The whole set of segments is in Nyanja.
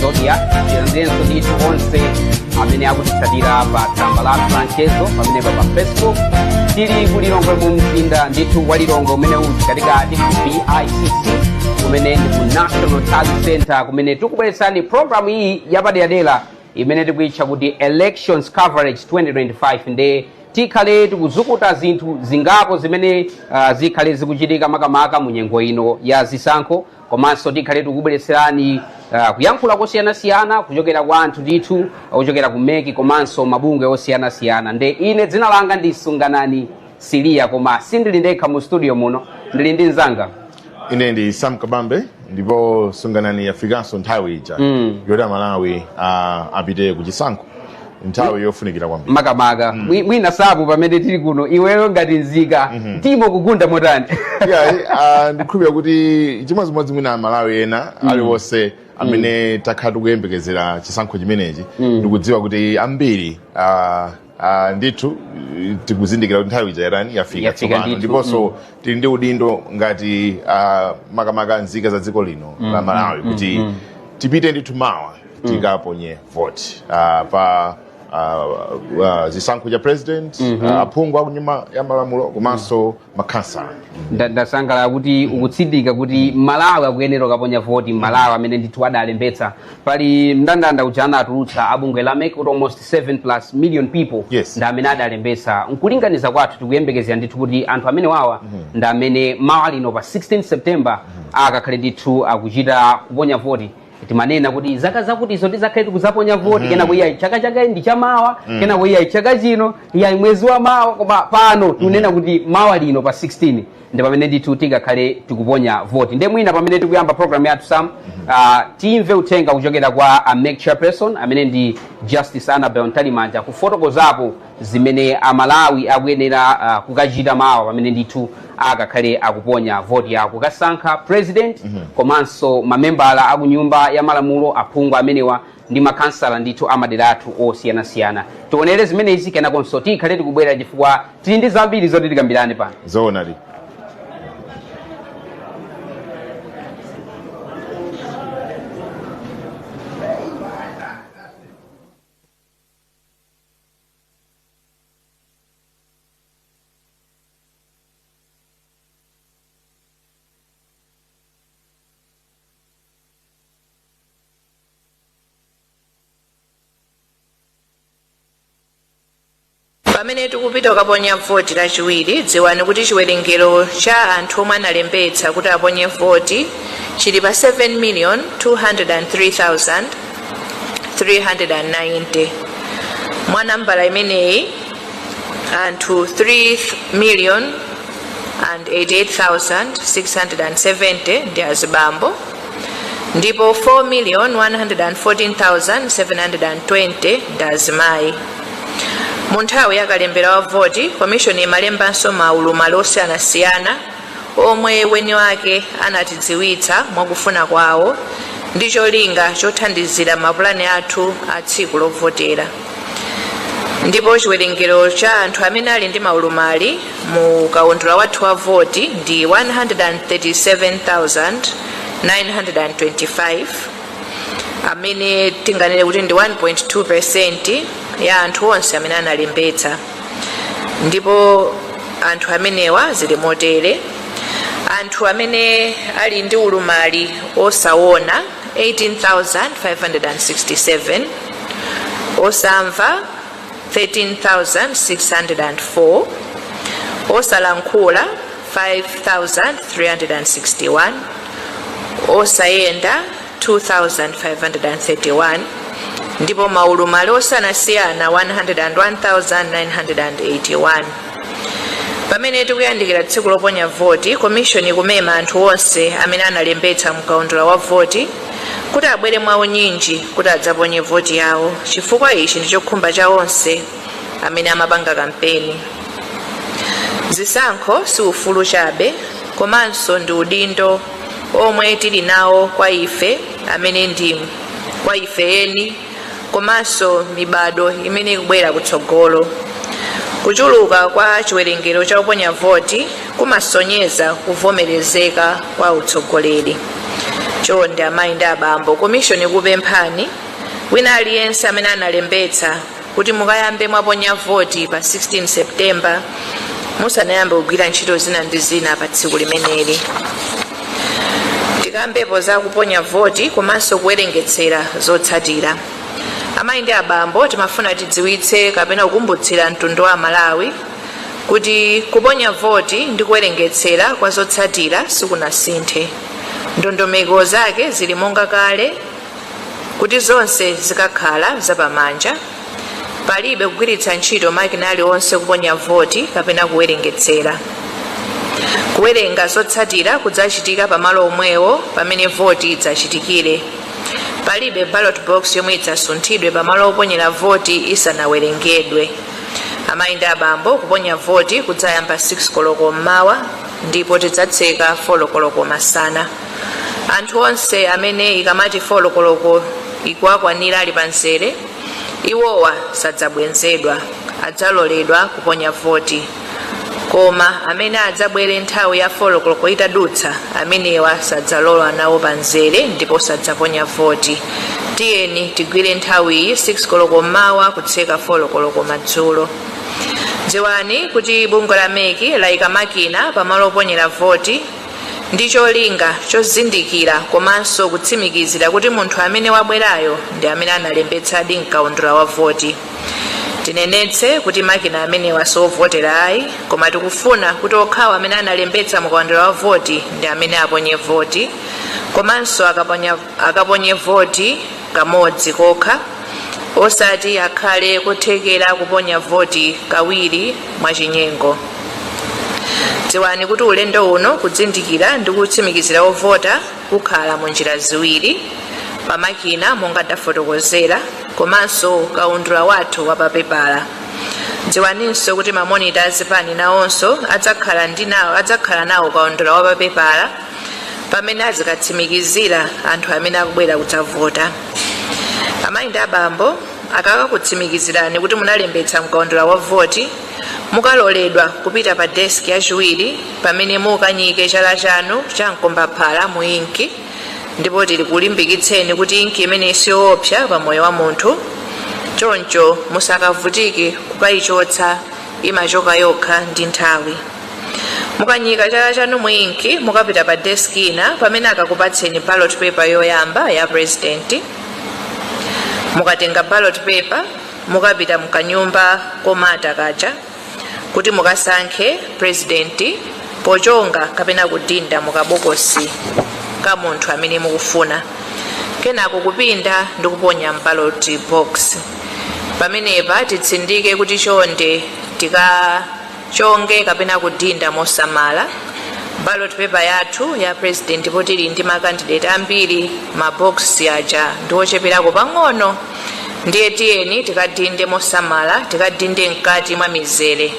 Zodiac tilandenso ndithu onse amene akutitsatira pa tsamba lathu la mchezo pamene pa Facebook tili kulilongwe mu mzinda ndithu wa Lilongwe umene uli katikati ku BICC kumene ndi ku National Tally Center kumene tikubweretsani programu iyi yapaderadera imene tikuyitcha kuti Elections Coverage 2025 nde tikhale tikuzukuta zinthu zingapo zimene zikhale zikuchitika makamaka mu nyengo ino ya zisankho komanso tikhale tikubweretserani kuyankhula kosiyanasiyana kuchokera kwa anthu ndithu kuchokera ku meki komanso mabungwe osiyanasiyana nde ine dzina langa ndi Sunganani Silia koma sindili ndekha mu studio muno ndili ndi mzanga ine ndi Sam Kabambe ndipo Sunganani yafikanso nthawi ija yoti Malawi apite ku chisankho nthawi yofunikira kwambiri makamaka mwina sabu pamene tili kuno iweyo ngati nzika timo kugunda motani ndikhulupirira kuti chimodzimodzi mwina Malawi ena aliwonse amene takhala tikuyembekezera chisankho chimenechi ndikudziwa kuti ambiri ndithu tikuzindikira kuti nthawi ija yafika tsopano ndiponso tili ndi udindo ngati makamaka nzika za dziko lino la Malawi kuti tipite ndithu mawa tikaponye vote pa zisankho cha president aphungu akunyuma ya malamulo komanso makhansala ndasangalala kuti ukutsindika kuti Malawi akuyenera kaponya voti Malawi amene ndithu adalembetsa pali mndandanda uja anatulutsa abungwe la make almost 7+ million people ndi amene adalembetsa nkulinganiza kwathu tikuyembekezera ndithu kuti anthu amene wawa ndi amene mawa lino pa 16 September akakhale ndithu akuchita kuponya voti timanena kuti zaka zakutizo tizakhale tikuzaponya voti kena kuiya chaka chaka ndi chamawa kena kuiya chaka chino ya mwezi wa mawa koma pano tunena kuti mawa lino pa 16 ndi pamene ndithu tikakhale tikuponya voti nde mwina pamene tikuyamba program yathu Sam timve uthenga kuchokera kwa make chairperson amene ndi Justice Annabel Ntalimanja kufotokozapo zimene Amalawi akuyenera kukachita mawa pamene ndithu akakhale akuponya voti yawo kukasankha president komanso mamembala akunyumba ya malamulo aphungu amenewa ndi makhansala ndithu amadera athu osiyanasiyana tionere zimenezi kenakonso tikhale tikubwera chifukwa tili ndi zambiri zoti tikambirane pano zoonadi pamene tikupita kukaponya voti lachiwiri dziwani kuti chiwerengero cha anthu omwe analembetsa kuti aponye voti chili pa 7,203,390 mwa nambala imeneyi anthu 3,088,670 ndi azibambo ndipo 4,114,720 ndi azimayi. Mu nthawi yakalembera wa voti komishoni imalembanso maulumali osiyanasiyana omwe weni wake anatidziwitsa mwakufuna kwawo ndi cholinga chothandizira mapulani athu a tsiku lovotera ndipo chiwerengero cha anthu amene ali ndi maulumali mu kaundula wathu wa voti ndi 137,925 amene tinganene kuti ndi 1.2% ya anthu onse amene analembetsa ndipo anthu amenewa zili motere anthu amene ali ndi ulumali osaona 18,567 osamva 13,604 osalankhula 5,361 osayenda 2,531 ndipo maulumali osiyanasiyana 101,981 pamene tikuyandikira tsiku loponya voti komishoni kumema anthu onse amene analembetsa mkaundula wa voti kuti abwere mwawo nyinji kuti adzaponye voti yawo chifukwa ichi ndi chokhumba cha onse amene amapanga kampeni. Zisankho si ufulu chabe komanso ndi udindo omwe tili nawo kwa ife amene ndi kwa ife eni komanso mibado imene ikubwera kutsogolo. Kuchuluka kwa chiwerengero cha oponya voti kumasonyeza kuvomerezeka kwa utsogoleri. chonde amayi ndi abambo komishoni ikupemphani wina aliyense amene analembetsa kuti mukayambe mwaponya voti pa 16 September musanayambe kugwira ntchito zina ndi zina pa tsiku limeneli. Tikambepo za kuponya voti komanso kuwerengetsera zotsatira. Amayi ndi abambo timafuna tidziwitse kapena kukumbutsira mtundu wa Malawi kuti kuponya voti ndi kuwerengetsera kwa zotsatira sikunasinthe. Ndondomeko zake zili monga kale kuti zonse zikakhala zapamanja. Palibe kugwiritsa ntchito makina aliwonse kuponya voti kapena kuwerengetsera. Kuwerenga zotsatira kudzachitika pamalo omwewo pamene voti idzachitikire. Palibe ballot box yomwe idzasunthidwe pamalo oponyera voti isanawerengedwe. Amayi ndi abambo kuponya voti kudzayamba 6 koloko mmawa ndipo tidzatseka 4 koloko masana. Anthu onse amene ikamati 4 koloko ikuakwanira ali pansere iwowa sadzabwenzedwa, adzaloledwa kuponya voti. Koma amene adzabwere nthawi ya 4 koloko itadutsa amenewa sadzalola nawo panzere ndipo sadzaponya voti. Tiyeni tigwire nthawi 6 koloko mmawa kutseka 4 koloko madzulo. Dziwani kuti bungwe la meki layika makina pamalo oponyera voti ndi cholinga chozindikira komanso kutsimikizira kuti munthu amene wabwerayo ndi amene analembetsadi mkaundula wa voti. Tinenetse kuti makina amene wasovotera ayi koma tikufuna kuti okhawa amene analembetsa mkaundula wa voti ndi amene aponye voti komanso akaponye voti kamodzi kokha osati akhale kothekera kuponya voti kawiri mwachinyengo. Dziwani kuti ulendo uno kudzindikira ndi kutsimikizira ovota kukhala mu njira ziwiri pamakina monga tafotokozera komanso kaundula wathu wapapepala. Dziwaninso kuti mamonitors pani nawonso adzakhala nawo kaundula wapapepala pamene azikatsimikizira anthu amene akubwera kudzavota. Amayi ndi abambo akakakutsimikizirani kuti munalembetsa mkaundula wa voti mukaloledwa kupita pa desk yachiwiri pamene mukanyike chala chanu cha mkombaphala mu inki ndipo tili kulimbikitseni kuti inki imene siyoopsa pa moyo wa munthu. Choncho musakavutike kukayichotsa imachoka yokha ndi nthawi. Mukanyika chala chanu mu inki mukapita pa desk ina pamene akakupatseni ballot paper yoyamba ya president. Mukatenga ballot paper mukapita mukanyumba komata kaja kuti mukasankhe president pochonga kapena kudinda mukabokosi ka munthu amene mukufuna. Kenako kupinda ndi kuponya ballot box. Pamenepa titsindike kuti chonde tikachonge kapena kudinda mosamala. Ballot paper yathu ya president potili ndi makandidate ambiri mabox aja ndi ocheperako pang'ono. Ndiye tiyeni tikadinde mosamala, tikadinde mkati mwa mizere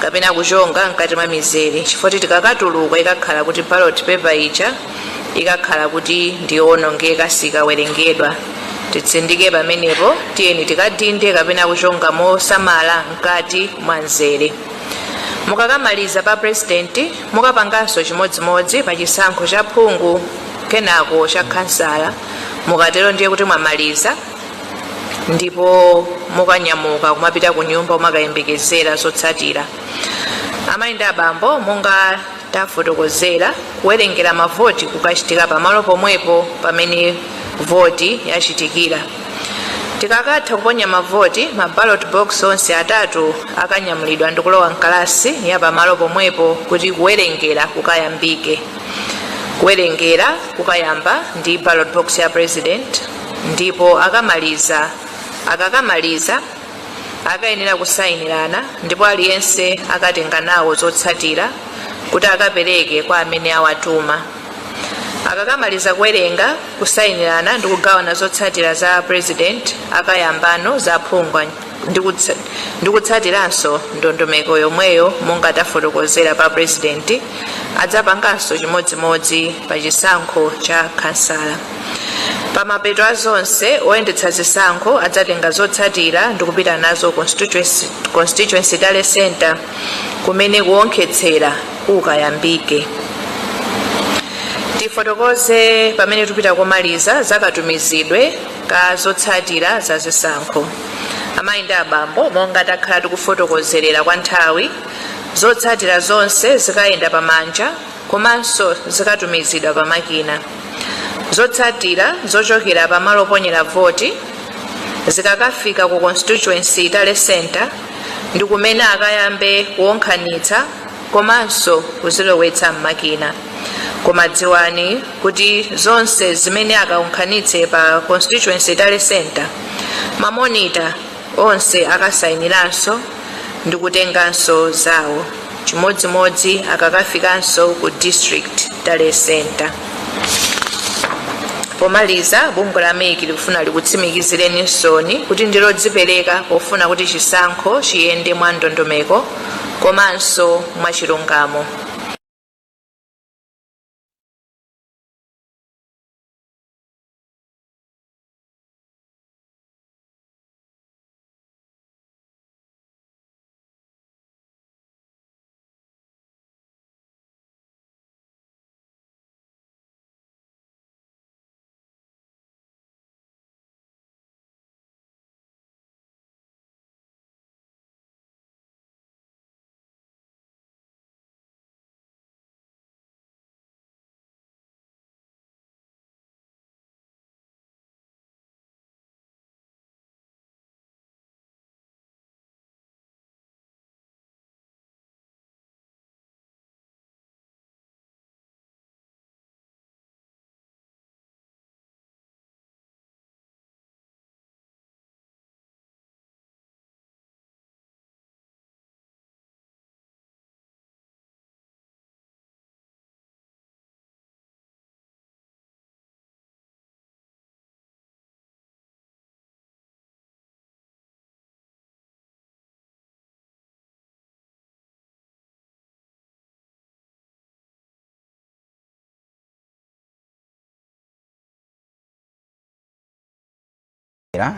kapena kuchonga mkati mwa mizere chifukwa tikakatuluka ikakhala kuti ballot paper ija ikakhala kuti ndiyonongeka sikawerengedwa. Titsindike pamenepo tiyeni tikadinde kapena kuchonga mosamala mkati mwa mzere. Mukakamaliza pa president mukapanganso chimodzimodzi pa chisankho cha phungu kenako cha kansala. Mukatero ndiye kuti mwamaliza ndipo mukanyamuka kumapita ku nyumba mumakayembekezera zotsatira. Amayi ndi abambo monga tafotokozera kuwerengera mavoti kukachitika pamalo pomwepo pamene voti yachitikira. Tikakatha kuponya mavoti ma ballot box onse atatu akanyamulidwa ndi kulowa mkalasi ya pamalo pomwepo kuti kuwerengera kukayambike. Kuwerengera kukayamba ndi ballot box ya president ndipo akakamaliza akayenera kusayinirana ndipo aliyense akatenga nawo zotsatira kuti akapereke kwa amene awatuma. Akakamaliza kuwerenga kusayinirana ndi kugawana zotsatira za president akayambano za phungwa ndi kutsatiranso ndondomeko yomweyo monga tafotokozera pa president adzapanganso chimodzimodzi pa chisankho cha kansala. Pamapeto azonse oyendetsa zisankho adzatenga zotsatira ndi kupita nazo constituency tally center kumene kuwonkhetsera kukayambike. ndifotokoze pamene tupita komaliza zakatumizidwe ka zotsatira za zisankho. Amayi ndi abambo, monga takhala tikufotokozerera kwa nthawi, zotsatira zonse zikayenda pamanja komanso zikatumizidwa pamakina. Zotsatira zochokera pamalo oponyera voti zikakafika ku constituency TALLY Center ndi kumene akayambe kuwonkhanitsa komanso kuzilowetsa m'makina. Koma dziwani kuti zonse zimene akawonkhanitse pa constituency TALLY Center, mamonita onse akasayiniranso ndi kutenganso zawo chimodzimodzi akakafikanso ku district TALLY Center. Pomaliza, bungwe la MEC likufuna likutsimikizireni nsoni kuti ndilodzipereka pofuna kuti chisankho chiyende mwa ndondomeko komanso mwa chilungamo.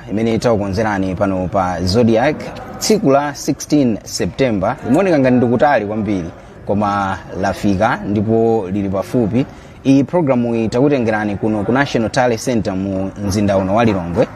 Imene itakukonzerani pano pa Zodiac tsiku la 16 September limoneka ngati ndikutali kwambiri koma lafika ndipo lili pafupi. Iyi programu itakutengerani kuno ku National TALLY Center mu mzinda uno wa Lilongwe.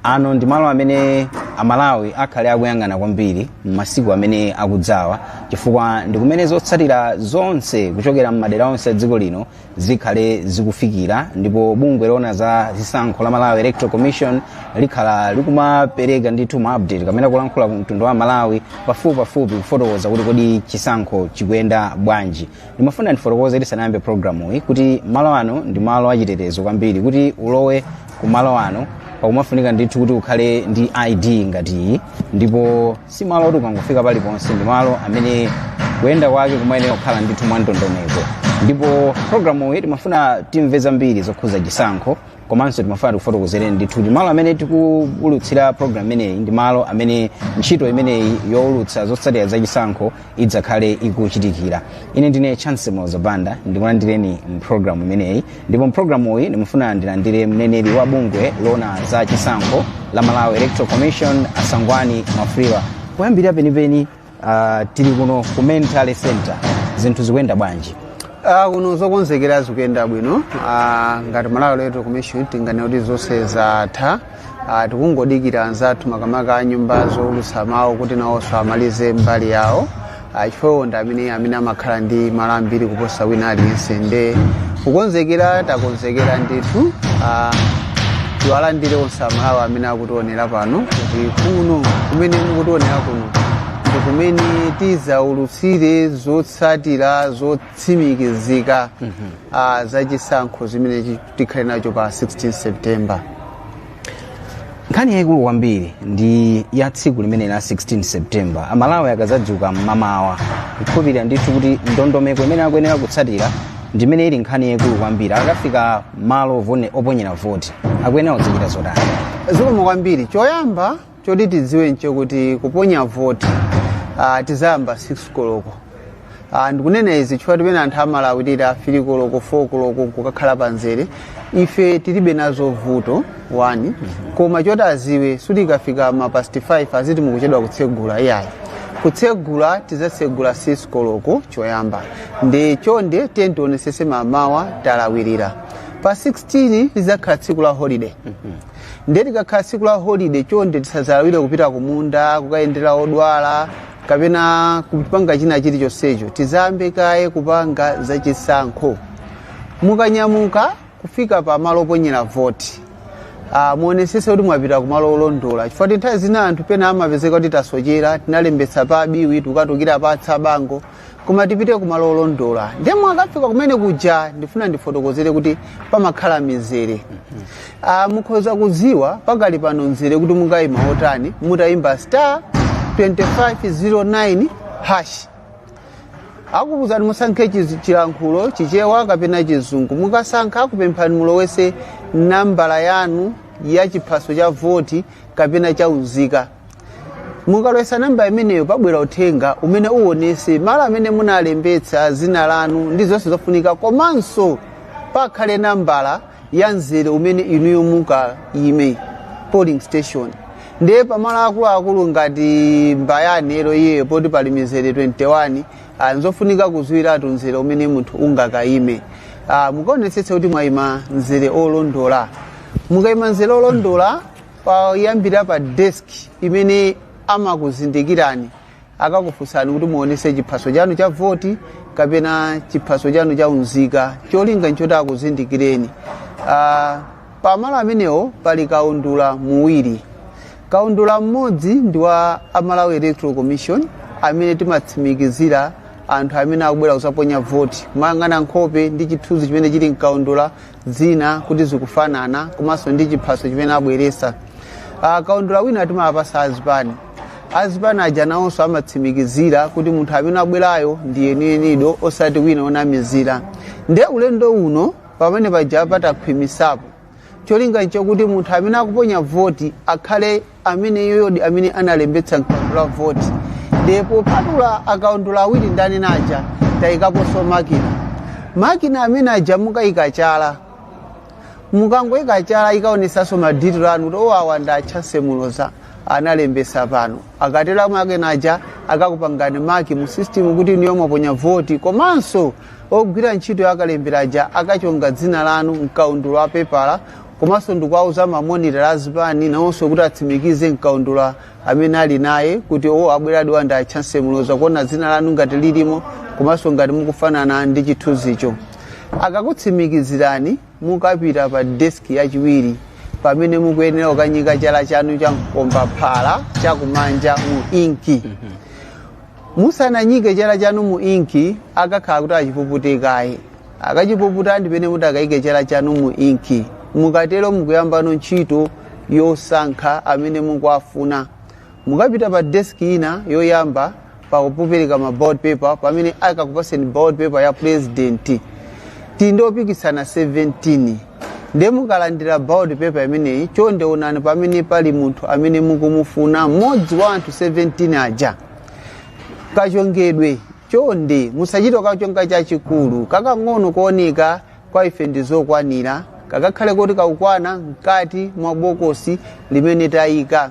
Ano ndi malo amene Amalawi akhale akuyang'ana kwambiri m'masiku amene akudzawa chifukwa ndi kumene zotsatira zonse kuchokera m'madera onse a dziko lino zikhale zikufikira, ndipo bungwe lona za zisankho la Malawi Electoral Commission likhala likumapereka ndithu ma update kamene kulankhula mtundu wa Malawi pafupi kufotokoza kuti kodi chisankho chikuyenda bwanji. Ndimafuna ndifotokoze tisanayambe programu iyi kuti malo ano ndi malo achitetezo kwambiri, kuti ulowe ku malo ano pakumafunika ndithu kuti ukhale ndi ID ngati iyi, ndipo si malo oti ukangofika paliponse, ndi malo amene kuyenda kwake kumayenera kukhala ndithu mwa ndondomeko. Ndipo programu iyi timafuna timve zambiri zokhuza chisankho komanso timafuna tikufotokozereni ndithu kuti malo amene tikuulutsira programu imeneyi ndi malo amene ntchito imeneyi youlutsa zotsatira za chisankho idzakhale ikuchitikira. Ine ndine Chancellor Zabanda ndikulandireni mpprogramu imeneyi, ndipo mpprogramu iyi ndimafuna ndilandire mneneri wa bungwe lona za chisankho la Malawi Electoral Commission Asangwani Mafriwa. Kuyambira penipeni tili kuno ku TALLY Center, zinthu zikuyenda bwanji? Kuno zokonzekera zikuyenda bwino. Ngati Malawi Electoral Commission tingane kuti zonse zatha. Tikungodikira anzathu makamaka a nyumba zoulutsa mawu kuti nawonso amalize mbali yawo. Chifukwa ndi amene amakhala ndi malo ambiri kuposa wina aliyense. Nde kukonzekera takonzekera ndithu. Tiwalandire onse Amalawi amene akutionera pano kuti kuno kumene mukutionera kuno kumene tizaulutsire zotsatira zotsimikizika za chisankho zimene tikhale nacho pa 16 September. Nkhani yaikulu kwambiri ndi ya tsiku limene la 16 September. Amalawi akazadzuka mmamawa kukhulupirira ndithu kuti ndondomeko imene akuyenera kutsatira ndimene ili nkhani yaikulu kwambiri. Akafika malo oponyera voti akuyenera kuchita zotani? Zikoma kwambiri. Choyamba choti tidziwe nchokuti kuponya voti tizayamba 6 koloko. Ndikunena izi chifukwa timene anthu Amalawi tili 3 koloko 4 koloko kukakhala panzere, ife tilibe nazo vuto 1. Koma choti aziwe suti ikafika ma past 5 aziti mukuchedwa kutsegula iyayi. kutsegula tizatsegula 6 koloko choyamba ndi chonde tionesese mamawa talawirira pa 16 lizakhala tsiku la holiday ndi likakhala tsiku la holiday chonde tisazalawire kupita kumunda kukayendera odwala kapena kupanga china chilichonsecho tizambe kaye kupanga zachisankho mukanyamuka kufika pa malo oponyera voti muonesese kuti mwapita kumalo olondola chifukwa nthawi zina anthu pena amapezeka kuti tasochera tinalembetsa pa biwi tukatukira patsa bango koma tipite kumalo olondola ndi mwakafika kumene kuja ndifuna ndifotokozere kuti pamakhala mizere mukhoza kudziwa pakali pano mzere kuti mungayima otani mutayimba *2509# akukuzani musankhe chilankhulo chichewa kapena chizungu mukasankha kupemphani mulowetse nambala yanu ya chiphaso cha voti kapena cha unzika mukalowetsa namba imeneyo pabwera uthenga umene uwonese malo amene munalembetsa zina lanu ndi zonse zofunika komanso pakhale nambala ya mzere umene inuyo mukayime polling station ndiye pamalo akuluakulu ngati mbayani ero iyeyo poti pali mizere 21 nzofunika kudziwiratu mzere umene munthu ungakayime mukaonetsetse kuti mwayima mzere olondola mukayima mzere olondola payambira pa desk imene amakuzindikirani akakufunsani kuti muonese chiphaso chanu cha voti kapena chiphaso chanu cha unzika cholinga nchoti akuzindikireni pamalo amenewo pali kaundula muwiri kaundula mmodzi ndi wa Malawi Electoral Commission amene timatsimikizira anthu amene akubwera kuzaponya voti kumayang'ana nkhope ndi chithunzi chimene chili mkaundula zina kuti zikufanana komanso ndi chiphaso chimene abweresa kaundula wina timapasa azipani aja nawonso amatsimikizira kuti munthu amene abwerayo ndi yeniyenido osati wina onamizira ndiye ulendo uno pamene paja patakhwimisapo cholinga nchokuti munthu amene akuponya voti akhale amene yoyodi amene analembetsa mkaundula voti ndipo patula akaundula awiri ndani naja tayikaponso makina amene aja mukayika chala mukangoyika chala ikaonesanso maditiro anu kuti awa ndatchasemuloza analembesa pano akatera makina aja akakupangani maki mu system kuti niyo mwaponya voti komanso ogwira ntchito yakalemberaja akachonga dzina lanu mkaundula wa pepala komanso ndikuwauza mamonita azipani nawonso kuti atsimikize mkaundula amene ali naye kuti abweradi wanda achansemuloza kuona dzina lanu ngati lilimo komanso ngati mukufanana ndi chithunzicho akakutsimikizirani mukapita pa desk yachiwiri pamene mukuyenera kukanyika chala chanu cha mkombaphala chakumanja mu inki musananyike chala chanu mu inki akakhala kuti achipuputikayi akachipuputa ndipene kuti akayike chala chanu mu inki mukatero mukuyambano ntchito yosankha amene mukuafuna mukapita pa desk ina yoyamba pakupereka ma ballot paper pamene akakupaseni ballot paper ya president tindopikisana 17 ndiye mukalandira ballot paper imeneyi chonde onani pamene pali munthu amene mukumufuna mmodzi wa anthu 17 aja kachongedwe chonde musachita kachonga chachikulu kakang'ono kuoneka kwa ife ndizokwanira kakakhale kuti kakukwana mkati mwa bokosi limene tayika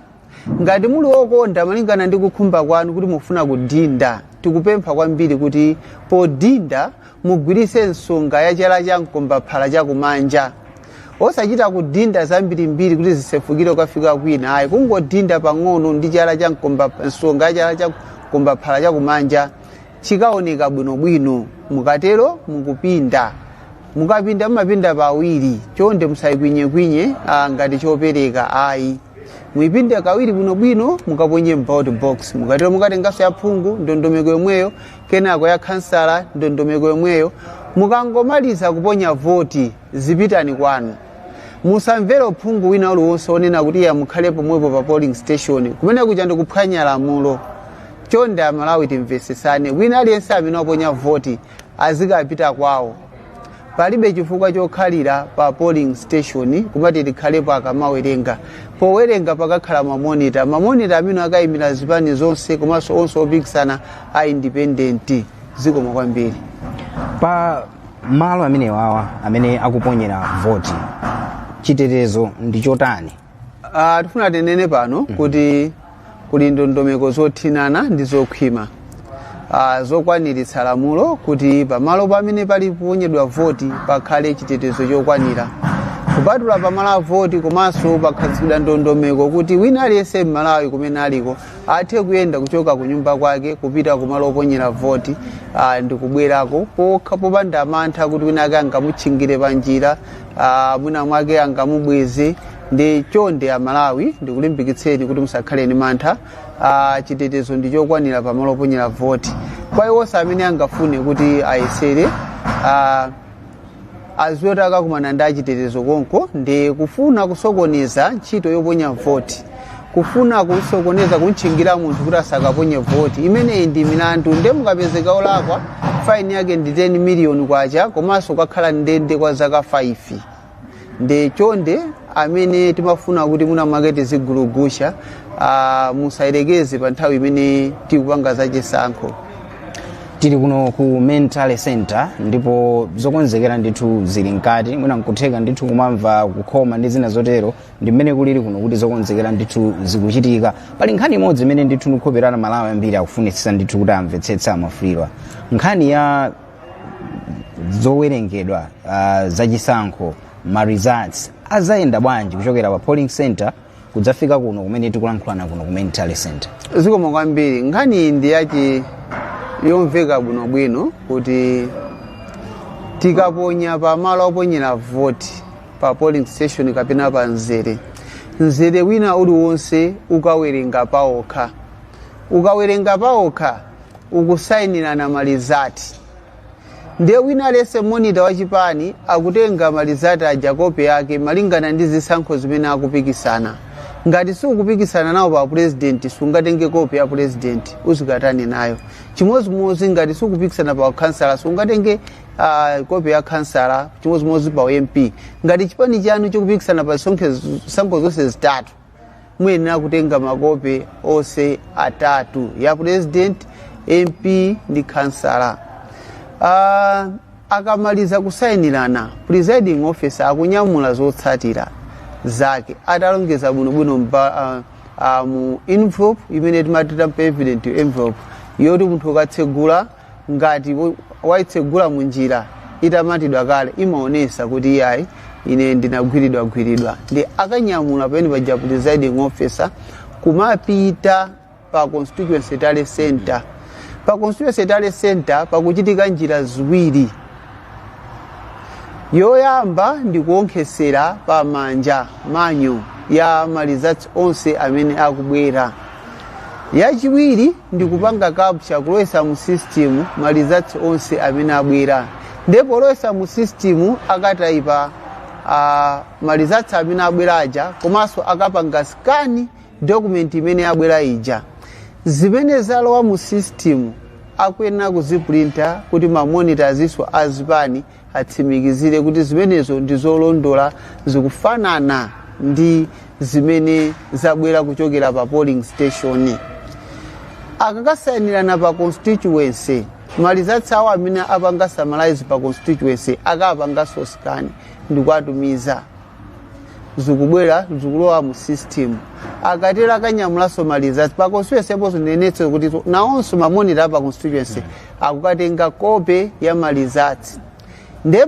ngati muli wokonda malingana ndi kukhumba kwanu kuti mufuna kudinda tikupempha kwambiri kuti podinda mugwirise nsonga ya chala cha mkombaphala chakumanja osachita kudinda zambirimbiri kuti zisefukire ukafika kwina ayi kungodinda pang'ono ndi chala cha nsonga ya chala cha mkombaphala chakumanja chikaoneka bwinobwino mukatero mukupinda mukapinda mumapinda pawiri chonde musayikwinyekwinye ngati chopereka ayi muipinde kawiri bwinobwino mukaponye ballot box mukatero mukatengaso ya phungu ndondomeko yomweyo kenako ya kansala ndondomeko yomweyo mukangomaliza kuponya voti zipitani kwanu musamvere uphungu wina uliwonse onena kuti ya mukhale pomwepo pa polling station kumene kuja ndikuphwanya lamulo chonde Amalawi timvesesane wina aliyense amene waponya voti azikapita kwawo palibe chifukwa chokhalira pa polling station kumati likhalepo akamawerenga powerenga pakakhala mamonita amene akayimira zipani zonse komanso onse opikisana a independent zikomo kwambiri pa malo amene wawa amene akuponyera voti chitetezo ndi chotani tifuna tinene pano kuti kuli ndondomeko zothinana ndi zokhwima zokwaniritsa lamulo kuti pamalo pamene pali kuponyedwa voti pakhale chitetezo chokwanira kupatula pamalo a voti komanso pakhazikidwa ndondomeko kuti wina aliyense m'Malawi kumene aliko athe kuyenda kuchoka ku nyumba kwake kupita kumalo oponyera voti ndi kubwerako popanda mantha kuti wina ake angamutchingire panjira mwina mwake angamubweze ndi chonde a Malawi ndikulimbikitseni kuti musakhale ni mantha chitetezo ndi chokwanira pamalo oponyera voti kwa iwonse amene angafune kuti ayesere aziwoti akakumana ndi achitetezo konko ndi kufuna kusokoneza ntchito yoponya voti kufuna kusokoneza kuntchingira munthu kuti asakaponye voti imeneyi ndi milandu nde mukapezeka olakwa faini yake ndi 10 miliyoni kwacha komanso kakhala ndende kwa zaka 5 ndi chonde amene timafuna kuti muna mwake tizigulugusha musayelekeze pa nthawi imene tikupanga zachisankho. Tili kuno ku mental center ndipo zokonzekera ndithu zili mkati mwina nkutheka ndithu kumamva kukhoma ndi zina zotero ndi mmene kulili kuno kuti zokonzekera ndithu zikuchitika pali nkhani imodzi imene ndithu nikhoperana Malawi ambiri akufunitsitsa ndithu kuti amvetsetsa mafuliro nkhani ya zowerengedwa zachisankho ma results azayenda bwanji kuchokera pa polling center kudzafika kuno kumene tikulankhulana kuno ku mental center. Zikomo kwambiri nkhani ndi yachi yomveka bwinobwino kuti tikaponya pa malo oponyera voti pa polling station kapena pa nzere wina uliwonse ukawerenga paokha ukusayinirana malizati ndiye wina lese monitor wachipani akutenga malizati aja kopi yake malingana ndi zisankho zimene akupikisana ngati sikupikisana nawo pa president sungatenge kopi ya president uzikatani nayo chimozimozi ngati sikupikisana pa kansala sungatenge kopi ya kansala chimozimozi pa MP ngati chipani chanu chikupikisana pa sankho zonse zitatu muyenera kutenga makopi onse atatu ya president MP ndi kansala. Akamaliza kusayinirana presiding officer akunyamula zotsatira zake atalongeza bwinobwino mu envelope imene timatita evident envelope yoti munthu akatsegula ngati waitsegula munjira itamatidwa kale imaonesa kuti iyayi ine ndinagwiridwa ndi akanyamula pamene paja presiding officer kumapita pa constituency tally center. Pa constituency tally center pakuchitika njira ziwiri yoyamba ndi kuonkhesera pa manyo ya malizati onse amene akubwera yachiwiri ndi kupanga capture kulowesa mu system malizati onse amene abwera ndipo kulowesa mu system akataipa malizati amene abwera aja komanso akapanga scan document imene abwera ija zimene zalowa mu system akuyenera kuziprinta kuti mamonitors iso azipani atsimikizire kuti zimenezo ndi zolondola zikufanana ndi zimene zabwera kuchokera pa polling station. Akakasayinirana pa constituency malizati awo amene apanga summarize pa constituency akapanga scan ndikuatumiza zikubwera zikulowa mu system akatera akanyamulaso malizati pa constituency apo zinenetse kuti naonso mamonita pa constituency akukatenga kope ya malizati nde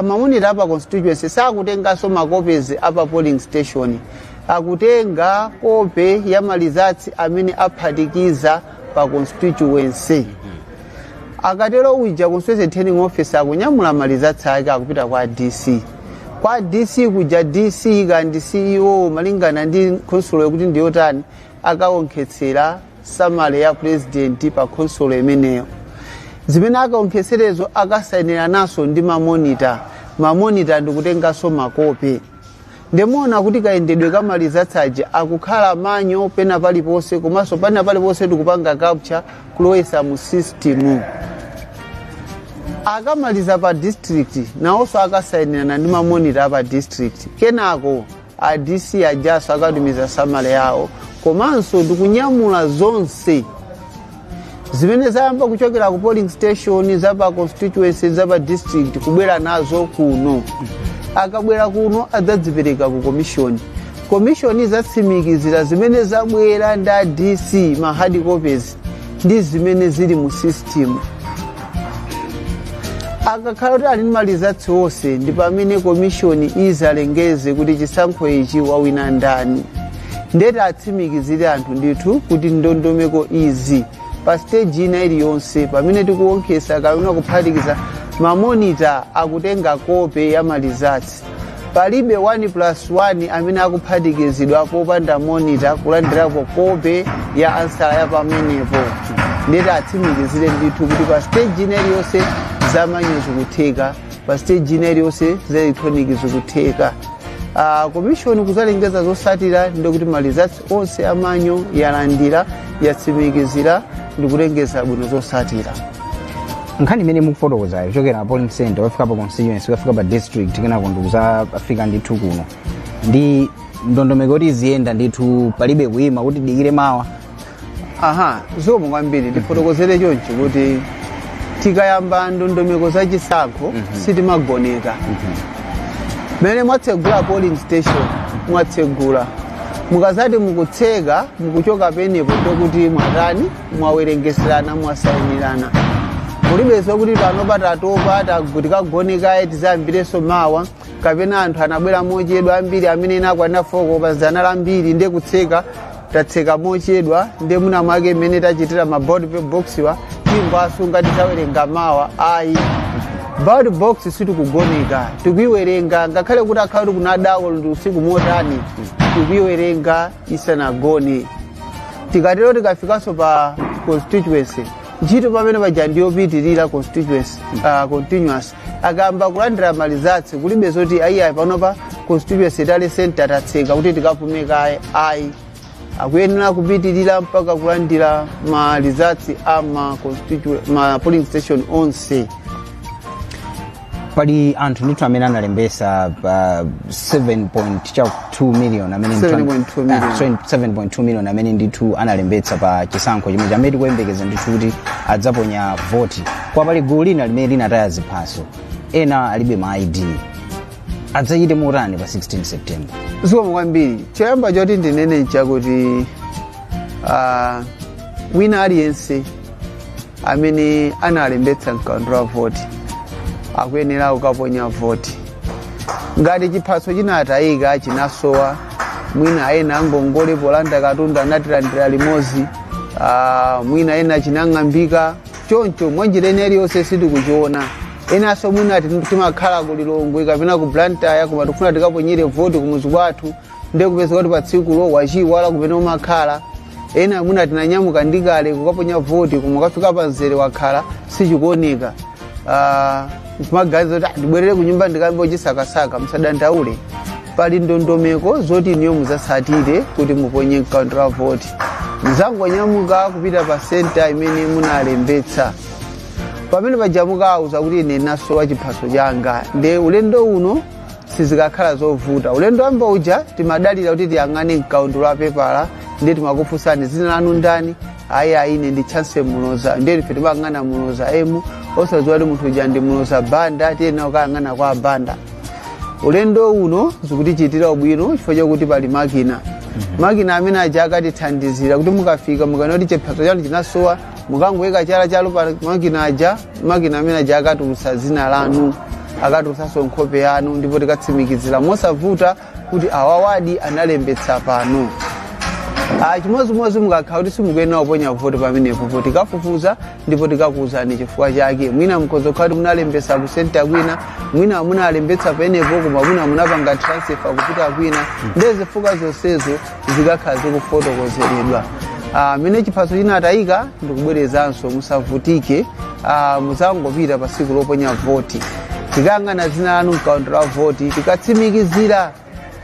mamonita pa constituency sakutengaso makopezi apa polling station akutenga kope ya malizati amene aphatikiza pa constituency akatero uja constituency turning officer akunyamula malizati ake akupita kwa DC kwa DC kuja DC kandi CEO malingana ndi console yokuti ndiyotani akaonkhetsera summary ya president pa console imeneyo zimene akaonkhetserezo akasayinira naso ndi mamonita ndikutengaso makopi ndemona kuti kayendedwe kamalizati aja akukhala manyo pena paliponse komanso pena paliponse tikupanga capture kulowesa mu system akamaliza pa district naonso akasayinirana ndi mamonita pa district kenako a DC ajaso akatumiza summary yawo komanso ndikunyamula zonse zimene zayamba kuchokera ku polling station zapa constituency zapa district kubwera nazo kuno akabwera kuno adzadzipereka ku commission komishoni izatsimikizira zimene zabwera nda DC ma hard copies ndi zimene zili mu system. Akakhala kuti ali ndi malizatsi onse ndi pamene komishoni izalengeze kuti chisankho ichi wawina ndani. Ndeti atsimikizire anthu ndithu kuti ndondomeko izi pa stage ina iliyonse pamene tikuwonkhesa kaluna kuphatikiza mamonita akutenga kope ya malizatsi. Palibe 1+1 amene akuphatikizidwa popanda monita kulandirapo kope ya ansala ya pamenepo. Ndeti atsimikizire ndithu kuti pa stage ina iliyonse zamanyo zikutheka, pa stage ina iliyonse za electronic zikutheka. Komishoni kuzalengeza zosatira ndikuti malizatsi onse amanyo yalandira yatsimikizira ndikulengeza bwino zosatira. Nkhani imene mukufotokoza kuchokera polling center wafika pa constituency wafika pa district kenako ndikuza afika ndithu kuno ndi ndondomeko kuti ziyenda ndithu palibe kuima kuti dikire mawa. Zomwe kwambiri tifotokozere chonchi kuti tikayamba ndondomeko za chisankho sitimagoneka. Mene mwatsegula polling station mwatsegula mukazati mukutseka mukuchoka penepo tokuti mwatani mwawerengeserana mwasayinirana. Mulibezo kuti panopa tatopa tikagonekaye tizayambireso mawa kapena anthu anabwera mochedwa ambiri amene inakwana foko pa zana lambiri nde kutseka tatseka mochedwa nde muna mwake mmene tachitira ma ballot box wa timbasunga tizawerenga mawa ayi. Ballot box sitikugoneka tikuiwerenga ngakhale kuti akhali kunadawo ndi usiku motani tikuiwerenga isanagone. Tikatero tikafikaso pa constituency ntchito pamene paja ndiyopitirira constituency continuous akamba kulandira malizatsi kulibe zoti ayi panopa constituency tali center tatseka kuti tikapumekaye ayi. Akuyenera kupitirira mpaka kulandira malizatsi ma polling station onse. Pali anthu ndithu amene analembesa 7.2 million amene 7.2 million amene ndithu analembetsa pa chisankho chimene amene tikuyembekeza ndithu kuti adzaponya voti. Kwa pali gulu lina limene linataya ziphaso ena alibe ma ID adzachite motani pa 16 September. Zomwe kwambiri choyamba choti ndinene nchakuti wina aliyense amene analembetsa mkaundula wa voti akuyenera kukaponya voti. Ngati chiphaso chinatayika chinasowa mwina ena angongole polanda katundu anatilandira limodzi mwina ena chinang'ambika choncho mwanjireni aliyonse sitikuchiona. Enaso mwina timakhala kulilongwe kapena ku Blantyre koma tikufuna tikaponyere voti kumuzi kwathu nde kupeza kuti pa tsikulo wachiwala kupena umakhala. Ena mwina tinanyamuka ndikale kukaponya voti koma ukafika pa mzere wakhala sichikuoneka. Magazi kuti ndibwerere kunyumba ndikambo chisakasaka musadandaule. Pali ndondomeko zoti niyo muzasatire kuti muponye mkaundula wa voti. Muzangonyamuka kupita pa center imene munalembetsa. Pamene pajamuka auza kuti ine nasowa chiphaso changa nde ulendo uno sizikakhala zovuta. Ulendo wamba uja timadalira kuti tiyang'ane mkaundula wa pepala nde timakufunsani zina lanu ndani ayi ine ndi chance muloza nde ife timang'ana muloza emu osadziwa kuti munthu uja ndi muloza banda tiyena ukayang'ana kwa banda. Ulendo uno zikutichitira ubwino chifukwa chokuti pali makina. Makina amene aja akatithandizira kuti mukafika mukana kuti chiphaso chanu chinasowa mukangoyika chala chalo pa makina aja. Makina amene aja akatulutsa zina lanu akatulutsanso nkhope yanu ndipo tikatsimikizira mosavuta kuti awawadi analembetsa pano. Chimozimozi mukakhala kuti simukuyenera kuponya voti pamenepo tikafufuza ndipo tikakuwuzani chifukwa chake. Mwina mukhoza kukhala kuti munalembetsa ku center kwina mwina munalembetsa penepo koma mwina munapanga transfer kupita kwina nde zifukwa zonsezo zikakhala zikufotokozeredwa. Mene chiphaso chinatayika ndikubwerezanso musavutike muzangopita pa tsiku loponya voti tikayang'ana zina lanu mkaundula wa voti tikatsimikizira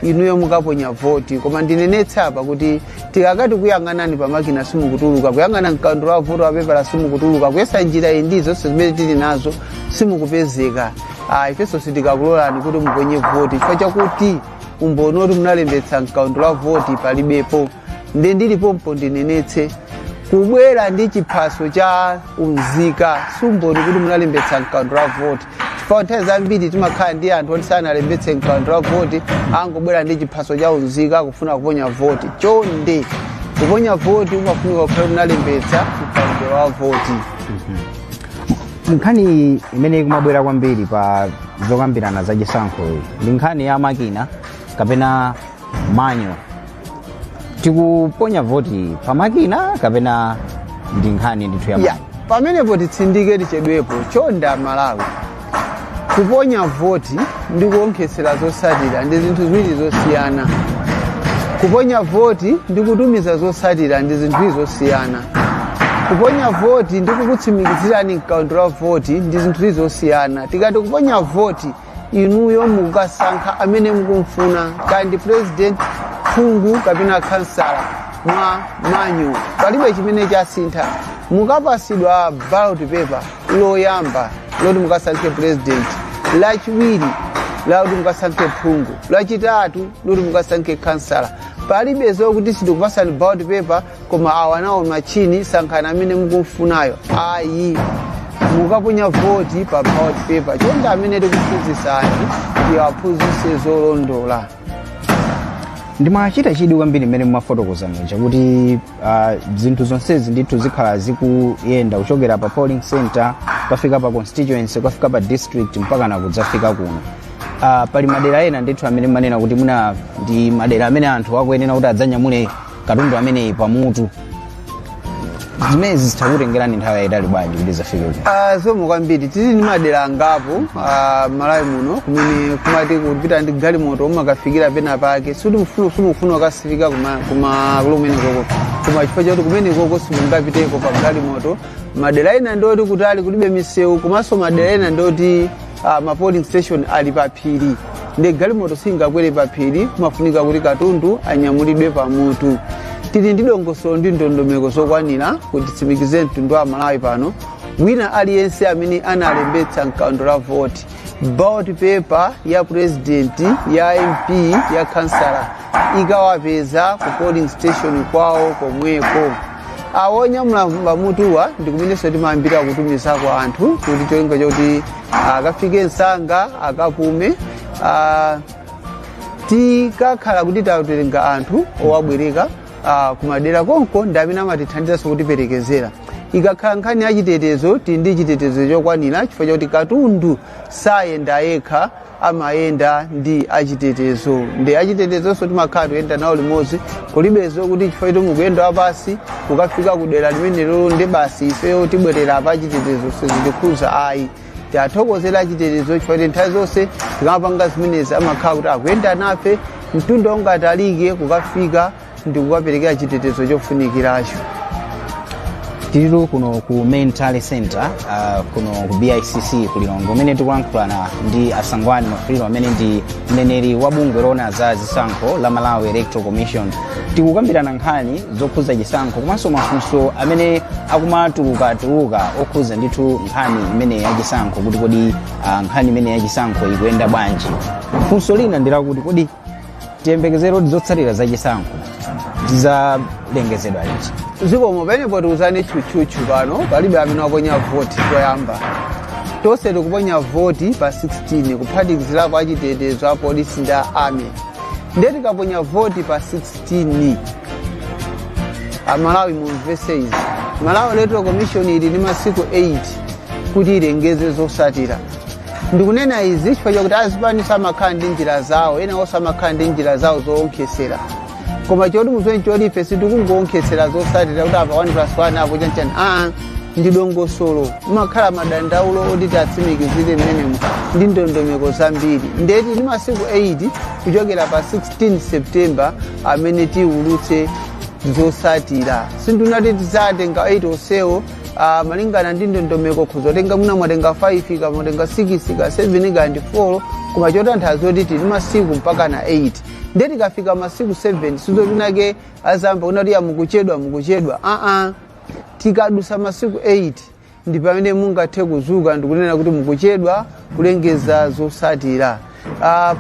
inuyo mukaponya voti. Koma ndinenetsa apa kuti tikakati kuyang'anani pa makina simukutuluka kuyang'ana mkaundula wa voti wapepala simukutuluka kuyesa njira indi zonse zimene tili nazo simukupezeka. Ifenso sitikakulolani kuti muponye voti chifukwa chakuti umboni oti munalembetsa mkaundula wa voti palibepo. Nde ndilipompo ndinenetse kubwera ndi chiphaso cha unzika sumboni kuti munalembetsa mkaundula wa voti nthawi zambiri timakhala ndi anthu oti sanalembetse mkaundula wa voti angobwera ndi chiphaso cha unzika akufuna kuponya voti. Chonde kuponya voti umafunika kukhala unalembetsa mkaundula wa voti. Nkhani imene ikumabwera kwambiri pa zokambirana za chisankho ndi nkhani ya makina kapena manyo. Tikuponya voti pa makina kapena ndi nkhani ndithu ya manyo. Pamenepo titsindike tichedwepo. Chonde Malawi kuponya voti ndi kuonkhesera zotsatira ndi zinthu ziwiri zosiyana. Kuponya voti ndi kutumiza zotsatira ndi zinthu zosiyana. Kuponya voti ndi kukutsimikizirani mkaundula wa voti ndi zinthu zosiyana. Tikati kuponya voti inuyo mukasankha amene mukumfuna kandi president, phungu kapena kansala mwa manyo. Palibe chimene chasintha. Mukapasidwa ballot paper loyamba loti mukasankhe president, lachiwiri loti mukasankhe phungu, lachitatu loti mukasankhe kansala. Palibe zokuti sitikupasani ballot paper koma awa nawo machini sankhani amene mukumfunayo. Ayi, mukaponya voti pa ballot paper. Chonde amene tikuphunzitsani tiwaphunzitse zolondola. Ndimachita chidwi kwambiri mmene mumafotokoza muja kuti zinthu zonsezi ndithu zikhala zikuyenda kuchokera pa polling center kufika pa constituency kufika pa district mpaka na kudzafika kuno. Pali madera ena ndithu amene manena kuti muna ndi madera amene anthu akuyenera kuti adzanyamule katundu amene pamutu. Zimene zitakutengerani nthawi yayitali bwanji kuti zafike kuno? Zomwe kwambiri tili ndi madera angapo Malawi muno kumene kumati kupita ndi galimoto umakafikira pena pake suti mufuna ukasifika kumene koko koma chifukwa chakuti kumene koko simungapiteko pa galimoto. Madera ena ndoti kutali kulibe misewu komanso madera ena ndoti ma polling station ali pa phiri ndi galimoto singakwere pa phiri kumafunika kuti katundu anyamulidwe pamutu. Tili ndi dongosolo ndi ndondomeko zokwanira kuti titsimikize mtundu wa Malawi pano wina aliyense amene analembetsa mkaundula wa voti, ballot paper ya president, ya MP, ya kansala ikawapeza ku polling station kwawo komweko. Awonyamula pamutuwa ndi kumenenso timayambira kutumiza kwa anthu kuti cholinga chakuti akafike msanga akapume. Tikakhala kuti tatenga anthu owabwereka kumadera konko ndi amene amatithandizanso kutiperekezera. Ikakhala nkhani ya chitetezo tili ndi chitetezo chokwanira chifukwa chakuti katundu sayenda yekha amayenda ndi achitetezo. Ndi achitetezonso timakhala toyenda nawo limodzi kulibezo kuti chifukwa choti mukuyenda wapasi kukafika kudera limenelo ndi basi ifeyo tibwerera pa chitetezo sizitikhudza. Ayi, tiathokozera chitetezo chifukwa choti nthawi zonse tikamapanga zimenezi amakhala kuti akuyenda nafe mtundu ungatalike kukafika ndi kukaperekera chitetezo chofunikiracho. Tilitu kuno ku main TALLY center kuno ku BICC kulilongo umene tikulankhulana ndi Asangwani Mafriro amene ndi mneneri wa bungwe lona za zisankho la Malawi Electoral Commission. Tikukambirana nkhani zokhuza chisankho komanso mafunso amene akumatuluka okhuza ndithu nkhani imene ya chisankho kuti kodi nkhani imene ya chisankho ikuyenda bwanji. Funso lina ndilakuti kodi tiyembekezero zotsatira za chisankho zizalengezedwa liti? Zikomo penepo tiuzane chuchuchu pano palibe amene waponya voti toyamba. Tonse tikuponya voti pa 16 kuphatikizirapo achitetezo a polisi ndi a army. Ndiye tikaponya voti pa 16 Malawi mumvese izi. Malawi Electoral Commission ili ndi masiku 8 kuti ilengeze zotsatira. Ndikunena izi chifukwa chakuti azipani samakhala ndi njira zawo, ena onse amakhala ndi njira zawo zoonkhesera. Koma choti muzweni choti ife sitikungoonkhesera zotsatira kuti apa 1+1 apo chanchani. Ndi dongosolo mumakhala madandaulo oti tatsimikizire mmenemu ndi ndondomeko zambiri. Ndeti ndi masiku 8 kuchokera pa 16 September amene tiulutse zotsatira. Sindunati tizatenga 8 onsewo malingana ndi ndondomeko kuzotenga muna mwatenga 5 ka mwatenga 6 ka 7 ka ndi 4 koma chotanthaza kuti tili masiku mpaka na 8. Ndeti kafika masiku 7 sizotinake azamba kunati ya mukuchedwa. Tikadusa masiku 8 ndi pamene mungathe kuzuka ndikunena kuti mukuchedwa kulengeza zotsatira.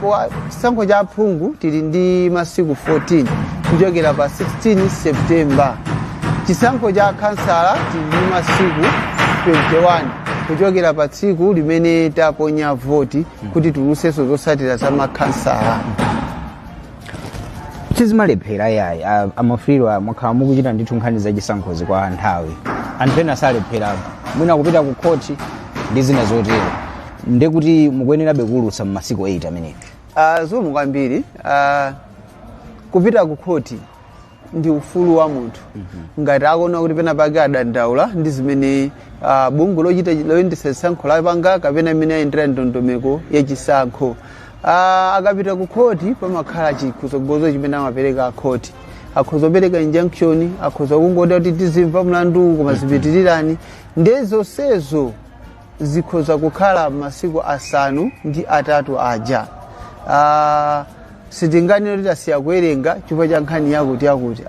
Po chisankho cha phungu tili ndi masiku 14 kuchokera pa 16 September. Chisankho cha kansala tili ndi masiku 21 kuchokera pa tsiku limene taponya voti kuti tuluseso zotsatira za makhansala. Chizimalephera yayi amafirwa mwakhala mukuchita ndithu nkhani zachisankhozi kwa nthawi. Anthu ena salephera mwina kupita ku khoti ndi zina zotero. Ndekuti mukuyenerabe kulutsa m'masiku 8 amenewa. Zomwe kwambiri kupita ku khoti ndi ufulu wa munthu. Ngati akuona kuti pena pake adandaula ndi zimene bungwe loyendetsa chisankho lapanga kapena imene ayendera ndondomeko yachisankho. Akapita ku khoti pamakhala chikutsogolo chimene amapereka khoti. Akhoza kupereka injunction, akhoza kungoti kuti tizimva mlandu koma zipitirirani. Ndezonsezo zikhoza kukhala masiku 5 ndi 3 aja. Sitingani kuti asiya kuwerenga chifukwa cha nkhani yakuti.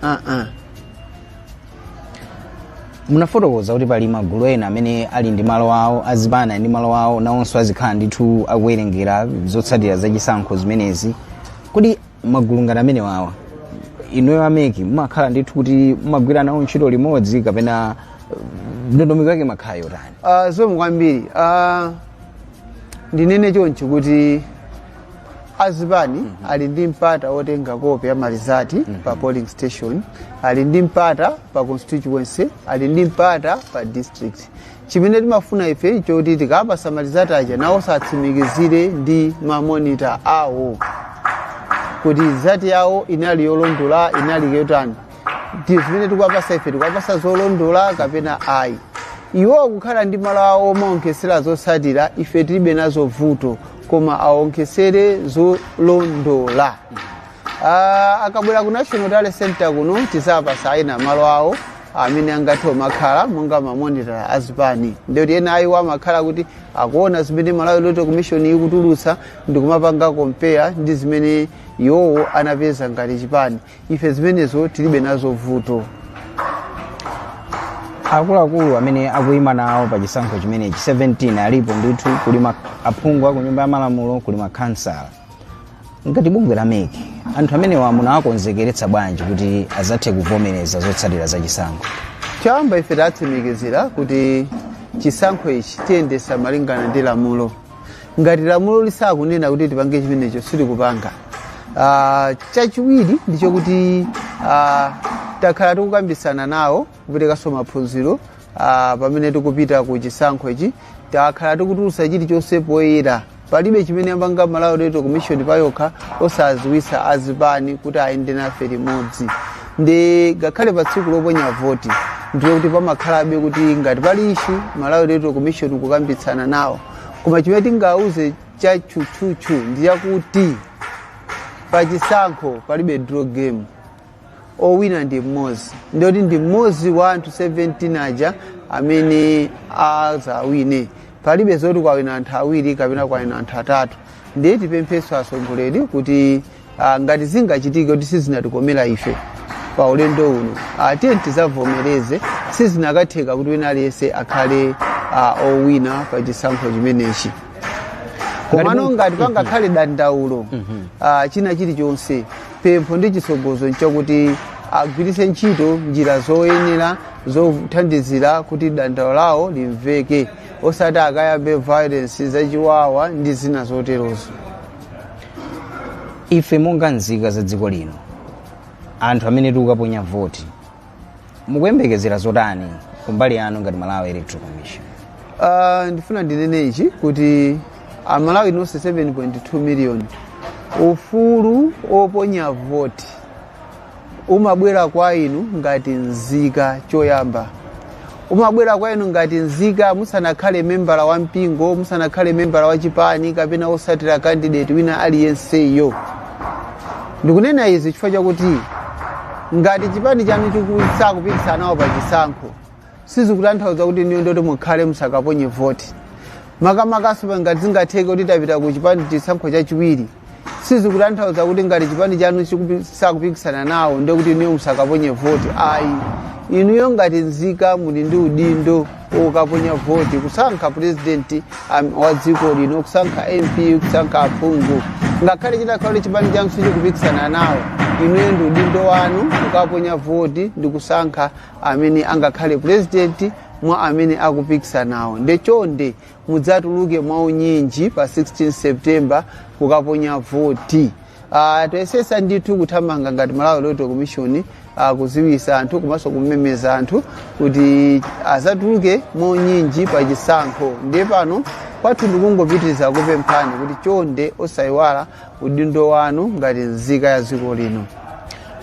Munafotokoza kuti pali magulu ena amene ali ndi malo awo, azipana ndi malo awo nawonso azikhala ndithu akuwerengera zotsatira zachisankho zimenezi. Kuti magulu ngati amene wawa inuyo ameki mumakhala ndithu kuti mumagwira nawo ntchito limodzi kapena ndondomeko yake makhala yotani? Zomwe kwambiri ndinene chonchi kuti azipani ali ndi mpata otenga kopi ya malizati pa polling station, ali ndi mpata pa constituency, ali ndi mpata pa district. Chimene timafuna ife choti tikapasa malizati aja nawo satsimikizire ndi mamonita awo kuti zati yawo inali yolondola inali yotani. Zimene tikapasa ife tikapasa zolondola kapena ayi. Iwo kukhala ndi malo awo omaonkhesera zotsatira ife tilibe nazo vuto koma aonkhesere zolondola. Akabwera ku National Tally Center kuno tizapasa ayina malo awo amene angathe makhala monga mamonita azipani. Ndiyoti ena ayiwo amakhala kuti akuona zimene Malawi Electoral Commission ikutulutsa ndi kumapanga compare ndi zimene iwowo anapeza ngati chipani. Ife zimenezo tilibe nazo vuto. Akuluakulu amene akuyima nawo pa chisankho chimenechi 17 alipo ndithu, kuli aphungu ku nyumba ya malamulo, kuli makhansala. Ngati bungwe la meki anthu amene munawakonzekeretsa bwanji kuti azathe kuvomereza zotsatira za chisankho? Chamba ife tatsimikizira kuti chisankho ichi tiyendesa malingana ndi lamulo. Ngati lamulo lisakunena kuti tipange chimenecho sitikupanga. Chachiwiri ndicho kuti takhala tikukambisana nawo kuperekanso maphunziro pamene tikupita ku chisankho ichi. Takhala tikutulutsa chilichonse poyera. Palibe chimene amapanga Malawi Electoral Commission payokha osaziwisa azipani kuti ayende nafe limodzi. Ndi ngakhale pa tsiku loponya voti ndiye kuti pamakhalabe kuti ngati pali issue Malawi Electoral Commission kukambitsana nawo. Koma chimene tingauze cha chuchuchu ndi yakuti pa chisankho palibe draw game. Owina ndi mmodzi. Ndiyoti ndi mmodzi wa anthu 17 aja amene azawine. Palibe zoti kwawina anthu awiri kapena kwawina anthu atatu. Ndiye tipempheso atsogoleri kuti ngati zingachitike kuti sizinatikomera ife pa ulendo uno tiye tizavomereze sizinakatheka kuti wina aliyense akhale owina pa chisankho chimenechi. Komano ngati pangakhale dandaulo china chilichonse, pempho ndi chisogozo nchakuti agwiritse ntchito njira zoyenera zothandizira kuti dandaulo lawo limveke, osati akayambe violence zachiwawa ndi zina zoterozo. Ife monga nzika za dziko lino, anthu amene tikukaponya voti, mukuyembekezera zotani kumbali yanu ngati Malawi Electoral Commission? Ndifuna ndinene ichi kuti Malawi nonse 7.2 million ufulu oponya voti umabwera kwa inu ngati nzika. Choyamba umabwera kwa inu ngati nzika musanakhale membala wa mpingo, musanakhale membala wa chipani kapena osatira candidate wina aliyenseyo. Ndikunena izi chifukwa chakuti ngati chipani chanu chikusakupikisana nawo pa chisankho sizikutanthauza kuti niyo ndoti mukhale musakaponye voti. Makamakaso ngati zingatheke kuti tapita ku chipani chisankho chachiwiri sizikutanthauza kuti ngati chipani chanu chikusakupikisana nawo ndiye kuti niyo musakaponye voti. Ayi, inuyo ngati nzika muli ndi udindo okaponya voti, kusankha president wa dziko lino, kusankha MP, kusankha aphungu. Ngakhale chitakhala chipani chanu sichikupikisana nawo, inuyo ndi udindo wanu kukaponya voti ndi kusankha amene angakhale president mwa amene akupikisanawo. Ndechonde mudzatuluke mwaunyinji pa 16 September kukaponya voti. Toyesesa ndithu kuthamanga ngati Malawi Electoral Commission kuziwisa anthu komanso kumemeza anthu kuti azatuluke mwaunyinji pa chisankho. Ndiye pano kwathu ndikungopitiriza kupemphani kuti chonde osayiwala udindo wanu ngati nzika ya dziko lino.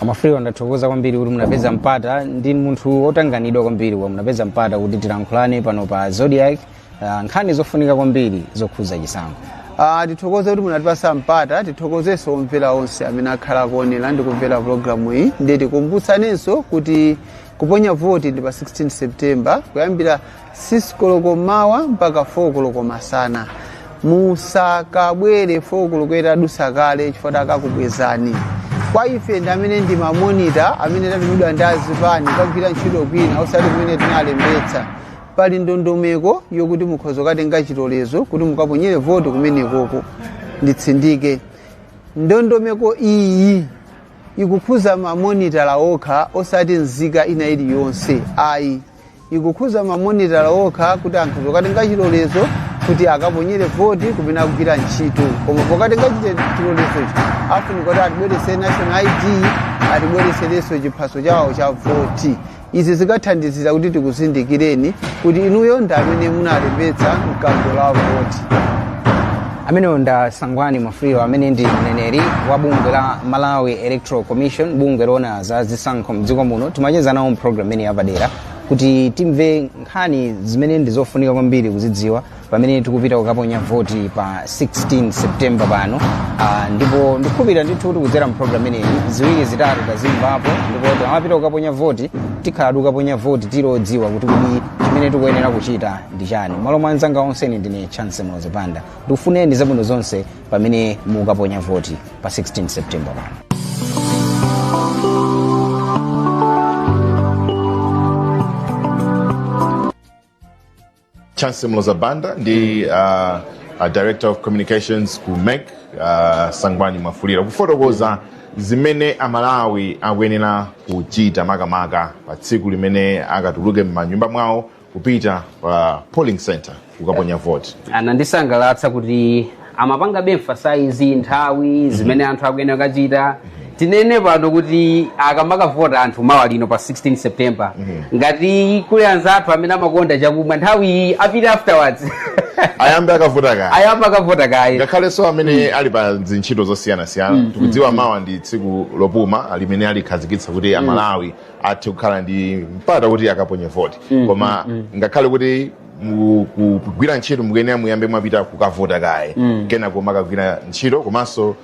Amafrika ndathokoza kwambiri kuti munapeza mpata ndi munthu otanganidwa kwambiri wa munapeza mpata kuti tilankhulane pano pa Zodiac nkhani zofunika kwambiri zokhuza chisankho. Tithokoze kuti munatipasa mpata, tithokozenso omvera onse amene akhala kuonera ndi kumvera programu iyi. Ndiye tikumbutsanenso kuti kuponya voti ndi pa 16 September kuyambira 6 koloko mawa mpaka 4 koloko masana. Musakabwere 4 koloko etadusa kale chifukwa akakubwezani. Kwa ife ndi amene ndi mamonita amene tatumidwa ndi azipani kugwira ntchito kwina osati kumene tinalembetsa. Pali ndondomeko yokuti mukhoza katenga chilolezo kuti mukaponyere voti kumenekoko. Nditsindike ndondomeko iyi ikukhuza mamonitala okha osati nzika ina iliyonse ayi. Ikukhuza mamonitala okha kuti anthu katenga chilolezo kuti akaponyere voti kumene akugwira ntchito. Koma pokatenga chilolezo afunika kuti atibwerese national ID, atibwereserenso chiphaso chawo cha voti. Izi zikathandizira kuti tikuzindikireni kuti inuyo ndi amene munalembetsa mkango la voti. Amene nda Sangwani Mafriro amene ndi mneneri wa bungwe la Malawi Electoral Commission, bungwe lona za zisankho mdziko muno. Timacheza nawo program imene yapadera kuti timve nkhani zimene ndi zofunika kwambiri kuzidziwa pamene tikupita kukaponya voti pa 16 September pano. Ndipo ndikhupira ndithu kuti kudzera program ineyi ziwiri zitatu tazimvapo ndipo timapita kukaponya voti tikhala kukaponya voti tilodziwa kuti kodi chimene tikuyenera kuchita ndi chani. Malo mwanzanga onse ndine Chance Mozepanda. Ndikufuneni zabwino zonse pamene mukaponya voti pa 16 September pano. Chance Mozepanda ndi Director of Communications ku MEC Sangwani Mafulira kufotokoza zimene amalawi akuyenera kuchita makamaka pa tsiku limene akatuluke m'manyumba mwawo kupita pa polling center kukaponya vote. Anandisangalatsa kuti amapanga emphasize nthawi zimene anthu akuyenera kachita. Tinene pano kuti akamakavota anthu mawa lino pa 16 September ngati kuli anzathu amene amakonda chakumwa nthawi apita afterwards ayambe akavota kaye ngakhale so amene ali pa zintchito zosiyana-siyana. Tikudziwa mawa ndi tsiku lopuma limene alikhazikitsa kuti amalawi athe kukhala ndi mpata kuti akaponye voti. Koma ngakhale kuti kugwira ntchito mukuyenera muyambe mwapita kukavota kaye kenako makagwira ntchito komanso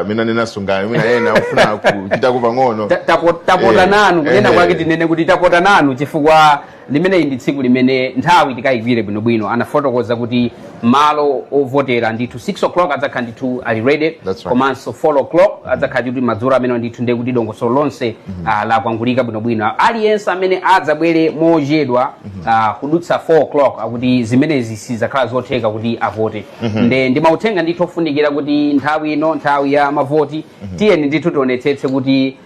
mina nenaso ngani mina ena ufuna kuchita kupang'ono tapota nanu kunena kwake tinene kuti tapota nanu chifukwa limene ndi tsiku limene nthawi tikayigwire bwinobwino. Anafotokoza kuti malo ovotera ndithu 6 o'clock adzakhala ndithu ali ready komanso 4 o'clock adzakhala kuti madzulo amene ndithu ndiye kuti dongosolo lonse lakwangulika bwinobwino. Aliyense amene adzabwere mochedwa kudutsa 4 o'clock akuti zimenezi sizakhala zotheka kuti avote. Ndi mauthenga ndithu ofunikira kuti nthawi ino nthawi ya mavoti tiyeni ndithu tionetsetse kuti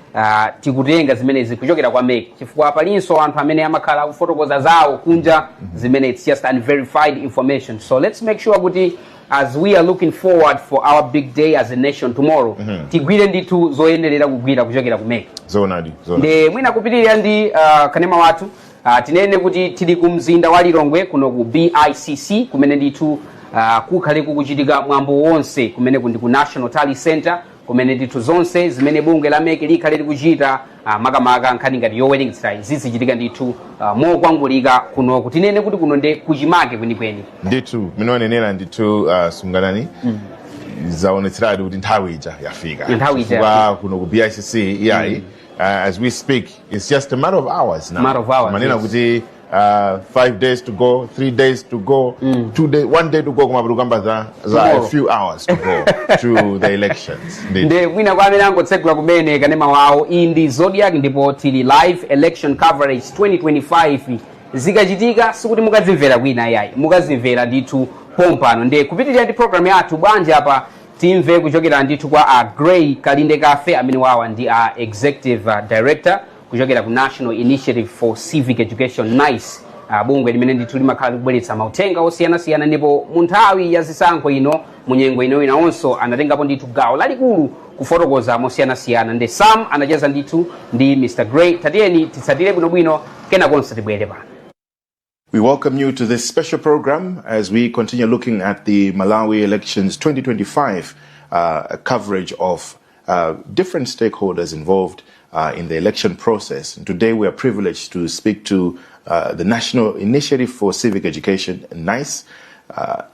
tikutenga zimenezi kuchokera kwa MEC chifukwa palinso anthu amene amakhala kufotokoza zawo kunja zimene it's just unverified information. So let's make sure kuti as we are looking forward for our big day as a nation tomorrow tigwire ndithu zoyenerera kugwira kuchokera ku MEC. Zonadi. Ndi mwina kupitirira ndi kanema wathu tinene kuti tili ku mzinda wa Lilongwe kuno ku BICC kumene ndithu kukhale kukuchitika mwambo wonse kumene ndi ku National Tally Center kumene ndithu zonse zimene bungwe la MEC likhale likuchita makamaka nkhani ngati yowerengera zizichitika ndithu mokwangulika kuno kuti tinene kuti kuno ndi kuchimake kwenikweni. Ndithu minonenera ndithu sunganani zaonetseradi kuti nthawi ija yafika kuno ku BICC iyayi. As we speak, it's just a matter of hours now. Manena kuti 5 days to go, 3 days to go, 2 days, 1 day to go. Kuma brukamba za a few hours to go to the elections. Nde mwina kwa amene angotsekula kumene kanema wawo indi Zodiac ndipo tili live election coverage 2025 zikachitika sikuti mukazimvera kwina yayi mukazimvera ndithu pompano. Nde kupitirira ndi program yathu bwanje apa timve kuchokera ndithu kwa Gray Kalinde Cafe amene wawa ndi executive director kuchokera ku National Initiative for Civic Education NICE bungwe limene ndithu limakhala likubweretsa mauthenga osiyanasiyana, ndipo mu nthawi ya zisankho ino munyengo ino inawonso anatengapo ndithu gawo lalikulu kufotokoza mosiyanasiyana. Nde Sam anacheza ndithu ndi Mr. Gray. Tatiyeni titsatire bwinobwino kenakonso tibwere pano. We welcome you to this special program as we continue looking at the Malawi elections 2025, coverage of different stakeholders involved in the election process. And today we are privileged to speak to the National Initiative for Civic Education, NICE,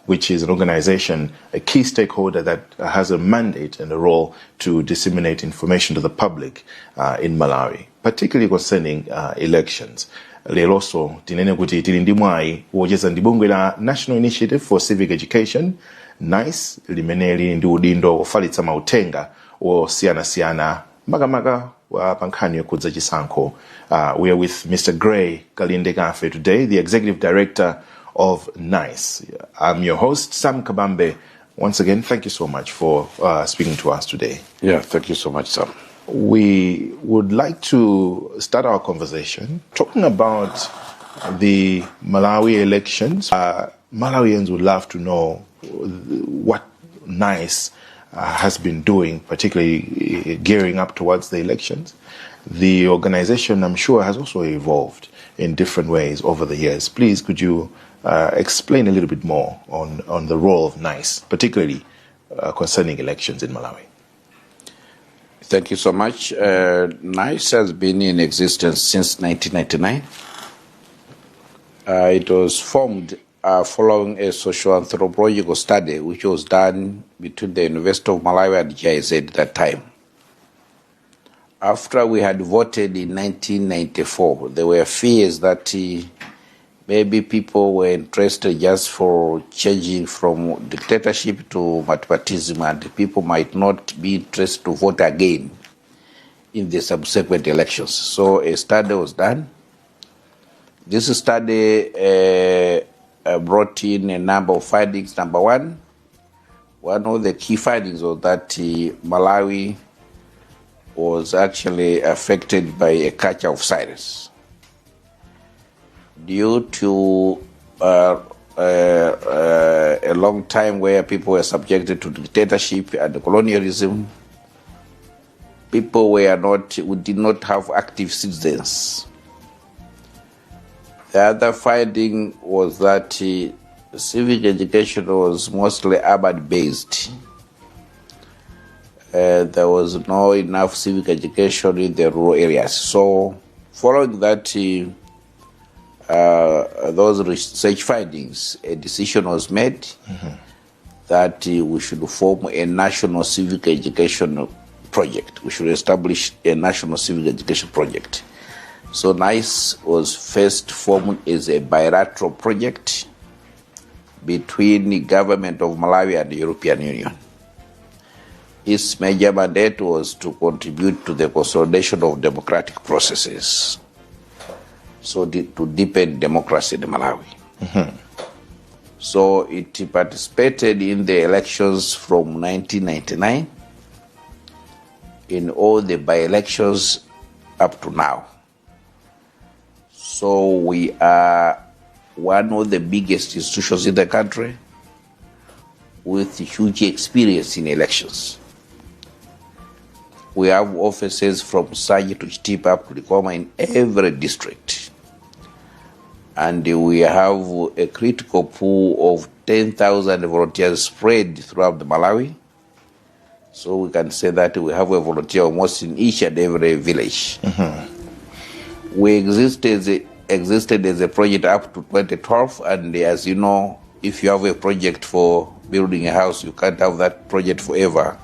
which is an organization, a key stakeholder that has a mandate and a role to disseminate information to the public in Malawi, particularly concerning elections. Leloso tinene kuti tili ndi mwayi wocheza ndi bungwe la National Initiative for Civic Education, NICE, limene lili ndi udindo ofalitsa mauthenga osiyanasiyana makamaka pa nkhani yokhudza chisankho. We are with Mr. Gray Kalinde Kafe today, the Executive Director of NICE. I'm your host, Sam Kabambe. Once again, thank you so much for speaking to us today. Yeah, thank you so much, Sam. We would like to start our conversation talking about the Malawi elections. Malawians would love to know what NICE has been doing, particularly gearing up towards the elections. The organization, I'm sure, has also evolved in different ways over the years. Please, could you explain a little bit more on the role of NICE, particularly concerning elections in Malawi? Thank you so much. NICE has been in existence since 1999. It was formed following a socio-anthropological study which was done between the University of Malawi and GIZ at that time. After we had voted in 1994, there were fears that maybe people were interested just for changing from dictatorship to multipartyism, and people might not be interested to vote again in the subsequent elections. So a study was done. This study brought in a number of findings. Number one of the key findings was that Malawi was actually affected by a culture of silence due to a long time where people were subjected to dictatorship and colonialism. People who did not have active citizens. The other finding was that civic education was mostly urban-based. There was not enough civic education in the rural areas. So, following that, those research findings, a decision was made that we should form a national civic education project. We should establish a national civic education project. So NICE was first formed as a bilateral project between the government of Malawi and the European Union. Its major mandate was to contribute to the consolidation of democratic processes, so to deepen democracy in Malawi. So it participated in the elections from 1999, in all the by-elections up to now. So we are one of the biggest institutions in the country with huge experience in elections. We have offices from Saji to Chitipa up to Likoma in every district. And we have a critical pool of 10,000 volunteers spread throughout the Malawi. So we can say that we have a volunteer almost in each and every village. We existed as a project up to 2012, and as you know, if you have a project for building a house, you can't have that project forever.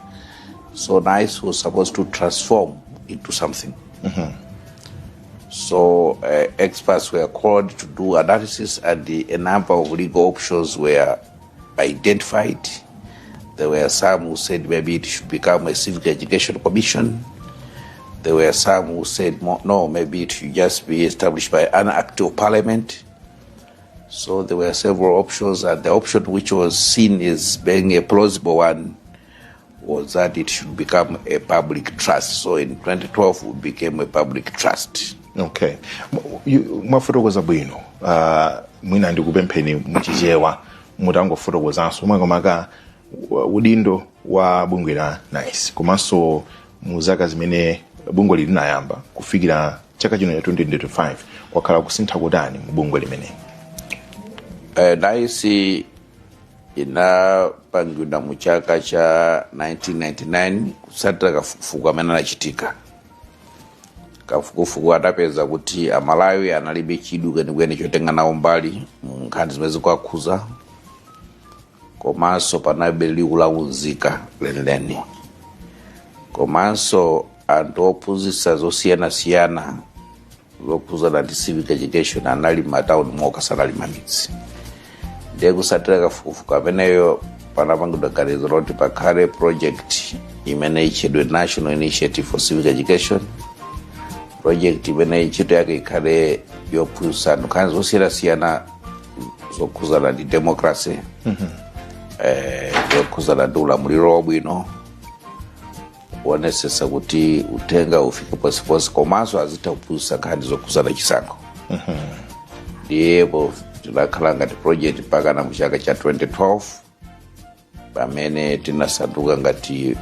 So NICE was supposed to transform into something. So experts were called to do analysis, and a number of legal options were identified. There were some who said maybe it should become a civic education commission. There were some who said, no, maybe it should just be established by an act of parliament. So there were several options, and the option which was seen as being a plausible one was that it should become a public trust. So in 2012, it became a public trust. Okay. Mwafotokoza bwino. Mwina ndikupempheni muchichewa mutangofotokozanso makamaka udindo wa bungwe la NICE komanso muzaka zimene bungwe linayamba kufikira chaka chino cha 2025 kwakhala kusintha kutani mu bungwe limene. NICE inapangidwa mu chaka cha 1999 kusatira kafukufuku amene anachitika. Kafukufuku adapeza kuti Amalawi analibe chidwi kwenikweni chotenga nawo mbali nkhani zimene zikuakhuza komanso panalibe liwu launzika lenileni komanso anthu ophunzitsa zosiyanasiyana zokhuzana ndi civic education anali m'matawuni moka sanali m'midzi. Ndiye kusatira kafukufuku ameneyo panapangidwa ganizo loti pakhale project imene itchedwe National Initiative for Civic Education. Project imene ntchito yake ikhale yophunzitsa anthu nkhani zosiyanasiyana zokhuzana ndi democracy, zokhuzana ndi ulamuliro wabwino, kuonetsetsa kuti uthenga ufike ponseponse komanso azitha kuphunzitsa nkhani zokhuzana chisankho. Ndiyepo tinakhala ngati project mpaka na mu chaka cha 2012 pamene tinasanduka ngati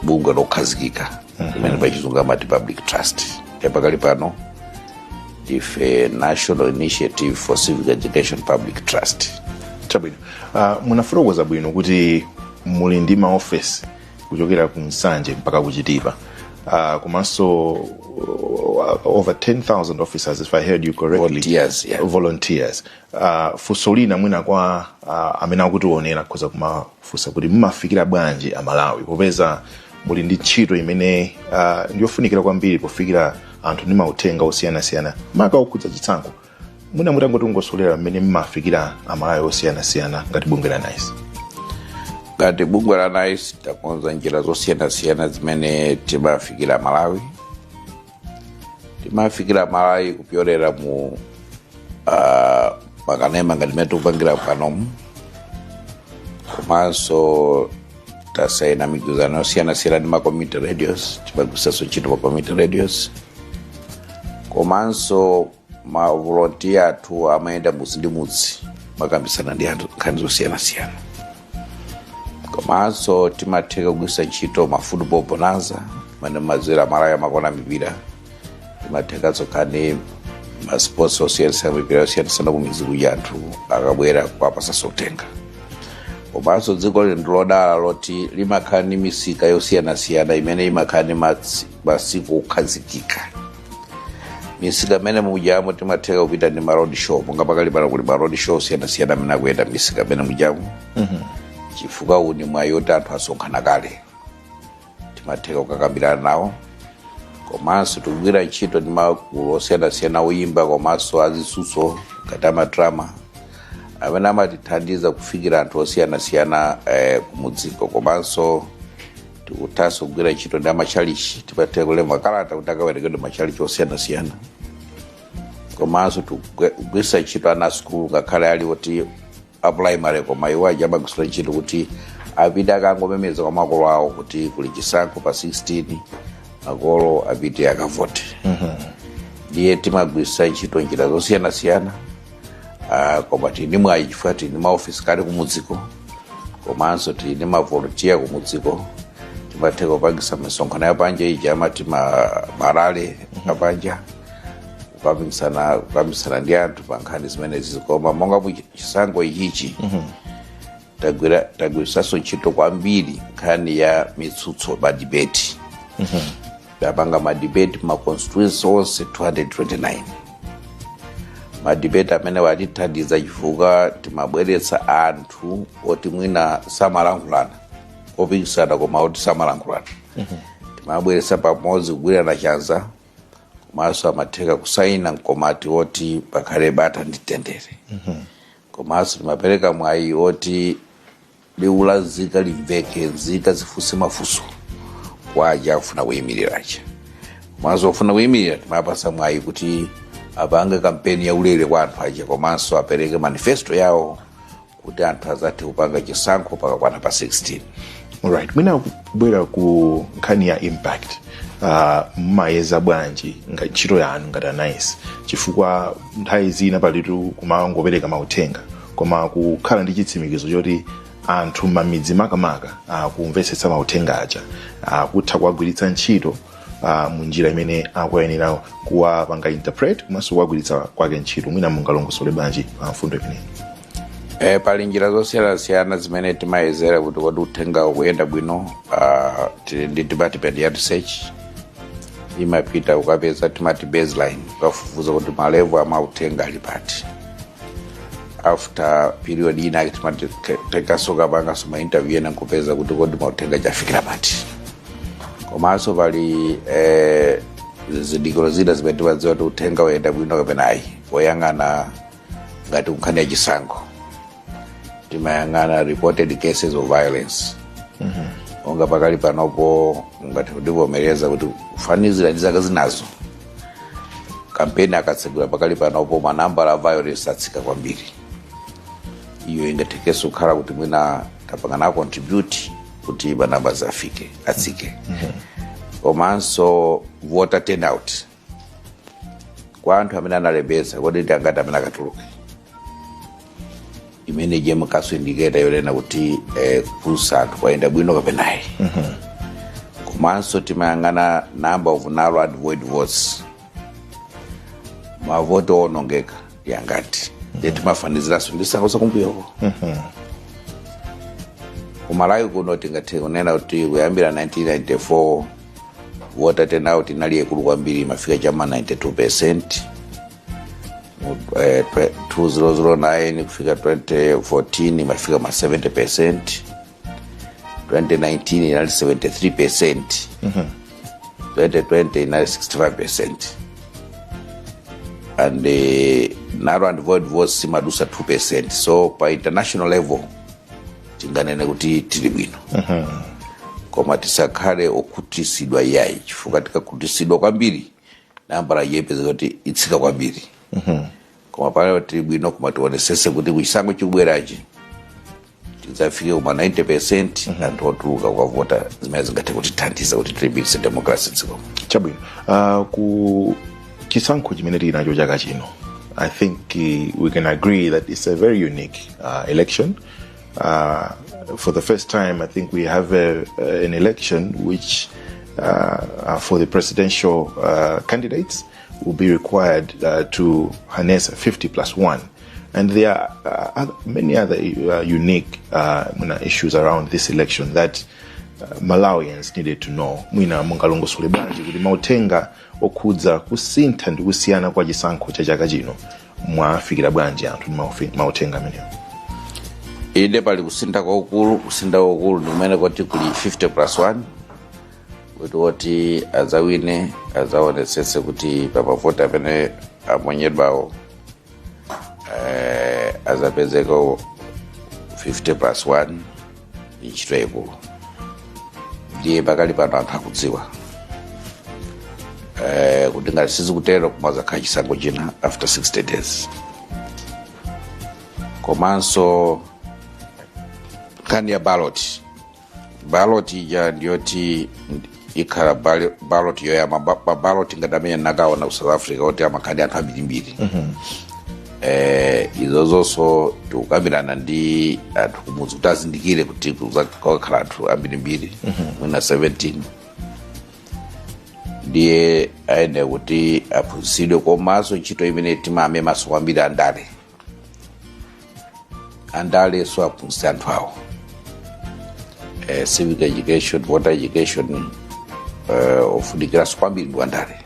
bungwe lokhazikika imene pachizungu amati public trust. Pakali pano ndife National Initiative for Civic Education Public Trust. Chabwino. Munafotokoza bwino kuti muli ndi maofesi kuchokera ku Nsanje mpaka ku Chitipa. Komanso over 10,000 officers, if I heard you correctly. Volunteers, yeah. Volunteers. Fusolina mwina kwa amene akutiwonera kuza kumafusa kuti mumafikira bwanji Amalawi popeza muli ndi ntchito imene ndiyofunikira kwambiri pofikira anthu ndi mauthenga osiyanasiyana maka okhudza chisankho. Mwina mutangoti ungosolera mmene mmafikira Amalawi osiyanasiyana ngati bungwe la NICE. Ngati bungwe la NICE takonza njira zosiyanasiyana zimene timafikira Malawi. Timafikira Malawi kupyolera mu makanema ngati mmene tikupangira panomu. Komanso tasaina migwirizano yosiyanasiyana ndi community radios, timagwiritsanso ntchito ma community radios. Komanso ma volunteer athu amayenda mudzi ndi mudzi makambisana ndi anthu nkhani zosiyanasiyana. Komanso timatheka kugwiritsa ntchito ma football bonanza amene mazera Malawi amakona mipira. Timathekanso kani ma sports osiyanasiyana mipira yosiyanasiyana kumidzi kuja anthu akabwera kuwapatsa uthenga. Komanso dziko lindilodala loti limakhala ndi misika yosiyanasiyana imene imakhala ndi masiku okhazikika. Misika imene mujamo timatheka kupita ndi ma road show monga pakali pano kuli ma road show osiyanasiyana amene akuyenda misika imene mujamo. Chifukwa uni mwayoti anthu asonkhana kale timatheka kukakambirana nawo. Komanso tikugwira ntchito ndi magulu osiyanasiyana oyimba komanso azisuso ngati amadrama amene amatithandiza kufikira anthu osiyanasiyana kumudziko. Komanso tikuthanso kugwira ntchito ndi amachalichi timatheka kulemba kalata kuti akawerekedwe machalichi osiyanasiyana. Komanso tikugwiritsa ntchito ana sukulu ngakhale ali oti aprimary koma iwo aja amagwiritsa ntchito kuti apite akangomemeza kwa makolo awo kuti kuli chisankho pa 16 makolo apite akavote. Ndiye timagwiritsa ntchito njira zosiyanasiyana. Koma tini mwayi chifukwa tini maofisi kali kumudziko komanso tini mavolunteer kumudziko. Timatheka kupangisa misonkhano yapanja ija amati marale apanja kukambisana ndi anthu pa nkhani zimenezi. Koma monga muchisankho ichichi tagwiritsanso ntchito kwambiri nkhani ya mitsutso ma debate. Tapanga ma debate ma constituency onse 229. Madibeta amene watithandiza chifukwa timabweretsa anthu oti mwina samalankhulana opikisana koma oti samalankhulana. Timabweretsa pamodzi kugwirana chanza komanso amatheka kusaina mkomati oti pakhale bata ndi tendere. Komanso timapereka mwayi oti liwu la nzika limveke, nzika zifunse mafunso kwa aja akufuna kuyimiriracha. Komanso ofuna kuyimirira timapasa mwayi kuti apange kampeni ya ulere kwa anthu aja komanso apereke manifesto yawo kuti anthu azathe kupanga chisankho pakakwana pa 16. Alright, mwina kubwera ku nkhani ya impact. mayeza bwanji ntchito yanu ngati anais chifukwa nthawi zina palitu kumangopereka mauthenga koma kukhala ndi chitsimikizo choti anthu mamidzi makamaka kumvetsetsa mauthenga aja kutha kuwagwiritsa ntchito mu njira imene akuyenera kuwapanga interpret komanso kuwagwiritsa kwake ntchito mwina mungalongosole bwanji mfundo imeneyi. Pali njira zosiyanasiyana zimene timayezera kuti kodi uthenga ukuyenda bwino. Tili ndi department ya research imapita ukapeza timati baseline ukafufuza kuti malevel amauthenga ali pati. After period ina timati tekasoka pangaso ma interview ena kupeza kuti kodi mauthenga jafikira pati. Komanso pali zidikiro zina zimene timadziwa kuti uthenga uyenda bwino kapena ayi poyang'ana ngati nkhani ya chisankho. Timayang'ana reported cases of violence. Onga pakali panopo ngati ndivomereza kuti kufanizira ndi zaka zinazo kampeni akatsegula pakali panopo manambala a violence atsika kwambiri. Iyo ingatekeso kukhala kuti mwina tapangana contribute kuti manamba atsike. Komanso voter turnout kwa anthu amene analembeza kodi ndi angati amene akatuluka. Imene je mukaso indiketa yolena kuti kusa anthu kwayenda bwino kapena ayi. Komanso timayang'ana number of null and void votes. Mavoto onongeka ndi angati. Timafaniziraso ndi chisankho chakumbuyoko. Kumalawi kuno tingathe kunena kuti kuyambira 1994 voter turnout inali yakulu kwambiri imafika chama 92%. 2009 kufika 2014 imafika ma 70%. 2019 inali 73%. 2020 inali 65%. And narrow and void votes simadusa 2%. So pa international level tinganene kuti tili bwino. Koma tisakhale okutisidwa yayi chifukwa tikakutisidwa kwambiri nambala yepeza kuti itsika kwambiri. Koma pale tili bwino koma tionesese kuti kuchisankho chikubwerachi tidzafike kuma 90% anthu otuluka kukavota zimene zingathe kutithandiza kuti tilimbikitse democracy dziko. Chabwino ku chisankho chimene tili nacho chaka chino, I think we can agree that it's a very unique election. For the first time, I think we have an election which for the presidential candidates will be required to harness 50+1. And there are many other unique issues around this election that Malawians needed to know. Mwina mungalongosole bwanji kuti mauthenga okhudza kusintha ndi kusiyana kwa chisankho cha chaka chino mwafikira bwanji anthu mauthenga amenewo. Inde pali kusintha kwakukulu ndimene kuti kuli 50+1 kuti woti azawine azaonetsetse kuti pamavoti amene amonyedwawo azapezeko 50+1 ntchito yakulu. Ndiye pakali pano anthu akudziwa kuti ngati sizikutero kumazakhala chisankho china after 60 days. Komanso nkhani ya ballot ija ndiyoti ikhala ballot yoyama ballot ngati amene nakaona ku South Africa kuti amakhadi anthu ambirimbiri. Izozonso tikukambirana ndi anthu kumudzi kuti azindikire kuti kukakhala anthu ambirimbiri mwina 17. Ndiye ayenera kuti aphunzitsidwe komanso ntchito imene timame maso kwambiri andale so aphunzitsa anthu awo. Civic education, voter education, ofunikiraso kwambiri ndi andale.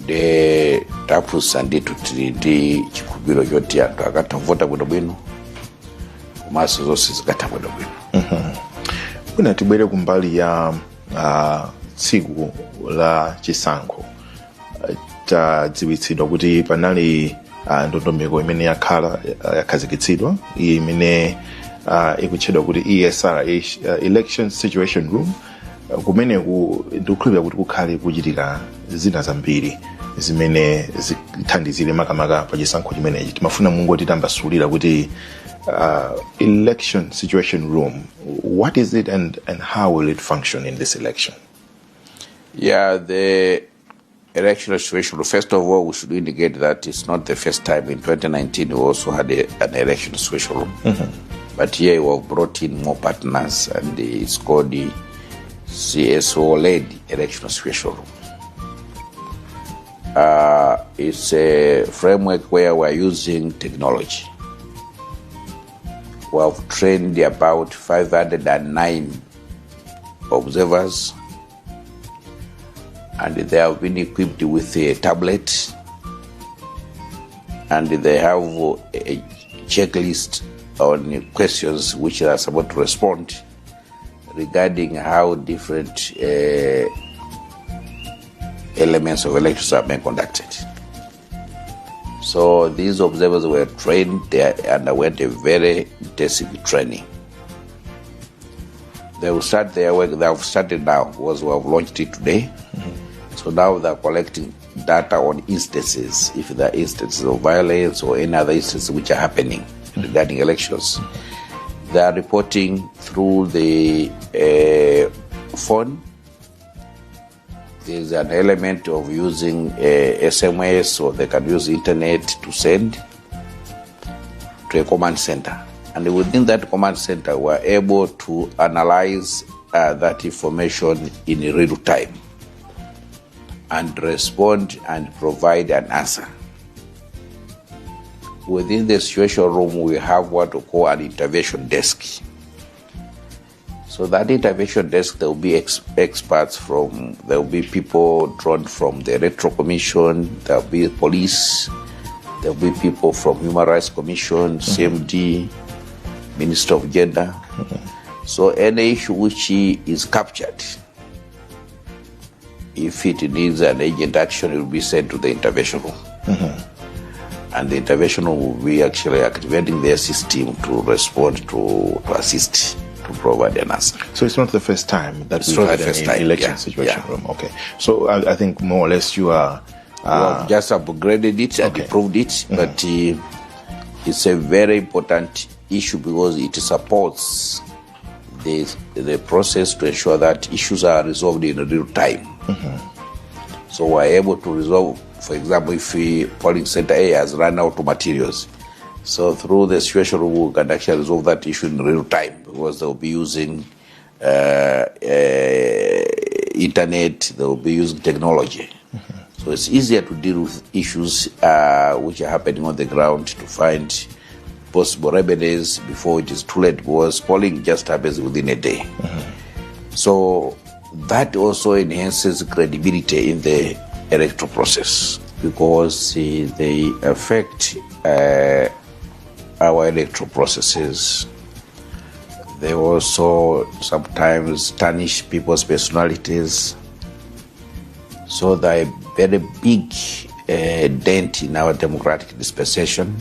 De taphunzitsa ndithu tili ndi chikhulupiriro choti anthu akatha kuvota bwinobwino komanso zonse zikatha bwinobwino. Mwina tibwere kumbali ya tsiku la chisankho. Tadziwitsidwa kuti panali ndondomeko imene yakhazikitsidwa imene ikutchedwa kuti ESR, Election Situation Room. Kumene ndikukhulupirira kuti kukhale kuchitika zina zambiri zimene zithandizire makamaka pa chisankho chimenechi. Timafuna mungoti tambasulira kuti Election Situation Room, what is it and how will it function in this election? Yeah, the election situation, first of all, we should indicate that it's not the first time. In 2019, we also had an election situation room. But here we have brought in more partners, and it's called the CSO-led election situation room. It's a framework where we're using technology. We have trained about 509 observers, and they have been equipped with a tablet, and they have a checklist on questions which they are supposed to respond regarding how different elements of elections are being conducted. So these observers were trained, they underwent a very intensive training. They will start their work, they have started now, because we have launched it today. So now they're collecting data on instances, if there are instances of violence or any other instances which are happening regarding elections. They are reporting through the phone. There's an element of using SMS, so they can use internet to send to a command center. And within that command center, we're able to analyze that information in real time and respond and provide an answer. Within the situation room, we have what we call an intervention desk. So that intervention desk, there will be experts there will be people drawn from the Electoral Commission, there will be police, there will be people from Human Rights Commission, CMD, Minister of Gender. So any issue which is captured, if it needs an agent action, it will be sent to the intervention room. And the intervention room will be actually activating their system to respond, to assist, to provide an answer. So it's not the first time that we've had an election situation room. Okay. So I think more or less you are... we have just upgraded it and improved it, but it's a very important issue because it supports the process to ensure that issues are resolved in real time. So we're able to resolve, for example, if polling center A has run out of materials, so through the situation room we can actually resolve that issue in real time because they'll be using internet, they'll be using technology. So it's easier to deal with issues which are happening on the ground to find possible remedies before it is too late, because polling just happens within a day. So that also enhances credibility in the electoral process because they affect our electoral processes. They also sometimes tarnish people's personalities. So they're a very big dent in our democratic dispensation.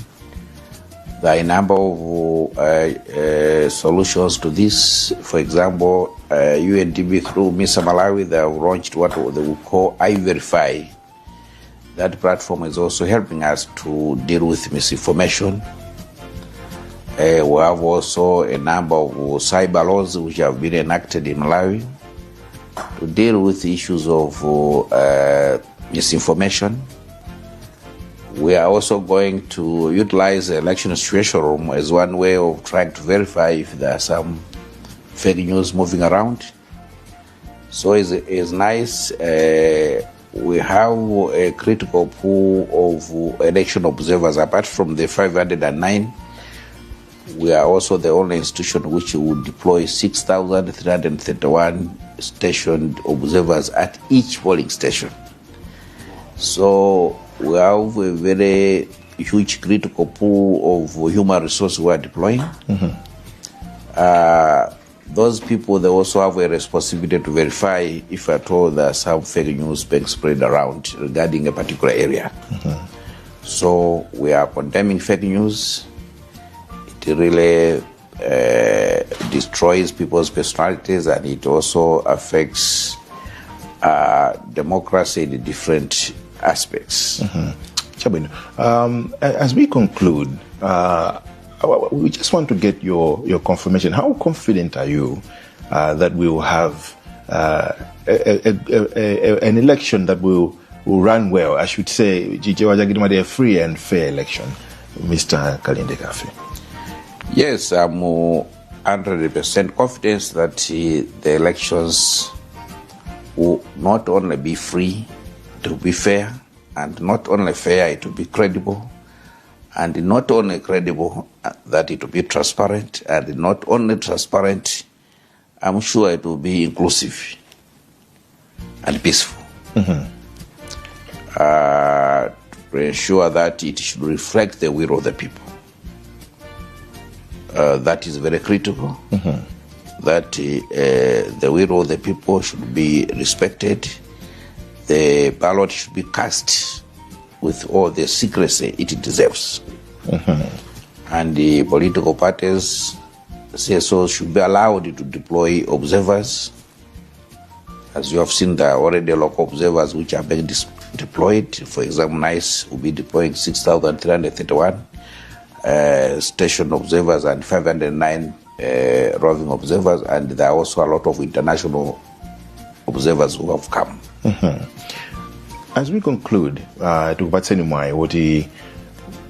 There are a number of solutions to this. For example, UNDP through Mr. Malawi, they have launched what they will call I-Verify. That platform is also helping us to deal with misinformation. We have also a number of cyber laws which have been enacted in Malawi to deal with issues of misinformation. We are also going to utilize the election situation room as one way of trying to verify if there are some fake news moving around. So it's nice. We have a critical pool of election observers. Apart from the 509, we are also the only institution which will deploy 6,331 stationed observers at each polling station. So we have a very huge critical pool of human resources we are deploying. Those people, they also have a responsibility to verify if at all there are some fake news being spread around regarding a particular area. So we are condemning fake news. It really destroys people's personalities, and it also affects democracy in different aspects. Chabwino, as we conclude, we just want to get your confirmation. How confident are you that we will have an election that will run well. I should say, a free and fair election. Mr. Kalinde Kafe. Yes, I'm 100% confident that the elections will not only be free, it will be fair, and not only fair, it will be credible, and not only credible, that it will be transparent, and not only transparent, I'm sure it will be inclusive and peaceful. To ensure that it should reflect the will of the people. That is very critical. That the will of the people should be respected. The ballot should be cast with all the secrecy it deserves. And the political parties, CSOs, should be allowed to deploy observers. As you have seen, there are already local observers which are being deployed. For example, NICE will be deploying 6,331 station observers and 509 roving observers, and there are also a lot of international observers who have come. As we conclude, tukupatseni mwayi woti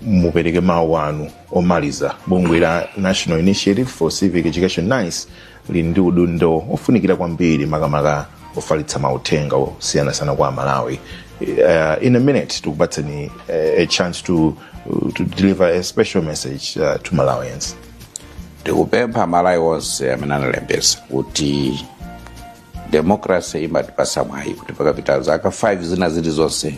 mupereke mawu anu omaliza bungwe la National Initiative for Civic Education NICE lili ndi udindo ofunikira kwambiri makamaka ofalitsa mauthenga osiyanasiyana kwa Malawi. In a minute, tukupatseni a chance to deliver a special message to Malawians. Tikupempha Malawi wonse amene analembesa kuti democracy imatipasa mwayi kuti pakapita zaka 5 zina zilizonse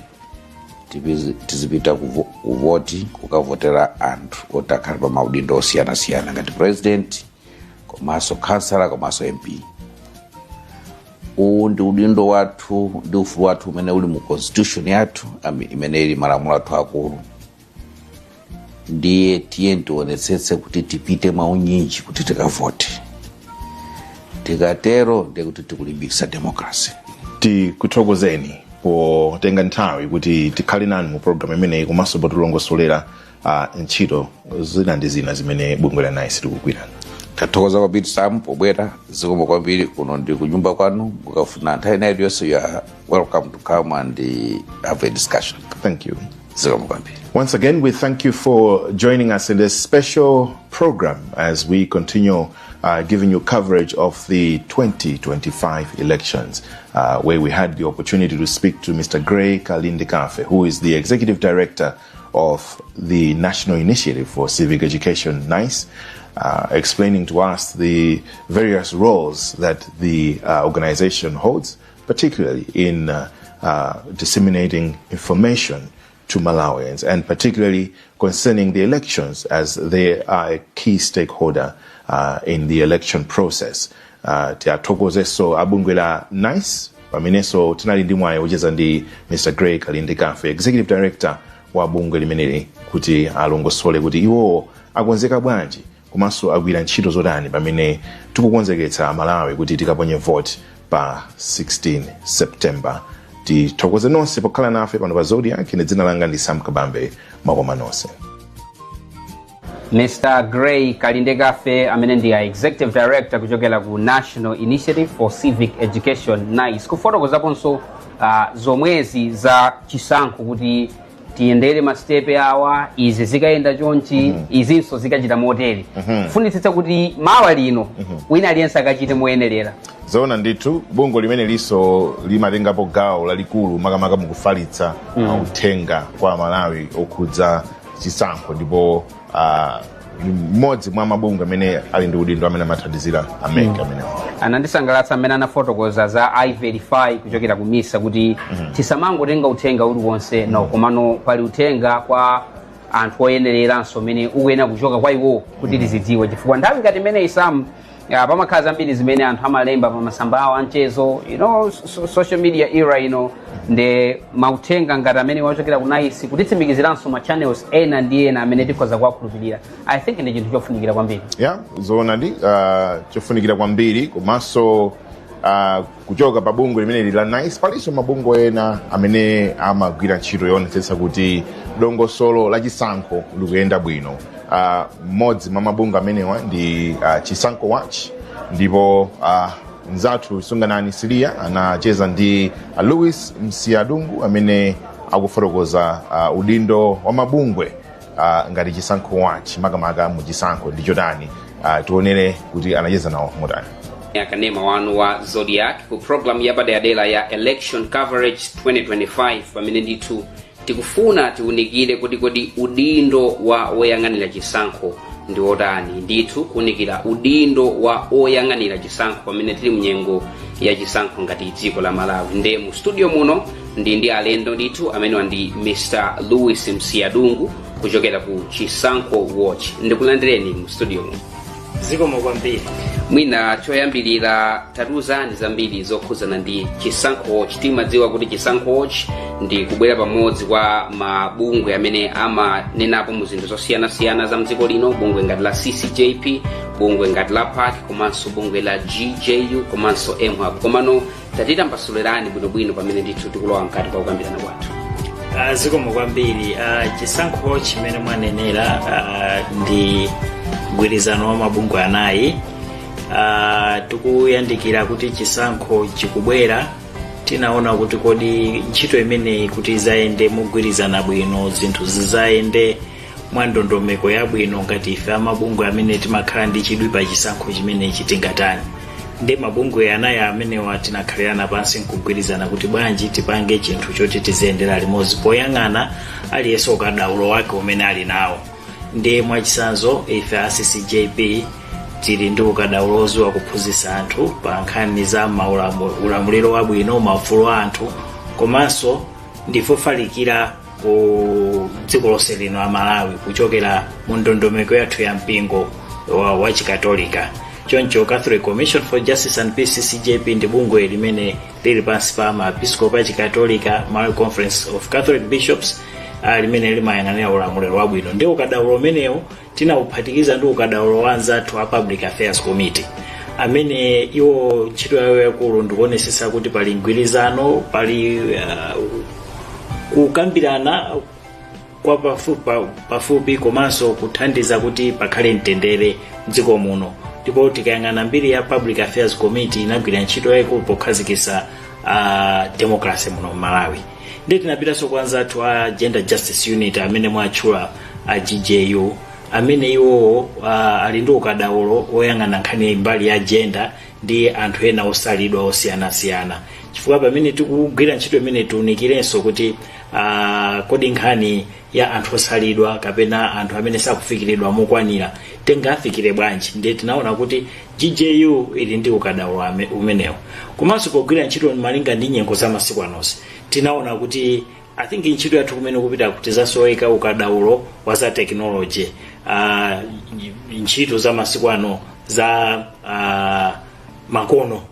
tizipita kuvoti kukavotera anthu otakhala pa maudindo osiyanasiyana ngati president, komanso councilor, komanso MP. Uwu ndi udindo wathu ndi ufulu wathu umene uli mu constitution yathu imene ili malamulo athu akulu. Ndiye tiye tionetsetse kuti tipite maunyinji kuti tikavote. Tikatero ndiye kuti tikulimbikitsa democracy. Tikuthokozeni potenga nthawi kuti tikhale nanu mu program imeneyi komanso potilongosolera ntchito zina ndi zina zimene bungwe la NICE likugwira. Tathokoza kwambiri Sam pobwera zikomo kwambiri kuno ndi kunyumba kwanu mukafuna nthawi ina iliyonse, you are welcome to come and have a discussion. Thank you. Zikomo kwambiri. Once again, we thank you for joining us in this special program as we continue giving you coverage of the 2025 elections, where we had the opportunity to speak to Mr. Gray Kalinde Kafe, who is the Executive Director of the National Initiative for Civic Education, NICE, explaining to us the various roles that the organization holds, particularly in disseminating information to Malawians, and particularly concerning the elections, as they are a key stakeholder in the election process. Tiatokozeso abungwe la NICE, pamenenso tinali ndi mwayi wocheza ndi Mr. Gray Kalinde Kafe, Executive Director wa bungwe limeneli, kuti alongosole kuti iwo akonzeka bwanji komanso agwira ntchito zotani pamene tikukonzeketsa Malawi kuti tikaponye vote pa 16 September. Tithokoze nonse pokhala nafe pano pa Zodiac. Ine dzina langa ndi Sam Kabambe. Makoma nonse. Mr. Gray Kalinde Kafe amene ndi Executive Director kuchokera ku National Initiative for Civic Education NICE, kufotokozaponso zomwezi za chisankho kuti tiyendere mastepe awa, izi zikayenda chonchi, izinso zikachita motere. Funitsitsa kuti mawa lino wina aliyense akachite moyenerera. Zona ndithu bungo limene liso limatengapo gawo lalikulu makamaka mukufalitsa uthenga kwa Malawi okhudza chisankho, ndipo mmodzi mwa mabungwe amene ali ndi udindo amene amathandizira America amene anandisangalatsa amene anafotokoza za I-Verify kuchokera ku MISA kuti tisamangotenga uthenga uliwonse no, komano pali uthenga kwa anthu oyenereranso amene ukuyena kuchoka kwa iwo kuti tizidziwe, chifukwa nthawi ngati imene isamu pamakhala zambiri zimene anthu amalemba pa masamba awo anchezo, social media era nde mauthenga ngati amene wachokera ku NICE kutitsimikiziranso ma channels ena ndi ena amene tikhoza kuwakhulupirira. I think ndi chinthu chofunikira kwambiri. Zona ndi chofunikira kwambiri komanso kuchoka pa bungwe limene la NICE palinso mabungwe ena amene amagwira ntchito yoonetsetsa kuti dongosolo la chisankho likuyenda bwino. Mmodzi mwa mabungwe amenewa ndi Chisankho Watch, ndipo nzathu Sunganani Silia anacheza ndi Louis Msiadungu amene akufotokoza udindo wa mabungwe ngati chisankho wachi makamaka mu chisankho ndi chotani. Tionere kuti anacheza nawo motani. Akanema wanu wa Zodiac ku program yapadera ya election coverage 2025 pamene ndithu tikufuna tiunikire kuti udindo wa oyang'anira chisankho ndi otani. Ndithu kuunikira udindo wa oyang'anira chisankho pamene tili mnyengo ya chisankho ngati dziko la Malawi. Nde mu studio muno ndi alendo ndithu amene ndi Mr. Louis Msiadungu kuchokera ku Chisankho Watch. Ndikulandireni mu studio muno. Zikomo kwambiri. Mwina choyambirira tatuzani zambiri zokhuzana ndi Chisankho Watch. Timadziwa kuti Chisankho Watch ndi kubwera pamodzi kwa mabungwe amene amanenapo mu zinthu zosiyana-siyana za mdziko lino, bungwe ngati la CCJP, bungwe ngati la PAC, komanso bungwe la GJU, komanso MHAB. Komano tatitambasulerani bwinobwino pamene ndithu tikulowa mkati kwa kukambirana kwathu. Zikomo kwambiri. Chisankho Watch chimene mwanenera ndi mgwirizano wa mabungwe anayi. Tikuyandikira kuti chisankho chikubwera, tinaona kuti kodi ntchito imeneyi kuti izayende mogwirizana bwino, zinthu zizayende mwa ndondomeko yabwino ngati ife amabungwe amene timakhala ndi chidwi pa chisankho chimenechi tingatani. Ndi mabungwe anayi amenewa tinakhalirana pansi nkugwirizana kuti bwanji tipange chinthu choti tiziyendera limodzi poyang'ana aliyense ukadaulo wake umene ali nawo. Ndi mwachisanzo ife a CCJP tili ndi ukadaulo wa kuphunzitsa anthu pa nkhani za ulamuliro wabwino, maufulu a anthu, komanso ndifofalikira ku dziko lonse lino la Malawi kuchokera mu ndondomeko yathu ya mpingo wa chikatolika. Choncho Catholic Commission for Justice and Peace CCJP ndi bungwe limene lili pansi pa maepiskopi a chikatolika, Malawi Conference of Catholic Bishops, limene limayang'anira ulamuliro wabwino. Ndi ukadaulo umenewo tinauphatikiza ndi ukadaulo wa anzathu a Public Affairs Committee amene iwo ntchito yawo yakulu ndikuonesesa kuti pali mgwirizano, pali kukambirana kwa pafupi komanso kuthandiza kuti pakhale mtendere mdziko muno. Ndipo tikayang'ana mbiri ya Public Affairs Committee inagwira ntchito yakulu pokhazikitsa democracy muno Malawi. Ndi tinapitanso kwa anzathu a Gender Justice Unit amene mwatchula a GJU amene iwo ali ndi ukadaulo oyang'ana nkhani mbali ya gender ndi anthu ena osalidwa osiyana-siyana. Chifukwa pamene tikugwira ntchito imene tiunikirenso kuti kodi nkhani ya anthu osalidwa kapena anthu amene sakufikiridwa mokwanira tingafikire bwanji. Ndi tinaona kuti GJU ili ndi ukadaulo umenewo. Komanso pogwira ntchito malinga ndi nyengo za masiku anonse tinaona kuti I think ntchito yathu kumene kupita kuti zasoeka ukadaulo wa za technology, ntchito za masiku ano za makono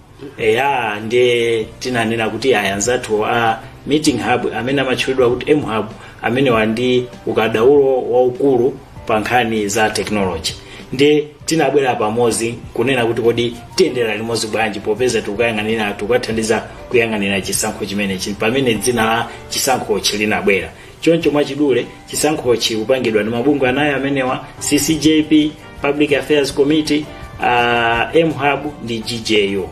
ndi tinanena kuti ayanzathu a meeting hub amene amatchulidwa kuti MHub amene wandi ukadaulo waukulu pa nkhani za technology. Ndi tinabwera pamodzi kunena kuti kodi tiyendera limodzi bwanji popeza tikuyang'anira tikathandiza kuyang'anira chisankho chimenechi pamene dzina la chisankho chilinabwera. Choncho mwachidule chisankho chikupangidwa ndi mabungwe anayi amenewa CCJP, Public Affairs Committee, MHub ndi GJU.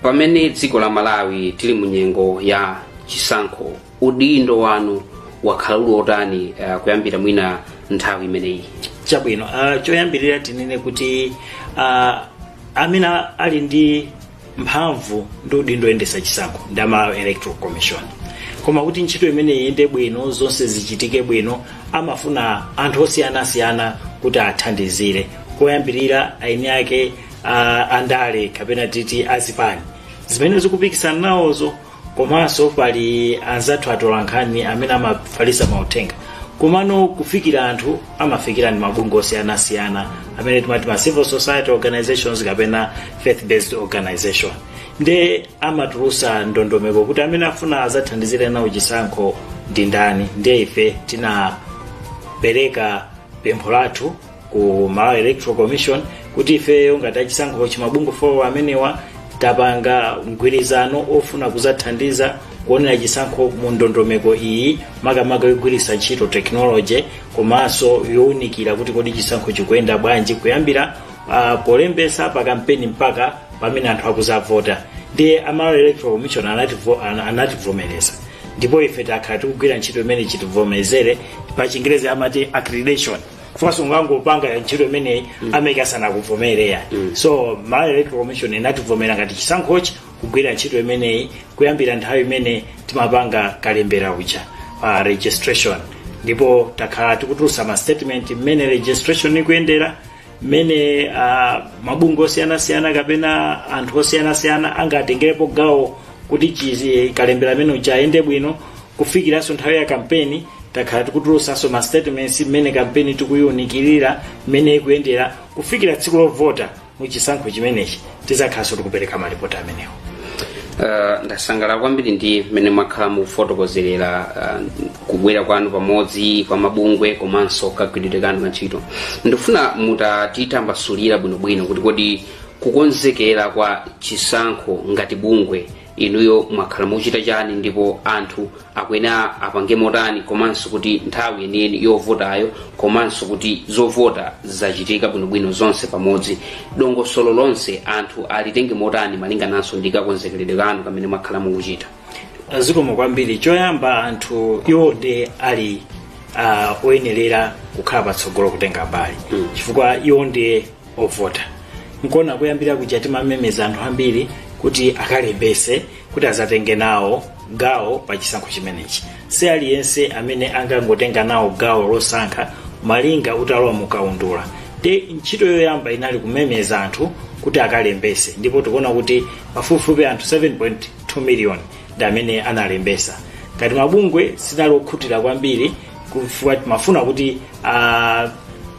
Pamene dziko la Malawi tili munyengo ya chisankho, udindo wanu wakhala otani kuyambira mwina nthawi imeneyi? Chabwino, choyambirira tinene kuti amene ali ndi mphamvu ndi udindo oyendetsa chisankho ndi Malawi Electoral Commission. Koma kuti ntchito imene iyende bwino, zonse zichitike bwino, amafuna anthu osiyana-siyana kuti athandizire. Koyambirira aini ake andale kapena titi azipani zimene zikupikisana nawozo, komanso pali anzathu atolankhani amene amafalisa mauthenga. Kumano kufikira anthu amafikira ndi mabungwe osiyana-siyana amene timati ma civil society organizations kapena faith based organization. Ndi amatulusa ndondomeko kuti amene afuna azathandizire nawo chisankho ndi ndani. Ndi ife tinapereka pempho lathu ku Malawi Electoral Commission kuti ife ngati chisankho chimabungwe folo amenewa tapanga mgwirizano ofuna kuzathandiza kuonera chisankho mu ndondomeko iyi makamaka yogwiritsa ntchito technology, komanso yowunikira kuti kodi chisankho chikuyenda bwanji kuyambira polembesa pa kampeni mpaka pamene anthu akuzavota ndi Malawi Electoral Commission anativomereza ndipo ife takhala tikugwira ntchito imene chitivomerezere pa Chingerezi amati accreditation fuaso ngangopanga ntchito imene America sanakuvomereya so Malawi Electoral Commission inativomera ngati chisankhochi kugwira ntchito imeneyi kuyambira nthawi imene timapanga kalembera ucha registration ndipo takhala tikutulutsa ma statement mmene registration ikuyendera mmene mabungwe osiyanasiyana kapena anthu osiyanasiyana angatengerepo gawo kuti kalembera amene uchayende bwino kufikiranso nthawi ya kampeni takhala tikutulutsanso ma statements mmene kampeni tikuyunikirira mmene ikuyendera kufikira tsiku lovota mu chisankho chimenechi tizakhalanso tikupereka malipoti amenewo. Ndasangalala kwambiri ndi mmene mwakhala mukufotokozerera kubwera kwanu pamodzi kwa mabungwe komanso kagwiridwe kanu kantchito. Ndifuna mutatitambasulira bwinobwino kuti kodi kukonzekera kwa chisankho ngati bungwe inuyo mwakhala muchita chani ndipo anthu akwena apange motani komanso kuti nthawi yeniyeni yovotayo komanso kuti zovota zachitika bwinobwino zonse pamodzi dongosolo lonse anthu alitenge motani malingananso ndi kakonzekeredwe kanu kamene mwakhala mukuchita. Zikomo kwambiri. Choyamba anthu iwo ndi ali oyenerera kukhala patsogolo kutenga mbali chifukwa iwo ndi ovota. Nkona kuyambira kuja timamemeza anthu ambiri kuti akalembese kuti azatenge nawo gawo pa chisankho chimenechi. Si aliyense amene angangotenga nawo gawo losankha malinga utalowa mukaundula. Ndi ntchito yoyamba inali kumemeza anthu kuti akalembese ndipo tikuona kuti pafupifupi anthu 7.2 million ndi amene analembesa. Kati mabungwe sinali okhutira kwambiri kufuwa mafuna kuti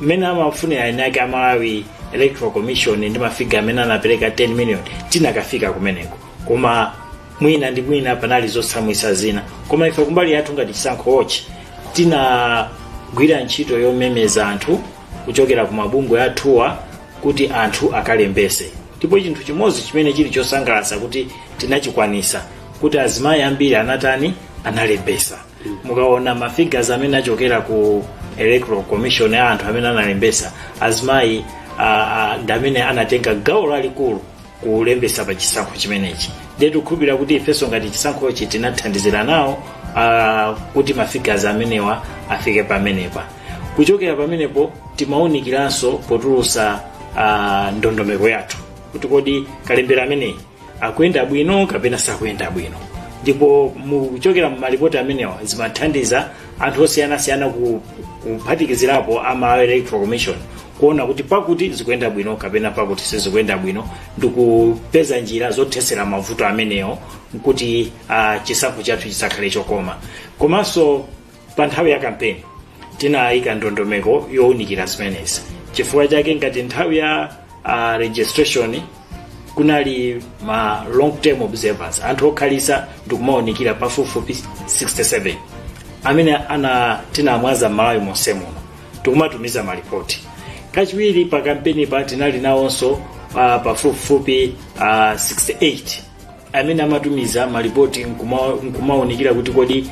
mmene amafunira inake Malawi Electoral Commission ndi mafiga amene anapereka 10 million tinakafika kumeneko koma mwina ndi mwina panali zosamwisa zina koma ife kumbali yathu ngati chisankhochi tinagwira ntchito yomemeza anthu kuchokera ku mabungwe athuwa kuti anthu akalembese. Ndipo chinthu chimodzi chimene chili chosangalatsa kuti tinachikwanisa kuti azimayi ambiri anatani analembesa. Mukaona mafigures amene achokera ku Electoral Commission ya anthu amene analembesa azimayi ndamene anatenga gawo lalikulu kulembesa pa chisankho chimenechi. Ndiye tikubira kuti ifeso ngati chisankhochi tinathandizira nawo kuti mafigures amenewa afike pamenepa. Kuchokera pamenepo timaunikiranso potulusa ndondomeko yathu kuti kodi kalembera ameneyi akuyenda bwino kapena sakuyenda bwino. Ndipo mukuchokera mu malipoti amenewa zimathandiza anthu osiyanasiyana kuphatikizirapo Malawi Electoral Commission kuona kuti pakuti zikuyenda bwino kapena pakuti sizikuyenda bwino ndikupeza njira zothesera mavuto amenewo kuti chisankho chathu chisakhale chokoma. Komanso pa nthawi ya kampeni tinayika ndondomeko yowunikira zimenezi. Chifukwa chake ngati nthawi ya registration kunali ma long term observers anthu okhalisa ndikumawunikira pafupifupi 67 amene tinamwaza Malawi monse muno tikumatumiza malipoti. Kachiwiri pa kampeni pa tinali nawonso pafupifupi 68 amene amatumiza malipoti nkumawunikira kuti kodi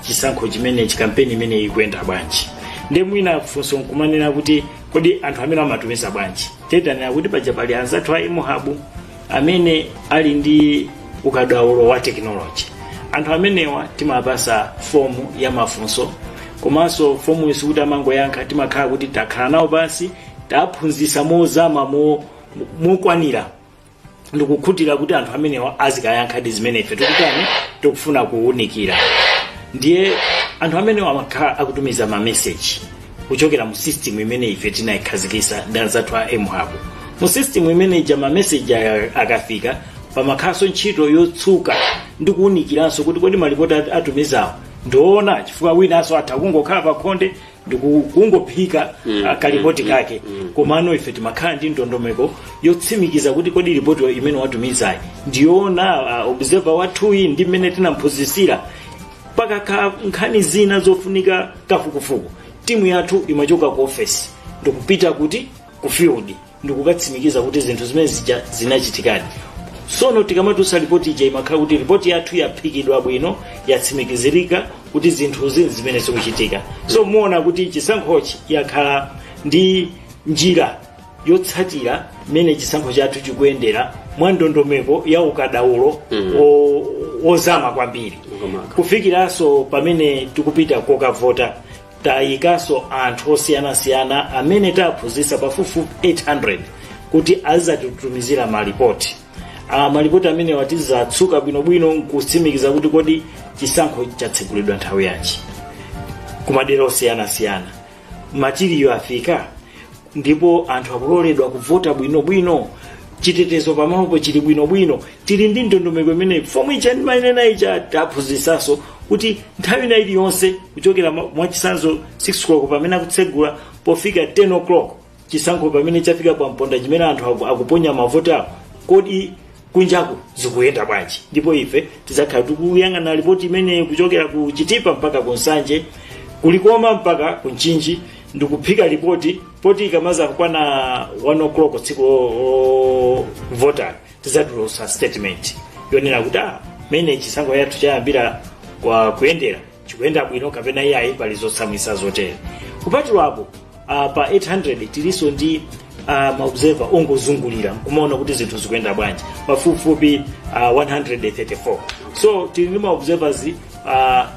chisankho chimene chikampeni imene ikuyenda bwanji. Ndi mwina funso nkumanena kuti kodi anthu amene amatumiza bwanji. Tetanena kuti paja pali anzathu a imuhabu amene ali ndi ukadaulo wa technology. Anthu amenewa timapasa fomu ya mafunso komanso fomu isukuti amangoyankha timakhala kuti takhala nawo pansi taphunzitsa mozama mokwanira ndikukhutira kuti anthu amenewa azikayankha zimene ife tikutani tikufuna kuwunikira. Ndiye anthu amenewa amakhala akutumiza ma message kuchokera mu system imene ife tinayikhazikisa ndi anzathu a imuhabu. Mu system imene ija ma message akafika pamakhaso ntchito yotsuka ndi kuwunikiranso kuti kodi malipoti atumizawo ndiona chifukwa winanso atha kungokhala pakhonde ndikungophika kalipoti kake. Komano ife timakhala ndi ndondomeko yotsimikiza kuti kodi ripoti imene watumizayi ndiona observer wathuyi ndi mmene tinamphunzitsira paka nkhani zina zofunika kafukufuku. Timu yathu imachoka ku office ndikupita kuti ku field ndikukatsimikiza kuti zinthu zimene zinachitikadi. Sono tikamatusa ripoti ija imakhala kuti ripoti yathu yaphikidwa bwino yatsimikizirika kuti zinthu zimene zikuchitika. So muona kuti chisankhochi yakhala ndi njira yotsatira mene chisankho chathu chikuyendera mwa ndondomeko ya ukadaulo ozama kwambiri kufikiranso pamene tikupita kokavota tayikanso anthu osiyanasiyana amene taphunzitsa pafupifupi 800 kuti azatitumizira malipoti malipoti amene watizatsuka bwinobwino nkutsimikiza kuti kodi chisankho chatsekulidwa nthawi yanji kumadera osiyanasiyana matiriyo afika ndipo anthu akuloledwa kuvota bwinobwino chitetezo pamalopo chili bwinobwino tili ndi ndondomeko imene fomu icha ndimanena icha taphunzitsanso kuti nthawi ina iliyonse kuchokera mwachisanzo 6 o'clock pamene akutsegula pofika 10 o'clock chisankho pamene chafika pamponda chimene anthu akuponya mavota kodi kunjaku zikuyenda bwanji ndipo ife tizakhala tikuyang'ana ripoti imene kuchokera ku Chitipa mpaka ku Nsanje kulikoma mpaka ku Nchinji ndikuphika ripoti ikamaza kukwana 1 o'clock tsiku voter tizatulusa statement yonena kuti mene chisankho yathu chayambira kwa kuyendera chikuyenda bwino kapena iyayi pali zotsamwisa zotere kupatulapo pa 800 tiliso ndi maobserver ongozungulira kumaona kuti zinthu zikuyenda bwanji pafupifupi 134 so tili ndi maobservers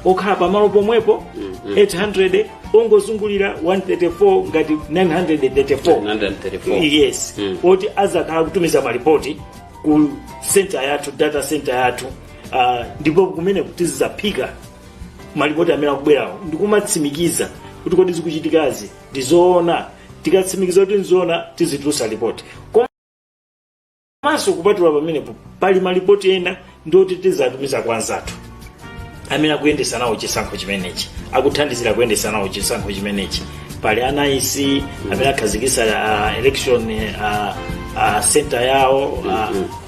okhala pamalo pomwepo 800 ongozungulira 134 ngati 934 yes oti azakhala kutumiza malipoti ku center yathu data center yathu ndipo kumene tizizaphika malipoti amene akubwerawo ndikumatsimikiza kuti kodi zikuchitikazi ndizoona tikatsimikiza kuti ndizoona tizitulusa ripoti komanso kupatula pamenepo pali malipoti ena ndoti tizatumiza kwa anzathu amene akuyendesa nawo chisankho chimenechi akuthandizira kuyendesa nawo chisankho chimenechi pali anaisi amene akhazikisa election center yawo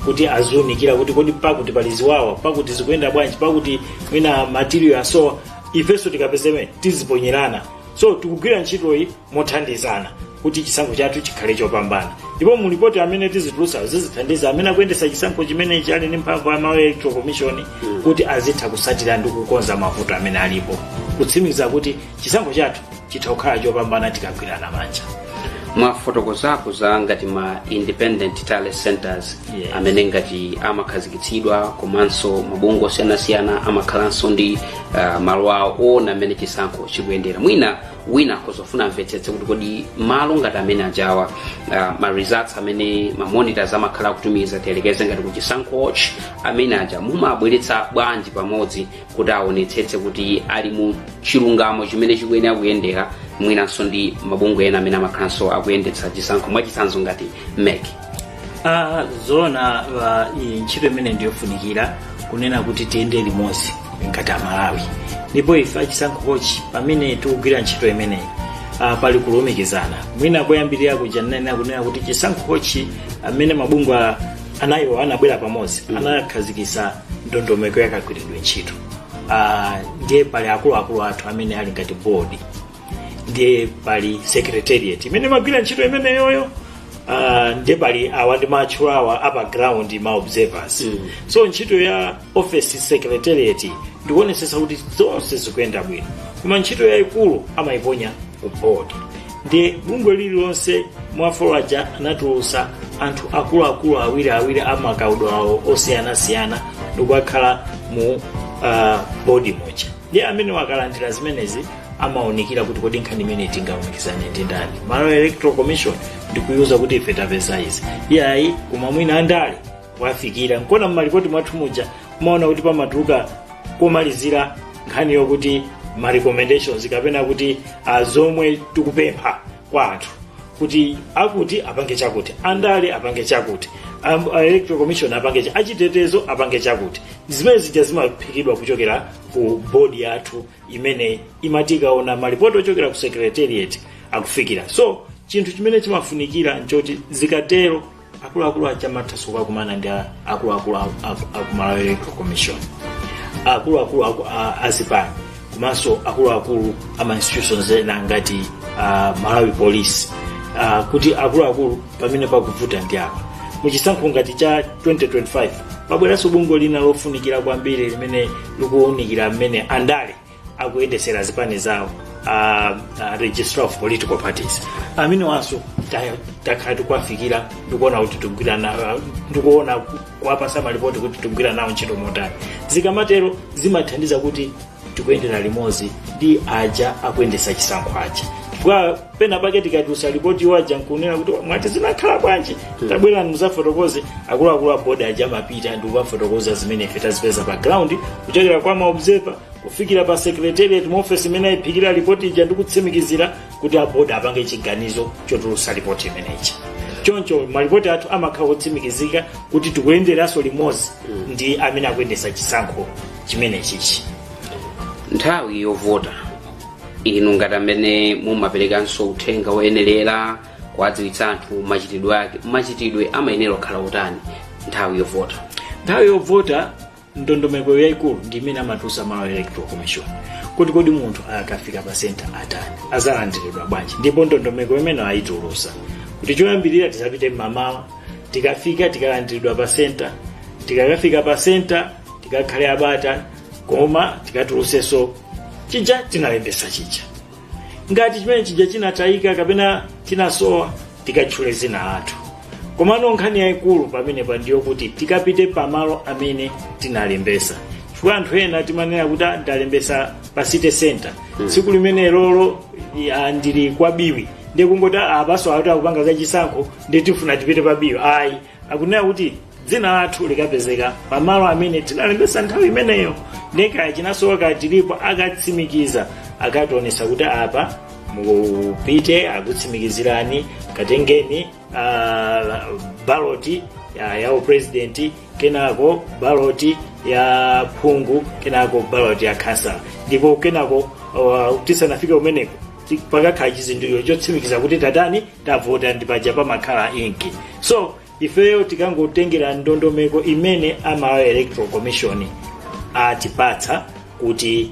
kuti azunikira kuti kodi pakuti pali ziwawa pakuti zikuyenda bwanji pakuti mwina material asowa ifeso tikapezeme tiziponyerana so tikugwira ntchitoyi mothandizana kuti chisankho chathu chikhale chopambana ndipo mu ripoti amene tizitulusa zizithandiza amene akuyendesa chisankho chimenechi ali ndi mphamvu ya Malawi Electoral Commission kuti azitha kusatira ndi kukonza mavuto amene alipo kutsimikiza kuti chisankho chathu chitha kukhala chopambana tikagwirana manja mwafotokozako za ngati ma independent tally centers amene ngati amakhazikitsidwa komanso mabungwe osiyanasiyana amakhalanso ndi malo awo ona amene chisankho chikuyendera wina kozofuna mvetsetse kuti kodi malo ngati amene ajawa ma results amene ma monitors amakhala kutumiza tielekeze ngati ku chisankho watch amene aja mumabweretsa bwanji pamodzi kuti aonetsetse kuti ali mu chilungamo chimene chikuyenera kuyendera mwinanso ndi mabungwe ena amene amakhalanso akuyendetsa chisankho mwachitsanzo ngati MEC zona ntchito imene ndiyofunikira kunena kuti tiyende limodzi ngati Malawi ndipo ife achisankho watch pamene tikugwira ntchito imeneyi pali kulumikizana mwina koyambirira kujanena kunena kuti chisankho watch amene mabungwe anayo anabwera pamodzi anakhazikisa ndondomeko yakagwiridwe ntchito ndiye pali akuluakulu athu amene ali ngati board ndiye pali secretariat imene magwira ntchito imene yoyo ndiye pali awa ndi matchu awa apa ground ma observers so ntchito ya office secretariat ndikuonetsetsa kuti zonse zikuyenda bwino koma ntchito yayikulu amayiponya ku board ndiye bungwe lililonse mwafolaja anatulusa anthu akuluakulu awiri amakaudo awo osiyanasiyana ndikukhala mu board moja ndiye amene wakalandira zimenezi amaonekera kuti kodi nkhani imene tingaumikizane ndi ndani Malawi Electoral Commission ndikuyuza kuti ife tapeza izi iyayi koma mwina andale wafikira nkona mmalipoti mwathu muja maona kuti pamatuluka komalizira nkhani yokuti ma recommendations kapena kuti zomwe tikupempha kwa anthu kuti akuti apange chakuti andale apange chakuti Electoral Commission apange achitetezo apange chakuti zimene zija zimaphikidwa kuchokera ku board yathu imene imatikaona malipoti ochokera ku secretariat akufikira so chinthu chimene chimafunikira nchoti zikatero akuluakulu achamathaso kukumana ndi akuluakulu aku Malawi Electoral Commission akuluakulu azipani komanso akuluakulu ama institutions ena ngati Malawi Police kuti akuluakulu pamene pakuvuta ndi apa muchisankho ngati cha 2025 pabweranso bungwe lina lofunikira kwambiri limene likuwunikira mmene andale akuyendesera zipani zawo registrar of political parties amene wanso takhala tikuwafikira ndikuona kuti ndikuona kuwapasa malipoti kuti tigwira nawo ntchito motani. Zikamatero zimathandiza kuti tikuyendera limodzi ndi aja akuyendesa chisankho aja. Kwa pena pake tikatusa ripoti waja nkunena kuti mwati zinakhala bwanji tabwera muzafotokoze akuluakulu a board aja mapita ndi kuwafotokoza zimene ife tazipeza pa ground kuchokera kwa maobserver kufikira pa secretariat mu office imene iphikira ripoti ija ndi kutsimikizira kuti a board apange chiganizo chotulusa ripoti imeneyi. Choncho malipoti athu amakhala otsimikizika kuti tikuyenderanso limodzi ndi amene akuyendesa chisankho chimene chichi. Nthawi yovota inu ngati amene mumaperekanso uthenga woyenerera kuwadziwitsa anthu machitidwe amayenera kukhala utani nthawi yovota? Nthawi yovota ndondomeko yayikulu ndi imene amatusa Malawi Electoral Commission kuti kodi munthu akafika pa center atani azalandiridwa bwanji, ndipo ndondomeko imene ayitulusa kuti choyambirira tisapite mmamawa, tikafika tikalandiridwa pa center, tikakafika pa center tikakhale abata koma tikatuluseso chija tinalembesa chija. Ngati chimene chija chinatayika kapena chinasowa tikatchule zina athu. Komano nkhani yayikulu pamene pandiyo kuti tikapite pamalo amene tinalembesa. Chifukwa anthu ena timanena kuti ndalembesa pa city center. Tsiku limene lolo ndili kwa biwi ndi kungoti apaso ati akupanga za chisankho ndi tifuna tipite pa biwi. Ayi, akunena kuti dzina athu likapezeka pamalo amene tinalembesa nthawi imeneyo. Ndeka chinasowa tilipo akatsimikiza akationesa kuti apa mupite akutsimikizirani katengeni ballot ya president, kenako ballot ya phungu, kenako ballot ya council, ndipo kenako tisanafika umeneko pakakhala chizindikiro chotsimikiza kuti tatani tavota ndipaja pamakhala inki. So ifeyo tikangotengera ndondomeko imene Malawi Electoral Commission atipatsa kuti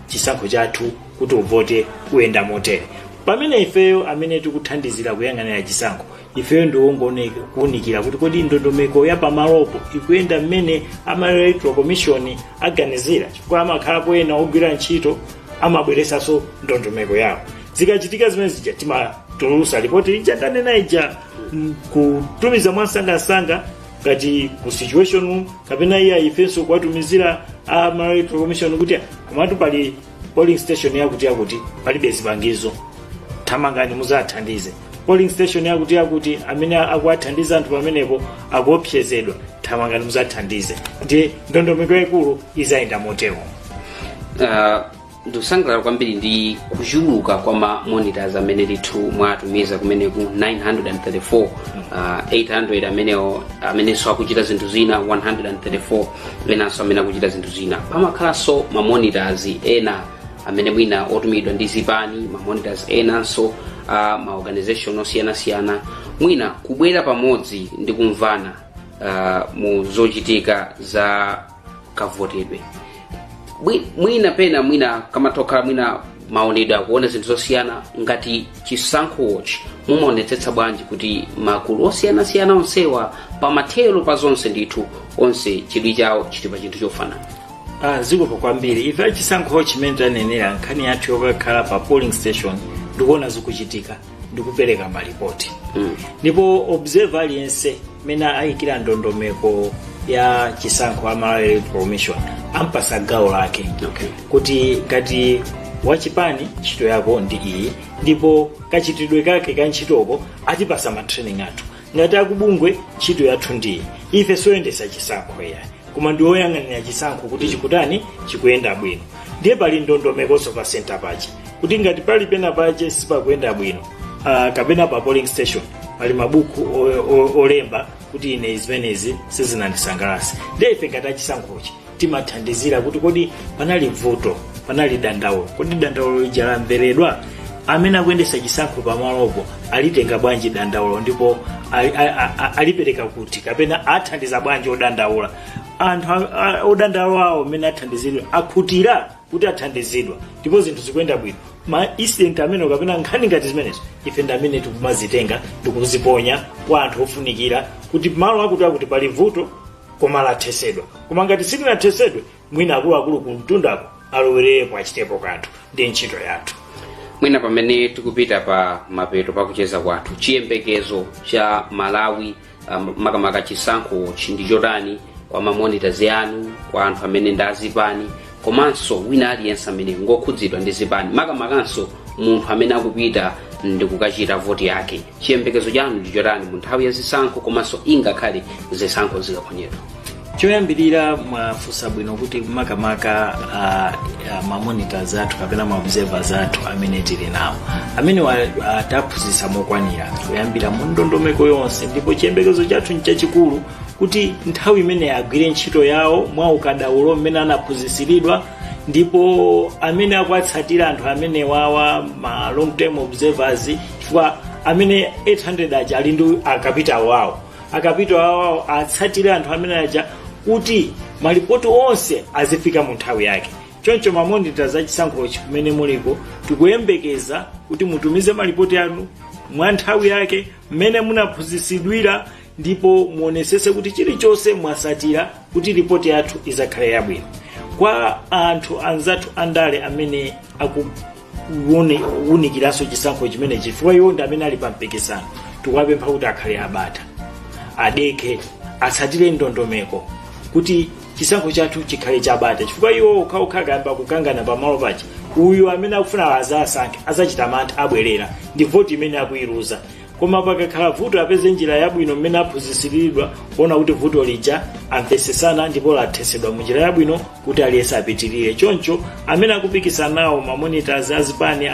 chisankho chathu kuti uvote uyenda motere. Pamene ifeyo amene tikuthandizira kuyang'anira chisankho ifeyo ndiwongoneka kuunikira kuti kodi ndondomeko ya pamalopo ikuyenda mmene Malawi Electoral Commission aganizira, chifukwa amakhalapo ena ogwira ntchito amabweresaso ndondomeko yawo. Zikachitika zimene zija timatulusa ripoti ija ndanena ija kutumiza mwasangasanga ngati ku situation kapena iya ifenso kwatumizira Malawi Electoral Commission kuti komatu pali polling station yakuti palibe zipangizo thamangani muzathandize. Polling station yakuti amene akuwathandiza anthu pamenepo akuopsezedwa thamangani muzathandize. Ndi ndondomeko yakulu izayenda motero. Ndikusangalala kwambiri ndi kuchuluka kwa ma monitors amene ndithu mwatumiza kumeneku 934, 800 amenenso akuchita zinthu zina, 134 enanso amene akuchita zinthu zina. Pamakhalanso ma monitors ena amene mwina otumidwa ndi zipani, ma monitors enanso ma organization osiyanasiyana, mwina kubwera pamodzi ndi kumvana mu zochitika za kavotedwe. Mwina kama tokhala mwina maonedwe akuona zinthu zosiyana ngati chisankhochi mumaonetsetsa bwanji kuti magulu osiyanasiyana onsewa pamathero pa zonse ndithu onse chidwi chawo chiti pa chinthu chofanana? Zikopo kwambiri. Ife chisankhochi chimene tanenera nkhani yathu yokakhala pa polling station ndikuona zikuchitika ndikupereka malipoti. Ndipo observer aliyense mene ayikira ndondomeko ya chisankho a Malawi Electoral Commission ampasa gawo lake. Kuti ngati wachipani ntchito yako ndi iyi, ndipo kachitidwe kake ka ntchitoko atipasa ma training athu. Ngati akubungwe ntchito yathu ndi ife soyendesa chisankho ya koma ndi oyang'anira chisankho kuti chikutani chikuyenda bwino. Ndiye pali ndondomeko pa center pachi kuti ngati pali pena pache sipakuyenda bwino kapena pa polling station pali mabuku olemba kuti ine zimenezi sizinandisangalatsa. Ndiye ife ngati chisankhochi timathandizira kuti kodi panali voto, panali dandaulo, kodi dandaulo lija lamveredwa, amene akuyendesa chisankho pamalopo alitenga bwanji dandaulo ndipo alipereka kuti kapena athandiza bwanji odandaula. Anthu odandaula awo amene athandizidwa akhutira kuti athandizidwa ndipo zinthu zikuyenda bwino. Ma incident amene kapena nkhani ngati zimenezo ife ndi amene tikumazitenga ndikuziponya kwa anthu ofunikira kuti malo akuti pali vuto koma lathesedwa. Koma ngati silinathesedwe mwina akuluakulu ku mtundako alowererepo achitepo kanthu ndi ntchito yathu. mwina pamene tikupita pa mapeto pakucheza kwathu chiyembekezo cha Malawi makamaka chisankho chindi chotani kwa mamonitors yanu kwa anthu amene ndazipani komanso wina aliyense amene ngokhudzidwa ndi zipani makamakanso munthu amene akupita ndi kukachita voti yake chiyembekezo chanu ndi chotani mu nthawi ya zisankho komanso ingakhale zisankho zikaphwanyedwa? choyambirira mwafunsa bwino kuti makamaka mamonitors athu kapena maobservers athu amene tili nawo amene ataphunzitsa mokwanira kuyambira mu ndondomeko yonse ndipo chiyembekezo chathu nchachikulu kuti nthawi imene agwire ntchito yawo mwa ukadaulo mmene anaphunzitsiridwa ndipo amene akuwatsatira anthu amene wawa ma long term observers chifukwa amene 800 aja ali ndi akapitawo wawo atsatire anthu amene aja kuti malipoti onse azifika mu nthawi yake. Choncho mamonitors achisankho kumene muliko tikuyembekeza kuti mutumize malipoti anu mwa nthawi yake mmene munaphunzitsidwira ndipo muonesese kuti chilichonse mwasatira kuti ripoti yathu izakhale yabwino. Kwa anthu anzathu andale amene akuwunikiranso chisankho chimene chifukwa iwo ndi amene ali pa mpikisano tikuwapempha kuti akhale abata adeke atsatire ndondomeko kuti chisankho chathu chikhale chabata chifukwa iwo ukakamba kukangana pamalo pachi uyu amene akufuna azasankhe azachita mantha abwerera ndi voti imene akuiruza koma pakakhala vuto apeze njira yabwino mmene aphunzitsiridwa kuona kuti vuto lija amvesesana ndipo lathesedwa mu njira yabwino kuti aliyense apitirire. Choncho amene akupikisana nawo mamonitors azipani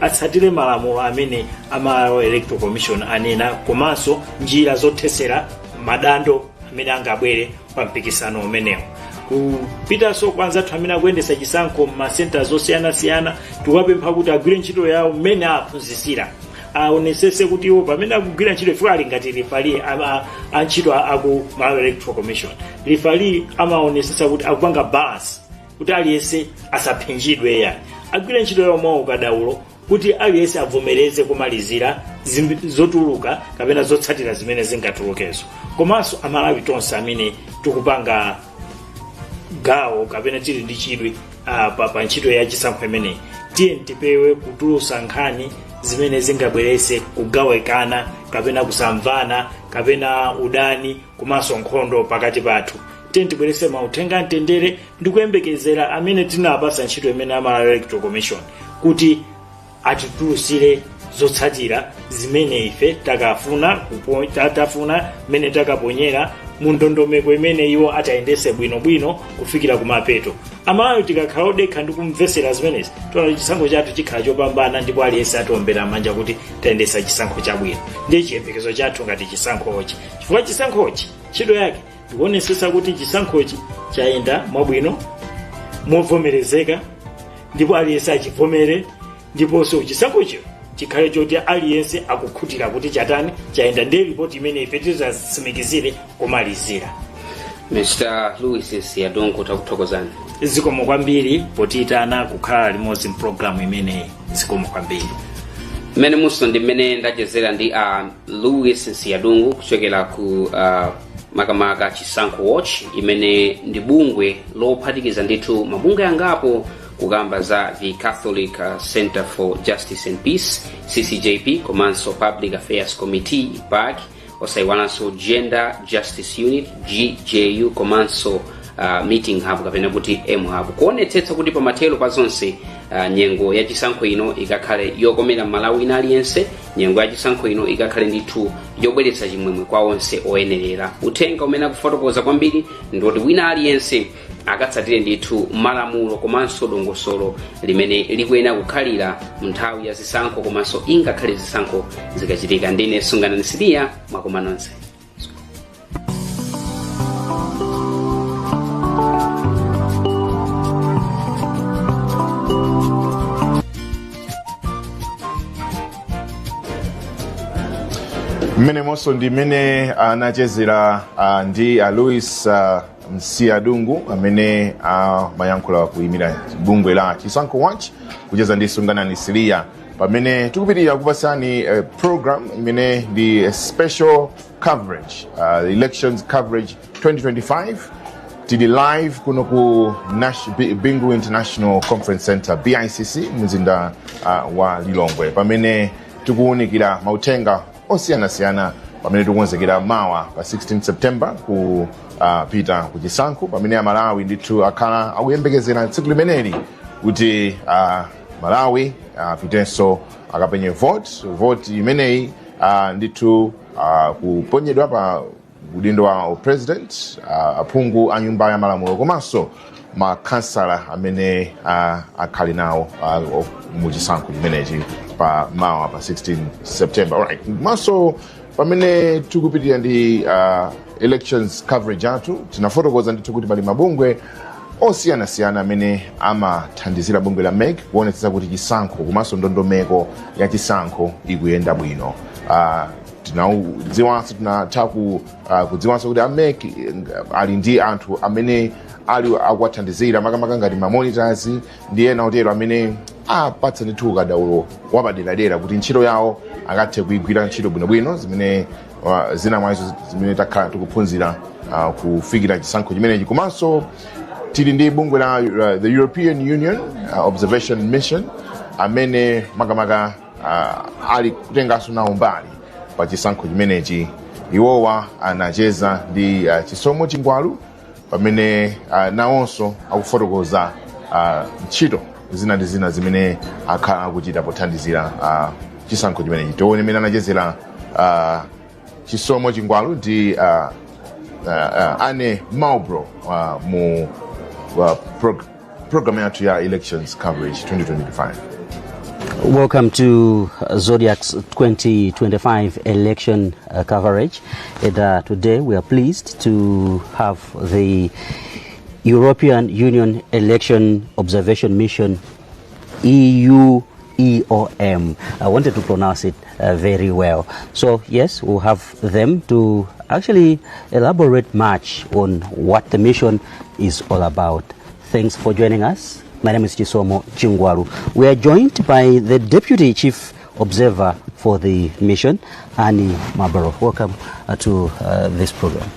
atsatire malamulo amene Malawi Electoral Commission anena komanso njira zothesera madando amene angabwere pa mpikisano umenewo. Kupitanso kwanza anthu amene akuyendesa chisankho ma centers osiyanasiyana tiwapempha kuti agwire ntchito yawo mmene aphunzitsira aonesese kuti iwo pamene akugwira ntchito ifuna ali ngati rifali antchito aku Malawi Electoral Commission rifali amaonesesa kuti akupanga balance kuti aliyense asaphinjidwe yani agwire ntchito yawo mwa ukadaulo kuti aliyense avomereze kumalizira zotuluka kapena zotsatira zimene zingatulukezo. Komanso Amalawi tonse amene tikupanga gawo kapena tili ndi chidwi pa ntchito ya chisankho imeneyi tiye tipewe kutulusa nkhani zimene zingabwerese kugawekana kapena kusamvana kapena udani komanso nkhondo pakati pathu. Tiye tibwerese mauthenga mtendere ndikuyembekezera amene tinapasa ntchito imene Malawi Electoral Commission kuti atitulusire zotsatira zimene ife tatafuna mene takaponyera mu ndondomeko imene iwo atayendese bwinobwino kufikira kumapeto. Amalawi tikakhala odekha ndi kumvesera zimenezi tiona chisankho chathu chikhala chopambana ndipo aliyense atombera manja kuti tayendesa chisankho chabwino. Ndiye chiyembekezo chathu ngati chisankhochi chifukwa chisankhochi ntchito yake tikuonesesa kuti chisankhochi chayenda mwabwino movomerezeka ndipo aliyense achivomere ndiponso chisankhocho chikhale choti aliyense akukhutira kuti chatani chayenda ndi ripoti imene ife tizasimikizire kumalizira. Mr. Louis Siyadongo takuthokozani. Zikomo kwambiri potitana kukhala limodzi program imene zikomo kwambiri. Mene muso ndi mene ndachezera ndi Louis Siyadongo kuchokera ku makamaka chisankho watch imene ndi bungwe lophatikiza ndithu mabungwe angapo kugamba za the Catholic Center for Justice and Peace CCJP komanso Public Affairs Committee PAC osaiwananso Gender Justice Unit GJU komanso meeting hub kapena kuti M hub kuonetsetsa kuti pamathelo pa zonse nyengo ya chisankho ino ikakhale yokomera Malawi aliyense nyengo ya chisankho ino ikakhale ndithu yobweretsa chimwemwe kwa onse oyenerera. Uthenga umene akufotokoza kwambiri ndoti wina aliyense akatsatire ndithu malamulo komanso dongosolo limene likuyenera kukhalira mu nthawi ya zisankho komanso ingakhale zisankho zikachitika. Ndine Sungana Nsiria mwakoma nonse. Mene moso ndi mene anachezera ndi Louis Siyadongo amene mayankhula kuyimira bungwe la chisankho watch kucheza ndi Sungana Nsiria pamene tikupitirira kupasani program imene ndi special coverage elections coverage 2025 tili live kuno ku Bingu International Conference Center BICC mzinda wa Lilongwe pamene tikuwunikira mautenga osiyanasiyana pamene tikukonzekera mawa pa 16 September ku pita ku chisankho pamene Malawi ndithu akhala akuyembekezera tsiku limeneli kuti Malawi pitenso akapenye vote imeneyi ndithu kuponyedwa pa udindo wa president aphungu a nyumba ya malamulo komanso makansala amene akhali nawo mu chisankho chimenechi pa mawa pa 16 September. Alright, maso pamene tikupitirira ndi elections coverage athu tinafotokoza ndithu kuti pali mabungwe osiyanasiyana amene amathandizira bungwe la MEC kuonetsa kuti chisankho komanso ndondomeko ya chisankho ikuyenda bwino. Tinadziwanso tinatha kudziwanso kuti MEC ali ndi anthu amene ali akuwathandizira makamaka ngati mamonitors ndi ena otero amene apatsa ndithu ukadaulo wapaderadera kuti ntchito yawo akathe kuyigwira ntchito bwinobwino zimene zina mwazo zimene takhala tikuphunzira kufikira chisankho chimenechi. Komanso tili ndi bungwe la the European Union Observation Mission amene makamaka ali kutenganso nawo mbali pa chisankho chimenechi. Iwowa anacheza ndi Chisomo Chingwalu pamene nawonso akufotokoza ntchito zina ndi zina zimene akhala akuchita pothandizira chisankho chimenechi. Tione mene anachezera Chisomo Chingwalu ndi Ane Maubro mu program yathu ya elections coverage 2025. Welcome to Zodiac's 2025 election coverage. And today we are pleased to have the European Union Election Observation Mission, EUEOM. I wanted to pronounce it very well. So yes, we'll have them to actually elaborate much on what the mission is all about. Thanks for joining us. My name is Chisomo Chingwaru. We are joined by the Deputy Chief Observer for the mission, Annie Mabaro. Welcome to this program.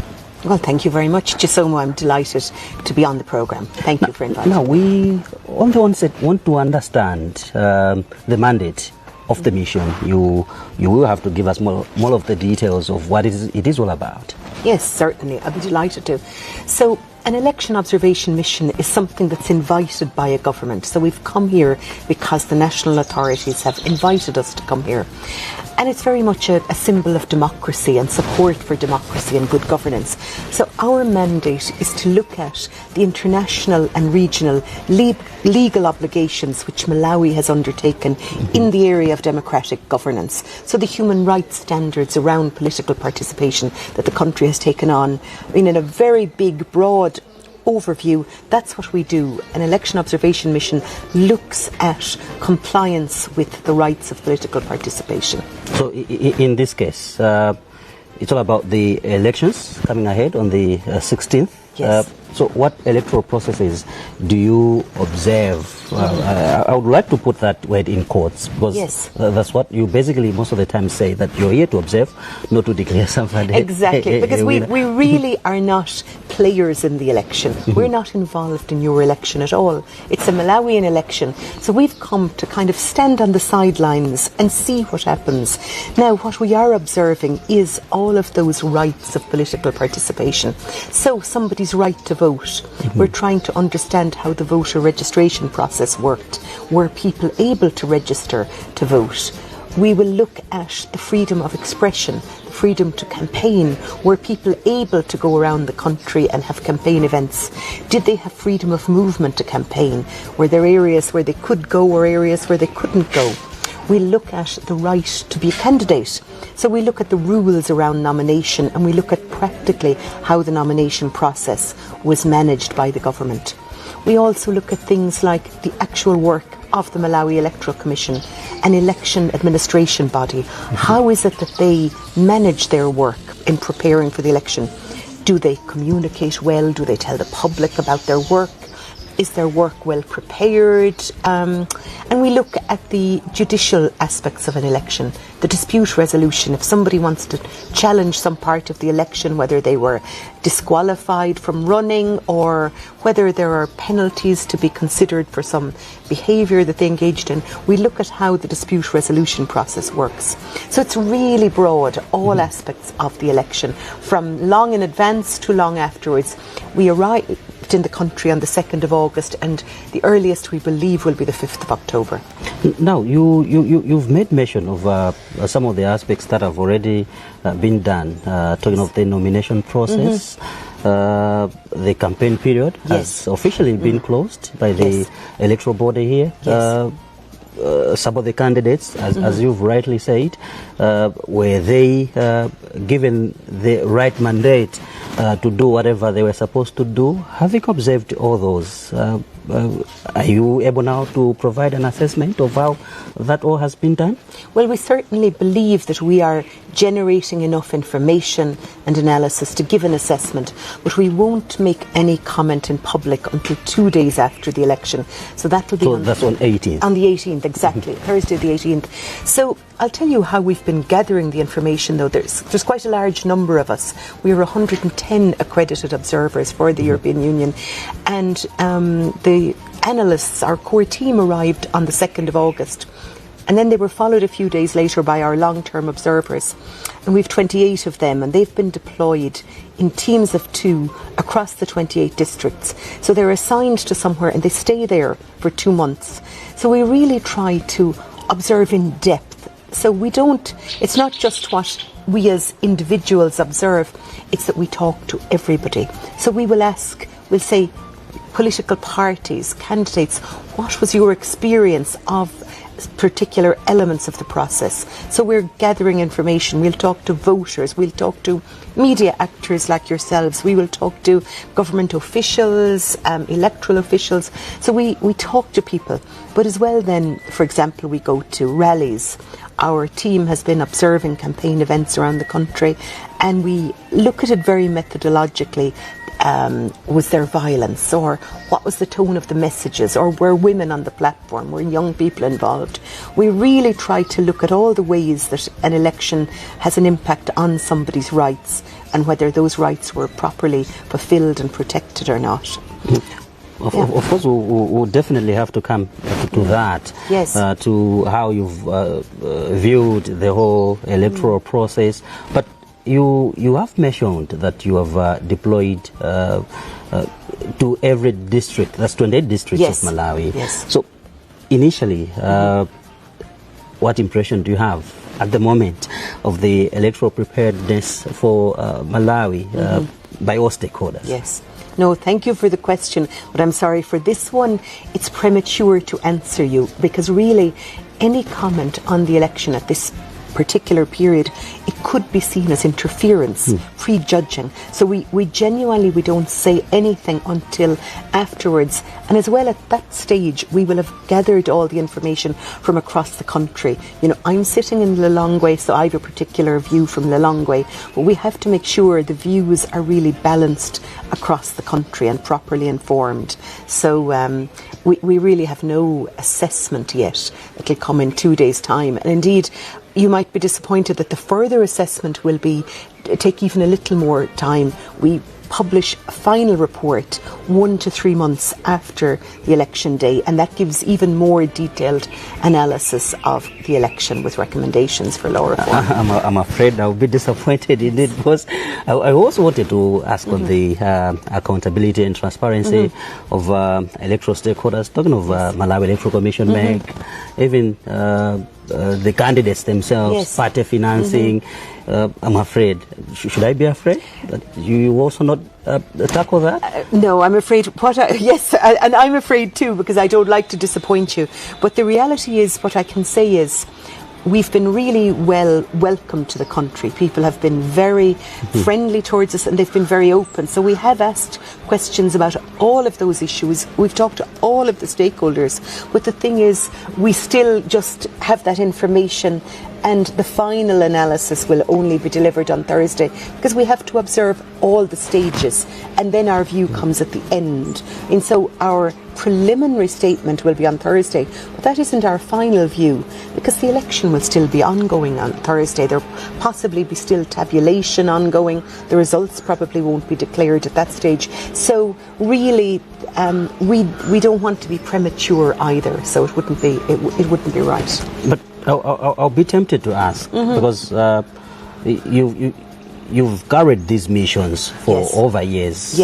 Well, thank you very much, Chisomo. I'm delighted to be on the program. Thank you for inviting me. Now, we want to understand the mandate of the mission. You will have to give us more of the details of what it is all about. Yes, certainly. I'd be delighted to. So, an election observation mission is something that's invited by a government. So we've come here because the national authorities have invited us to come here. And it's very much a symbol of democracy and support for democracy and good governance. So our mandate is to look at the international and regional legal obligations which Malawi has undertaken in the area of democratic governance. So the human rights standards around political participation that the country has taken on. I mean, in a very big, broad overview, that's what we do. An election observation mission looks at compliance with the rights of political participation. So in this case, it's all about the elections coming ahead on the 16th. Yes. So what electoral processes do you observe? I would like to put that word in quotes because yes. That's what you basically most of the time say, that you're here to observe, not to declare somebody. Exactly, because we really are not players in the election. We're not involved in your election at all. It's a Malawian election. So we've come to kind of stand on the sidelines and see what happens. Now, what we are observing is all of those rights of political participation. So somebody's right to vote. We're trying to understand how the voter registration process worked. Were people able to register to vote? We will look at the freedom of expression, freedom to campaign. Were people able to go around the country and have campaign events? Did they have freedom of movement to campaign? Were there areas where they could go or areas where they couldn't go? We look at the right to be a candidate. So we look at the rules around nomination and we look at practically how the nomination process was managed by the government. We also look at things like the actual work of the Malawi Electoral Commission, an election administration body. How is it that they manage their work in preparing for the election? Do they communicate well? Do they tell the public about their work? Is their work well prepared? And we look at the judicial aspects of an election, the dispute resolution. If somebody wants to challenge some part of the election, whether they were disqualified from running or whether there are penalties to be considered for some behaviour that they engaged in, we look at how the dispute resolution process works. So it's really broad, all aspects of the election, from long in advance to long afterwards. We arrived in the country on the 2nd of August, and the earliest we believe will be the 5th of October. Now, you've made mention of some of the aspects that have already been done, talking of the nomination process. The campaign period has officially been closed by the electoral body here. Some of the candidates, as you've rightly said, were they given the right mandate to do whatever they were supposed to do? Having observed all those, are you able now to provide an assessment of how that all has been done? Well, we certainly believe that we are generating enough information and analysis to give an assessment, but we won't make any comment in public until 2 days after the election. So that will be on 18th. On the 18th, exactly, Thursday the 18th. So I'll tell you how we've been gathering the information, though. There's quite a large number of us. We are 110 accredited observers for the European Union, and the analysts, our core team, arrived on the 2nd of August. And then they were followed a few days later by our long-term observers. And we've 28 of them, and they've been deployed in teams of 2 across the 28 districts. So they're assigned to somewhere and they stay there for 2 months. So we really try to observe in depth. So it's not just what we as individuals observe, it's that we talk to everybody. So we'll say, political parties, candidates, what was your experience of particular elements of the process? So we're gathering information. We'll talk to voters, we'll talk to media actors like yourselves, we will talk to government officials, electoral officials. So we talk to people, but as well then, for example, we go to rallies. Our team has been observing campaign events around the country, and we look at it very methodologically. Was there violence, or what was the tone of the messages, or were women on the platform, were young people involved? We really try to look at all the ways that an election has an impact on somebody's rights and whether those rights were properly fulfilled and protected or not. Of course, we'll definitely have to come to that, to how you've viewed the whole electoral process. But you have mentioned that you have deployed to every district, that's 28 districts of Malawi. Yes. So initially, what impression do you have at the moment of the electoral preparedness for Malawi by all stakeholders? Yes. No, thank you for the question, but I'm sorry, for this one, it's premature to answer you, because really any comment on the election at this particular period, it could be seen as interference, prejudging. So we genuinely don't say anything until afterwards. And as well, at that stage, we will have gathered all the information from across the country. You know, I'm sitting in Lilongwe, so I have a particular view from Lilongwe, but we have to make sure the views are really balanced across the country and properly informed. So we really have no assessment yet. It'll come in 2 days' time. And indeed, you might be disappointed that the further assessment will take even a little more time. We publish a final report 1 to 3 months after the election day, and that gives even more detailed analysis of the election with recommendations for law reform. I'm afraid I'll be disappointed indeed, because I also wanted to ask on the accountability and transparency of electoral stakeholders, talking of Malawi Electoral Commission, MEC, even the candidates themselves, party financing. I'm afraid. Should I be afraid that you also not tackle that? No, I'm afraid. Yes, and I'm afraid too, because I don't like to disappoint you. But the reality is, what I can say is, we've been really welcomed to the country. People have been very friendly towards us, and they've been very open. So we have asked questions about all of those issues. We've talked to all of the stakeholders. But the thing is, we still just have that information and the final analysis will only be delivered on Thursday, because we have to observe all the stages, and then our view comes at the end. And so our preliminary statement will be on Thursday, but that isn't our final view, because the election will still be ongoing on Thursday. There'll possibly be still tabulation ongoing. The results probably won't be declared at that stage. So really, we don't want to be premature either. So it wouldn't be right. But I'll be tempted to ask, because you've carried these missions for over years,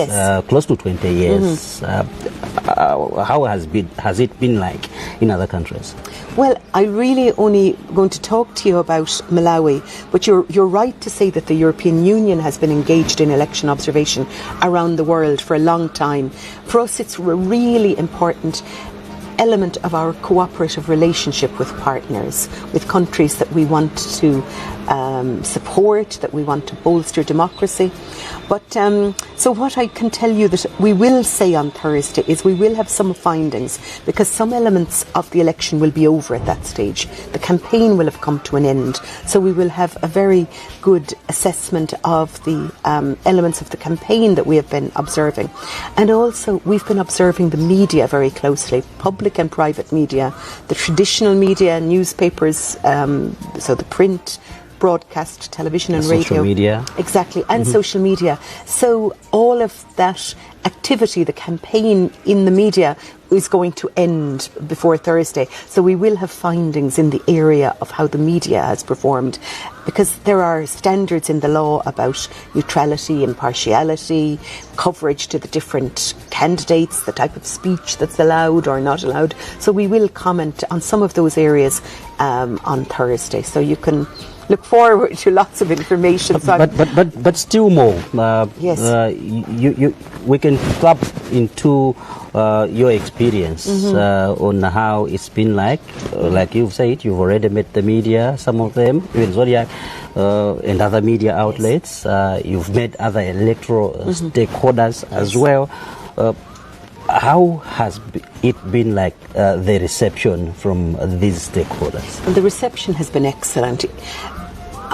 close to 20 years. How has it been like in other countries? Well, I really only going to talk to you about Malawi, but you're right to say that the European Union has been engaged in election observation around the world for a long time. For us, it's a really important element of our cooperative relationship with partners, with countries that we want to support, that we want to bolster democracy. But so what I can tell you that we will say on Thursday is we will have some findings, because some elements of the election will be over at that stage. The campaign will have come to an end, so we will have a very good assessment of the elements of the campaign that we have been observing. And also we've been observing the media very closely, public and private media, the traditional media, newspapers, so the print, broadcast, television and radio. Social media. Exactly, and social media. So all of that activity, the campaign in the media, is going to end before Thursday. So we will have findings in the area of how the media has performed, because there are standards in the law about neutrality, impartiality, coverage to the different candidates, the type of speech that's allowed or not allowed. So we will comment on some of those areas on Thursday. So you can look forward to lots of information. So but still more. Yes. We can tap into your experience on how it's been like. Like you've said, you've already met the media, some of them, even Zodiac, and other media outlets. You've met other electoral stakeholders as well. How has it been like, the reception from these stakeholders? And the reception has been excellent.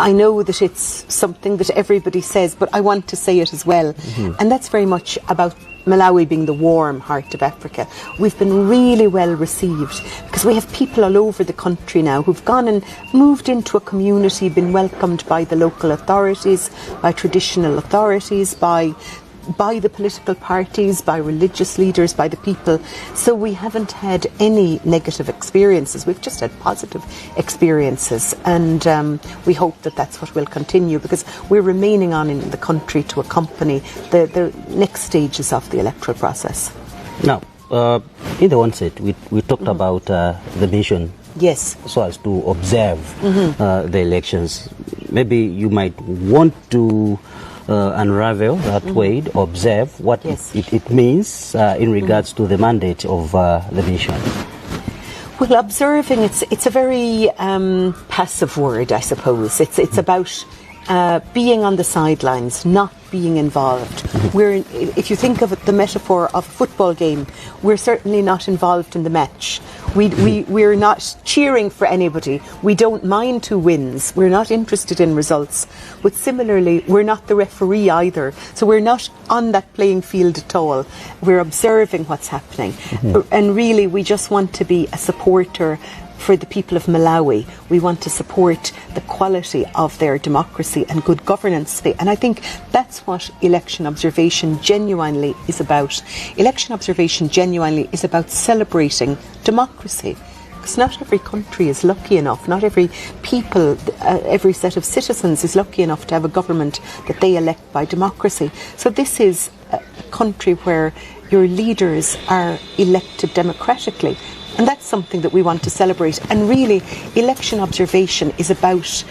I know that it's something that everybody says, but I want to say it as well. And that's very much about Malawi being the warm heart of Africa. We've been really well received, because we have people all over the country now who've gone and moved into a community, been welcomed by the local authorities, by traditional authorities, by the political parties, by religious leaders, by the people. So we haven't had any negative experiences. We've just had positive experiences, and we hope that that's what will continue, because we're remaining on in the country to accompany the next stages of the electoral process. Now, in the onset, we talked about the mission. Yes. So as to observe the elections. Maybe you might want to unravel that way, observe what it means in regards to the mandate of the mission. Well, observing, it's a very passive word, I suppose. It's about being on the sidelines, not being involved. If you think of it, the metaphor of a football game, we're certainly not involved in the match. We're not cheering for anybody. We don't mind who wins. We're not interested in results. But similarly, we're not the referee either. So we're not on that playing field at all. We're observing what's happening. And really, we just want to be a supporter for the people of Malawi. We want to support the quality of their democracy and good governance. And I think that's what election observation genuinely is about. Election observation genuinely is about celebrating democracy. Because not every country is lucky enough, not every people, every set of citizens is lucky enough to have a government that they elect by democracy. So this is a country where your leaders are elected democratically. And that's something that we want to celebrate. And really, election observation is about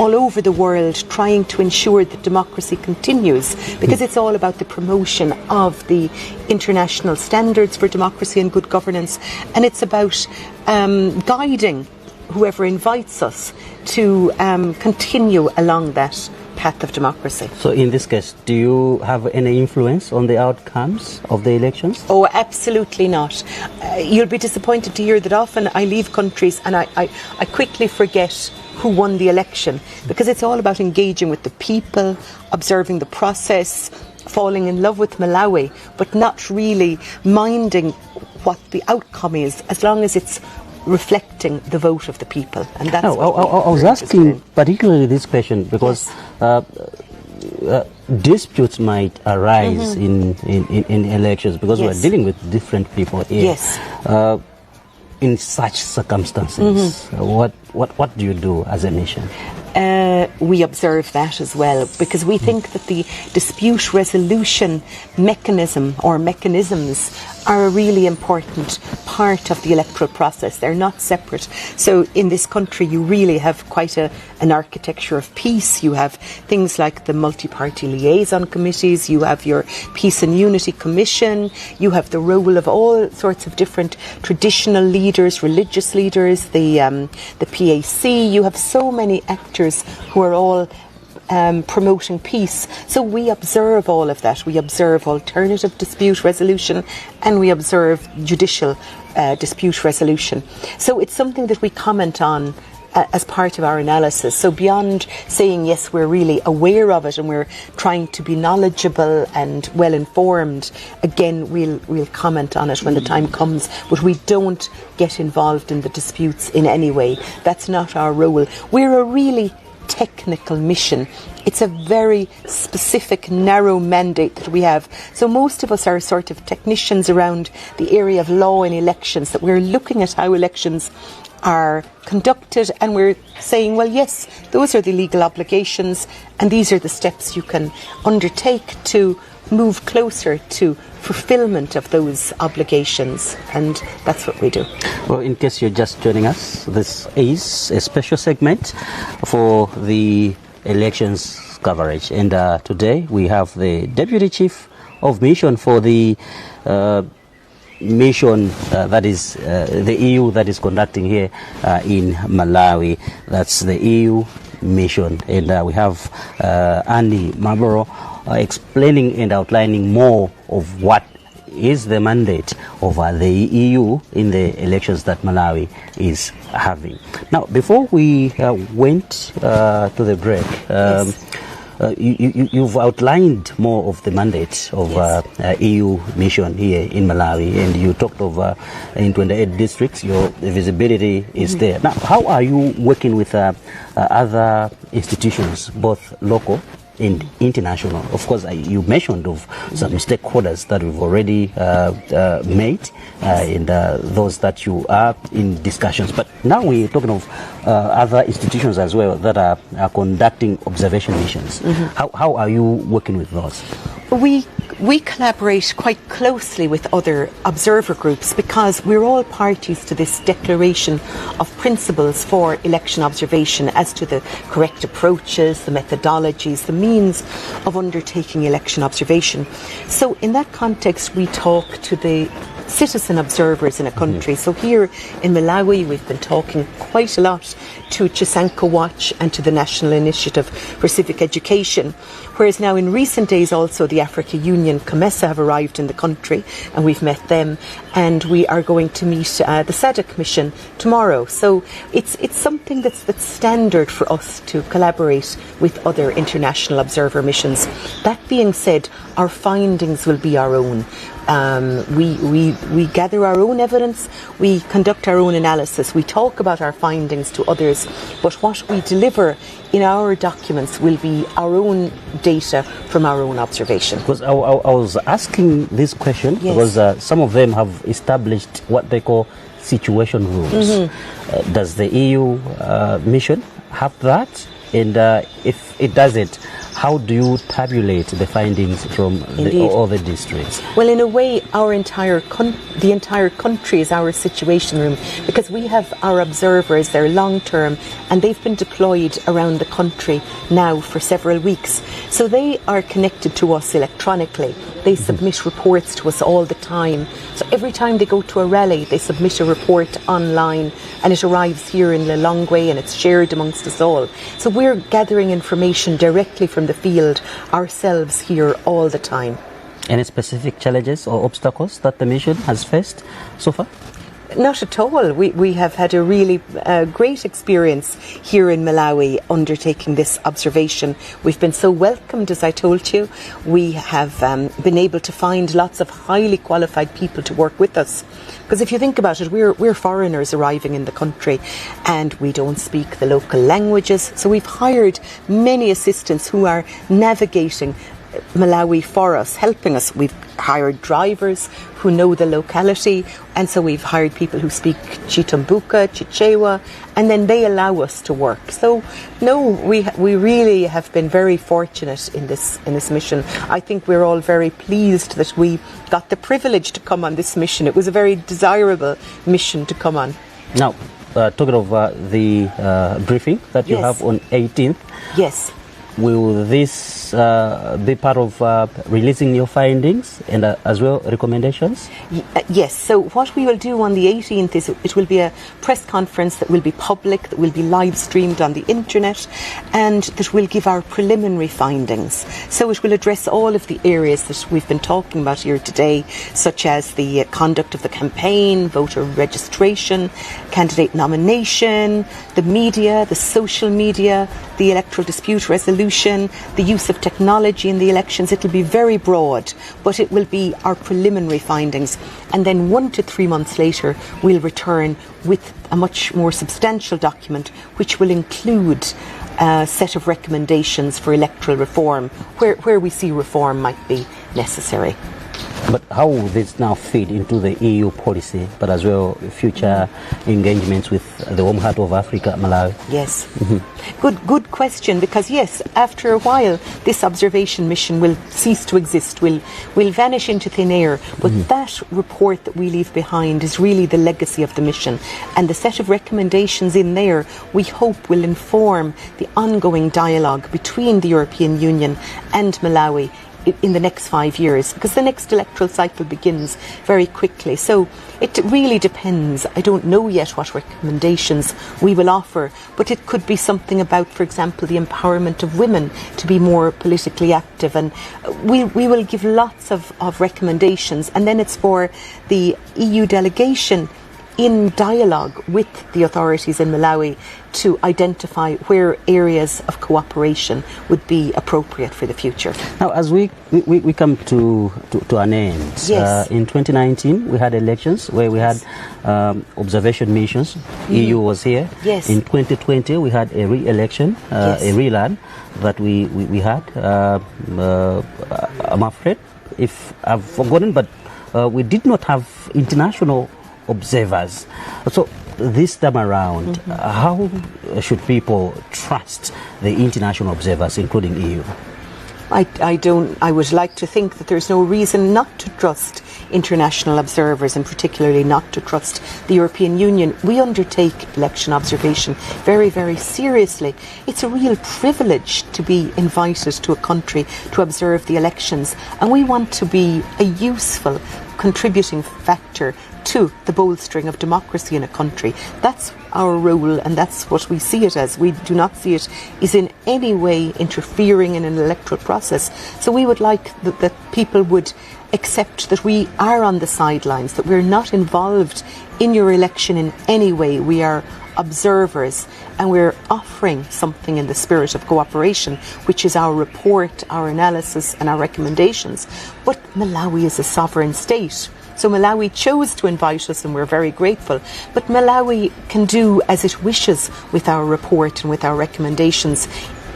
all over the world trying to ensure that democracy continues, because it's all about the promotion of the international standards for democracy and good governance. And it's about guiding whoever invites us to continue along that path of democracy. So in this case, do you have any influence on the outcomes of the elections? Oh, absolutely not. You'll be disappointed to hear that often I leave countries and I quickly forget who won the election, because it's all about engaging with the people, observing the process, falling in love with Malawi, but not really minding what the outcome is, as long as it's reflecting the vote of the people. And that's I was asking particularly this question because disputes might arise in elections, because we're dealing with different people here. Yes. In such circumstances, what do you do as a nation? We observe that as well, because we think that the dispute resolution mechanism or mechanisms are a really important part of the electoral process. They're not separate. So in this country you really have quite an architecture of peace. You have things like the multi-party liaison committees, you have your Peace and Unity Commission, you have the role of all sorts of different traditional leaders, religious leaders, the PAC. You have so many actors who are all promoting peace. So we observe all of that. We observe alternative dispute resolution, and we observe judicial dispute resolution. So it's something that we comment on as part of our analysis. So beyond saying yes, we're really aware of it and we're trying to be knowledgeable and well informed, again we'll comment on it when the time comes, but we don't get involved in the disputes in any way. That's not our role. We're a really technical mission. It's a very specific, narrow mandate that we have. So most of us are sort of technicians around the area of law and elections, that we're looking at how elections are conducted, and we're saying, well, yes, those are the legal obligations and these are the steps you can undertake to move closer to fulfillment of those obligations, and that's what we do. Well, in case you're just joining us, this is a special segment for the elections coverage, and today we have the Deputy Chief of Mission for the mission that is the EU that is conducting here in Malawi. That's the EU mission, and we have Andy Marlborough explaining and outlining more of what is the mandate of the EU in the elections that Malawi is having. Now, before we went to the break, you've outlined more of the mandate of EU mission here in Malawi, and you talked of in 28 districts, your visibility is there. Now, how are you working with other institutions, both local and international? Of course, you mentioned of some stakeholders that we've already made, and those that you are in discussions. But now we're talking of other institutions as well that are conducting observation missions. How are you working with those? We collaborate quite closely with other observer groups, because we're all parties to this declaration of principles for election observation as to the correct approaches, the methodologies, the means of undertaking election observation. So in that context, we talk to the citizen observers in a country. So here in Malawi, we've been talking quite a lot to Chisanko Watch and to the National Initiative for Civic Education, whereas now in recent days also the Africa Union COMESA have arrived in the country, and we've met them, and we are going to meet the SADC mission tomorrow. So it's something that's standard for us to collaborate with other international observer missions. That being said, our findings will be our own. We gather our own evidence, we conduct our own analysis, we talk about our findings to others, but what we deliver in our documents will be our own data from our own observation. Because I was asking this question because some of them have established what they call situation rules. Does the EU mission have that? And if it doesn't, how do you tabulate the findings from the other districts? Well, in a way, the entire country is our situation room, because we have our observers, they're long-term, and they've been deployed around the country now for several weeks. So they are connected to us electronically. They submit reports to us all the time. So every time they go to a rally, they submit a report online, and it arrives here in Lilongwe, and it's shared amongst us all. So we're gathering information directly from the field ourselves here all the time. Any specific challenges or obstacles that the mission has faced so far? Not at all. We have had a really great experience here in Malawi undertaking this observation. We've been so welcomed, as I told you. We have been able to find lots of highly qualified people to work with us. Because if you think about it, we're foreigners arriving in the country and we don't speak the local languages. So we've hired many assistants who are navigating Malawi for us, helping us. We've hired drivers who know the locality, and so we've hired people who speak Chitumbuka, Chichewa, and then they allow us to work. So no, we really have been very fortunate in this mission. I think we're all very pleased that we got the privilege to come on this mission. It was a very desirable mission to come on. Now, talking of the briefing that you have on 18th. Yes. Will this be part of releasing your findings and as well recommendations? Yes. So what we will do on the 18th is it will be a press conference that will be public, that will be live streamed on the internet, and that will give our preliminary findings. So it will address all of the areas that we've been talking about here today, such as the conduct of the campaign, voter registration, candidate nomination, the media, the social media, the electoral dispute resolution, the use of technology in the elections. It will be very broad, but it will be our preliminary findings. And then 1 to 3 months later, we'll return with a much more substantial document, which will include a set of recommendations for electoral reform, where we see reform might be necessary. But how will this now feed into the EU policy, but as well future engagements with the home heart of Africa, Malawi? Yes. Good question, because yes, after a while, this observation mission will cease to exist, will vanish into thin air. But that report that we leave behind is really the legacy of the mission. And the set of recommendations in there, we hope will inform the ongoing dialogue between the European Union and Malawi in the next 5 years, because the next electoral cycle begins very quickly. So it really depends. I don't know yet what recommendations we will offer, but it could be something about, for example, the empowerment of women to be more politically active, and we will give lots of recommendations, and then it's for the EU delegation in dialogue with the authorities in Malawi to identify where areas of cooperation would be appropriate for the future. Now, as we come to an end, yes. In 2019 we had elections where we had observation missions. EU was here. Yes. In 2020 we had a re-election, a rerun that we had. I'm afraid, if I've forgotten, but we did not have international observers. So this time around, how should people trust the international observers, including EU? I would like to think that there's no reason not to trust international observers, and particularly not to trust the European Union. We undertake election observation very, very seriously. It's a real privilege to be invited to a country to observe the elections, and we want to be a useful contributing factor to the bolstering of democracy in a country. That's our role, and that's what we see it as. We do not see it as in any way interfering in an electoral process. So we would like that people would accept that we are on the sidelines, that we're not involved in your election in any way. We are observers, and we're offering something in the spirit of cooperation, which is our report, our analysis and our recommendations. But Malawi is a sovereign state. So Malawi chose to invite us, and we're very grateful. But Malawi can do as it wishes with our report and with our recommendations.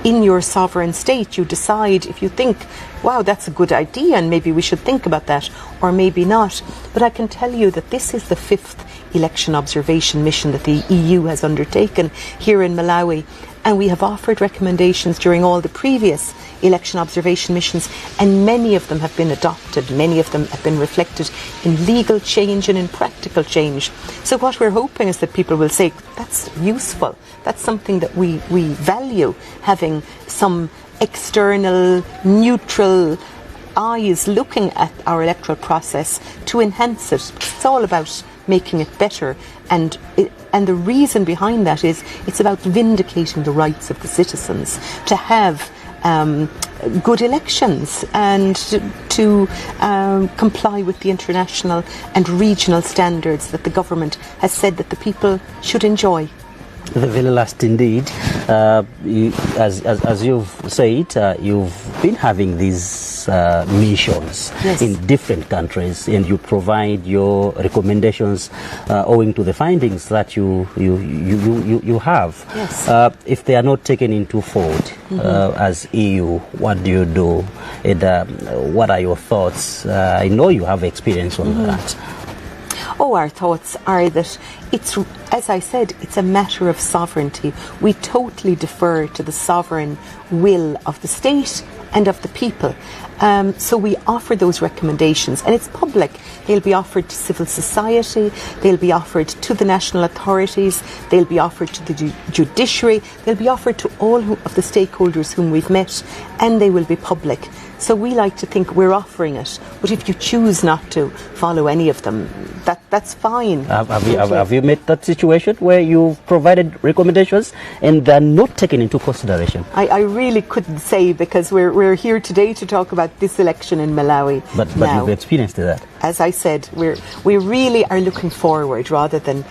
In your sovereign state, you decide if you think, wow, that's a good idea and maybe we should think about that, or maybe not. But I can tell you that this is the 5th election observation mission that the EU has undertaken here in Malawi. And we have offered recommendations during all the previous election observation missions, and many of them have been adopted. Many of them have been reflected in legal change and in practical change. So what we're hoping is that people will say, that's useful. That's something that we value, having some external, neutral eyes looking at our electoral process to enhance it. It's all about making it better, and the reason behind that is it's about vindicating the rights of the citizens to have good elections and to comply with the international and regional standards that the government has said that the people should enjoy. The very last indeed. As you've said, you've been having these missions in different countries, and you provide your recommendations owing to the findings that you have. Yes. If they are not taken into fold as EU, what do you do? And what are your thoughts? I know you have experience on that. Oh, our thoughts are that it's, as I said, it's a matter of sovereignty. We totally defer to the sovereign will of the state and of the people. So we offer those recommendations, and it's public. They'll be offered to civil society, they'll be offered to the national authorities, they'll be offered to the judiciary, they'll be offered to all of the stakeholders whom we've met, and they will be public. So we like to think we're offering it, but if you choose not to follow any of them, that's fine. Have you met that situation where you've provided recommendations and they're not taken into consideration? I really couldn't say, because we're here today to talk about this election in Malawi. But you've experienced that. As I said, we really are looking forward rather than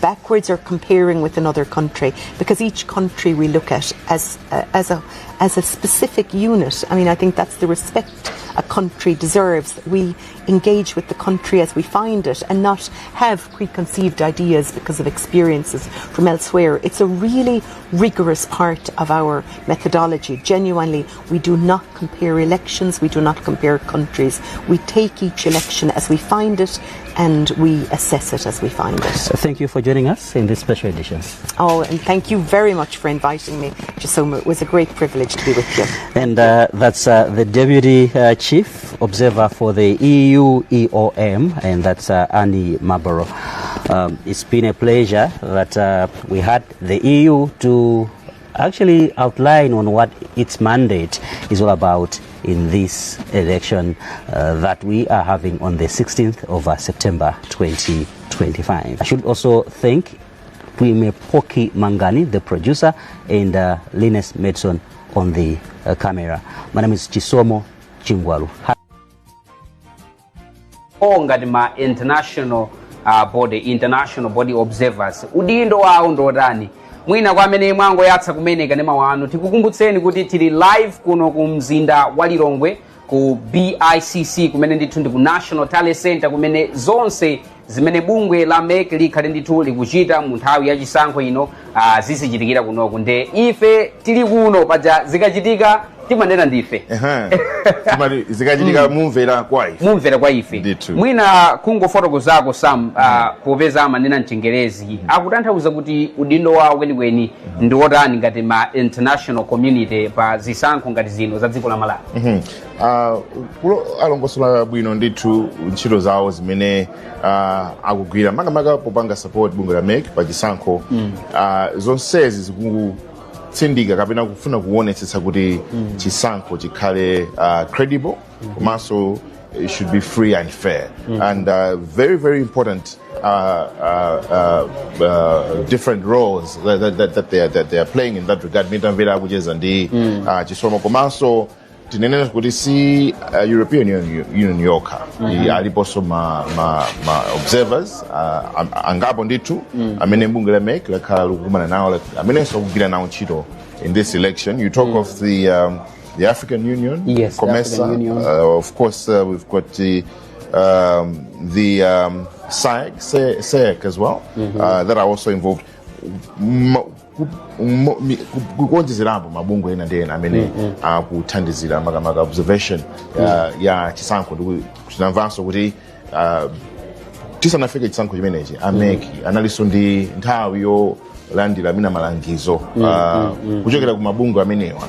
backwards or comparing with another country, because each country we look at as a specific unit. I mean, I think that's the respect a country deserves. We engage with the country as we find it and not have preconceived ideas because of experiences from elsewhere. It's a really rigorous part of our methodology. Genuinely, we do not compare elections, we do not compare countries. We take each election as we find it and we assess it as we find it. Thank you for joining us in this special edition. Oh, and thank you very much for inviting me, Chisomo. It was a great privilege to be with you. And that's the Deputy Chief Observer for the EU EOM, and that's Annie Maboro. It's been a pleasure that we had the EU to actually outline on what its mandate is all about in this election that we are having on the 16th of September 2025. I should also thank Twime Poki Mangani, the producer, and Linus Medson on the camera. My name is Chisomo Chingwalu. Ngati ma international body observers udindo wawo ndotani mwina kwa amene mwango yatsa kumeneka nema wanu tikukumbutseni kuti tili live kuno ku mzinda wa Lilongwe ku BICC kumene ndithu ndi ku National Tally Center kumene zonse zimene bungwe la MEC likhale ndithu likuchita mu nthawi ya chisankho ino zizichitikira kunoku nde ife tili kuno paja zikachitika timanena ndife zikachitika mumvera kwa ife mwina kungofotokozako Sam popeza amanena mchingerezi akutanthauza kuti udindo wawo kwenikweni ndi wotani ngati ma international community pa zisankho ngati zino za dziko la Malawi. Alongosola bwino ndithu ntchito zawo zimene akugwira makamaka popanga support bungwe la MEC pa chisankho zonsezi zikutsindika kapena kufuna kuonetsetsa kuti chisankho chikhale credible komanso it should be free and fair and very very important different roles that they are playing in that regard. Mitamvera kucheza ndi chisomo komanso tinenena kuti si European Union yokha aliponso ma observers angapo ndithu amene bungwe la MEC lakhala lukumana nawo amenenso akugwira nawo ntchito in this election. You talk of the African Union, yes, COMESA, the African Union. Of course we've got the SAEC as well that are also involved. Kukonjezerapo mabungwe ena ndi ena amene akuthandizira makamaka observation ya chisankho tinamvanso kuti tisanafike chisankho chimenechi ameki analinso ndi nthawi yolandira mina malangizo kuchokera ku mabungwe amenewa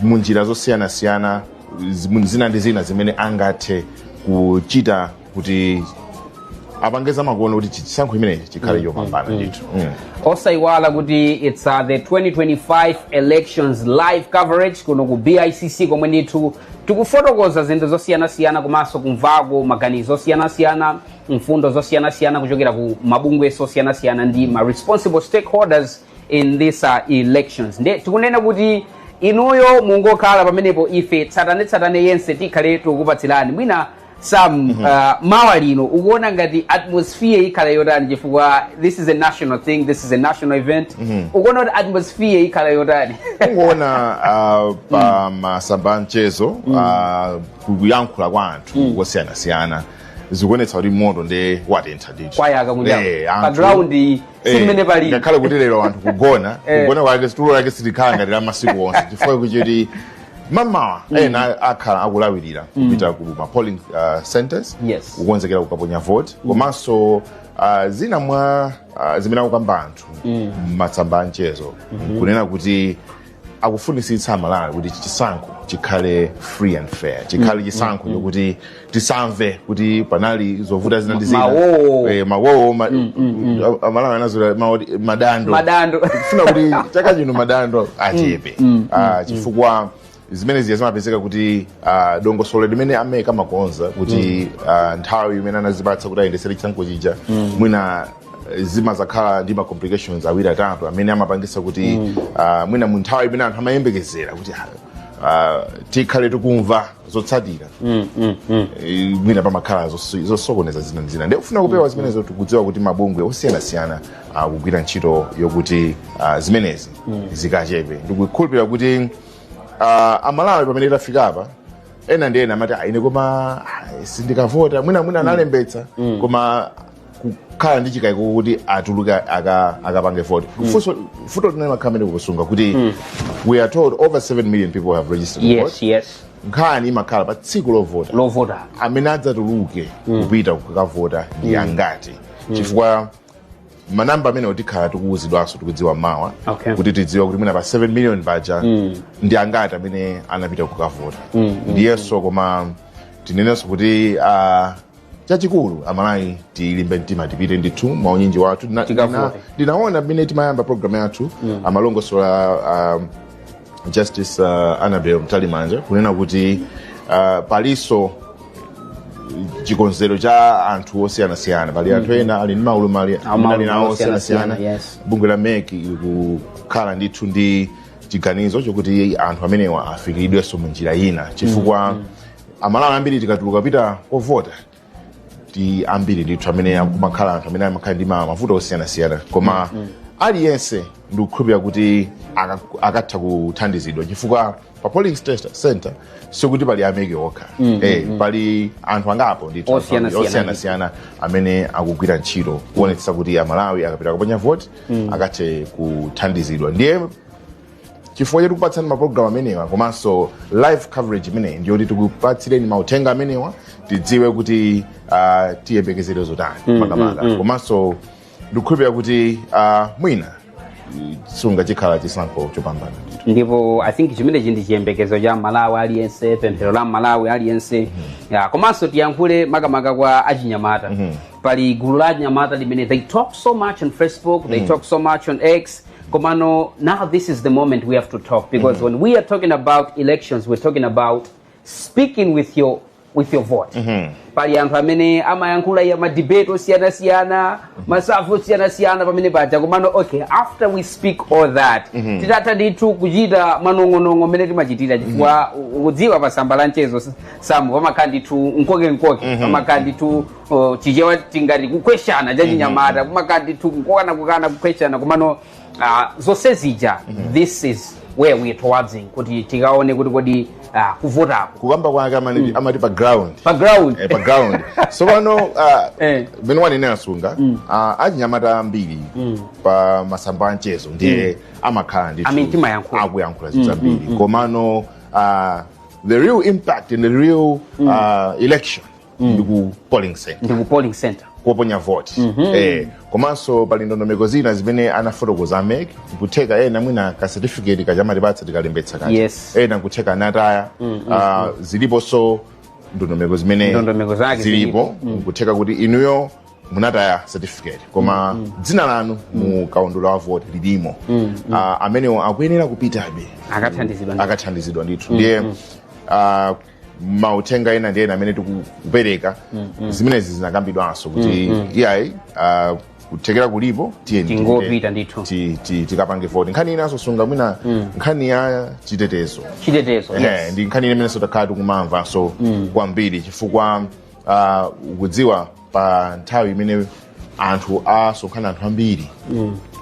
munjira zosiyanasiyana zina ndi zina zimene angathe kuchita kuti apangeza makono kuti chisankho chimenechi chikhale chopambana ndithu. Osaiwala kuti it's the 2025 elections live coverage kuno ku BICC komwe ndithu tikufotokoza zinthu zosiyanasiyana komanso kumvako maganizo osiyanasiyana mfundo zosiyanasiyana kuchokera ku mabungwe osiyanasiyana ndi ma responsible stakeholders in these elections. Nde tikunena kuti inuyo mungokhala pamenepo ife tsatane yense tikhale tikupatsilani mwina some mawa lino ukuona ngati atmosphere ikhala yotani chifukwa this is a national thing, this is a national event. Ukuona kuti atmosphere ikhala yotani? Ungoona pa masamba mchezo kuyankhula kwa anthu osiyanasiyana zikuonetsa kuti moto ndi watentha ndicho kwayaka kunyawo pa ground simene pali ngakhale kuti lero anthu kugona kwake situlo lake silikhala ngati la masiku onse chifukwa kuti mamawa ena akhala akulawirira kupita ku ma polling centers kukonzekera kukaponya vote komanso zina mwa zimene akukamba anthu matsamba mchezo kunena kuti akufunisitsa Malawi kuti chisankho chikhale free and fair, chikhale chisankho yokuti tisamve kuti panali zovuta zina ndi zina mawowo Malawi anazo madando kufuna kuti chaka chino madando achepe chifukwa zimene zimapezeka kuti dongosolo limene ameka makonza kuti nthawi imene anazipatsa kuti ayendesere chisankho chija mwina zimazakhala ndi ma complications awiri atatu amene amapangisa kuti mwina mu nthawi imene anthu amayembekezera kuti tikhale tikumva zotsatira mwina pamakhala zosokoneza zina ndi zina ndi kufuna kupewa zimenezo tikudziwa kuti mabungwe osiyanasiyana akugwira ntchito yokuti zimenezi zikachepe ndikukhulupirira kuti Amalawi pamene tafika apa ena ndi ena amati ine koma sindikavota mwina analembetsa koma kukhala ndi chikayiko kuti atuluka akapange vote futo tinali makhamene kukusunga kuti we are told over 7 million people have registered to vote. Nkhani imakhala pa tsiku lovota amene adzatuluke kupita kukavota ndi angati chifukwa manamba amene otikhala tikuwuzidwanso tikudziwa mawa kuti tidziwa kuti mwina pa 7 million baja ndi angati amene anapita kukavota ndiyenso koma tinenenso kuti chachikulu Amalawi tilimbe mtima tipite ndithu maunyinji wathu ndinaona mmene timayamba program yathu amalongosola Justice Annabel Mtalimanja kunena kuti paliso chikonzero cha anthu osiyanasiyana pali anthu ena ali ndi maulemu ali nawo osiyanasiyana bungwe la MEC kukhala ndithu ndi chiganizo chokuti anthu amenewa afikiridwenso mu njira ina chifukwa Amalawi ambiri tikatuluka pita kovota ti ambiri ndithu amene akumakhala anthu amene amakhala ndi mavuto osiyanasiyana koma aliyense ndikukhulupirira kuti akatha kuthandizidwa chifukwa pa polling center sikuti pali ameke okha pali anthu angapo ndithu osiyanasiyana amene akugwira ntchito kuonetsa kuti Amalawi akapita kuponya vote akathe kuthandizidwa ndiye chifukwa chetu kupatsani maprogramu amenewa komanso live coverage imeneyi ndiyoti tikupatsireni mauthenga amenewa tidziwe kuti tiyembekezere zotani makamaka komanso ndikukhulupirira kuti mwina sunga chikhala chisankho chopambana ndipo I think chimenechi ndi chiyembekezo cha Malawi aliyense pemphero la Malawi aliyense komanso tiyankhule makamaka kwa achinyamata pali gulu la achinyamata limene they talk so much on Facebook they talk so much on X komano now this is the moment we have to talk because when we are talking about elections we're talking about speaking with your vote pali anthu amene amayankhula ya madebate osiyanasiyana masafu osiyanasiyana pamene paja komano okay after we speak all that titatha ndithu kuchita manong'onong'o amene timachitira chifukwa ukudziwa pasamba la mchezo samu pamakhala ndithu nkoke pamakhala ndithu chichewa tingati kukweshana chachinyamata pamakhala ndithu kukana kukweshana komano zonse zija this is where we are towards kuti tikaone kuti kodi kuvotapo kukamba kwake amati pa ground so pano mene wanenera sunga achinyamata ambiri pa masamba a mchezo ndiye amakhala ndithu akuyankhula zambiri komano the real impact in the real election ndiku polling center kuponya vote komanso pali ndondomeko zina zimene anafotokoza ameke nkutheka ena mwina ka certificate kachamatipatsa tikalembetsa kati ena nkutheka nataya ziliponso ndondomeko zimene zilipo nkutheka kuti inuyo munataya certificate koma dzina lanu mu kaundula wa vote lilimo amenewo akuyenera kupitabe akathandizidwa ndithu ndiye mauthenga ena ndi ena amene tikupereka zimenezi zinakambidwanso kuti iyayi kuthekera kulipo tingopita ndithu tikapange vote. Nkhani inaso sunga mwina nkhani ya chitetezo yes. Ndi nkhani imene takhala tikumamva so kwambiri chifukwa ukudziwa pa nthawi imene anthu asonkhana anthu ambiri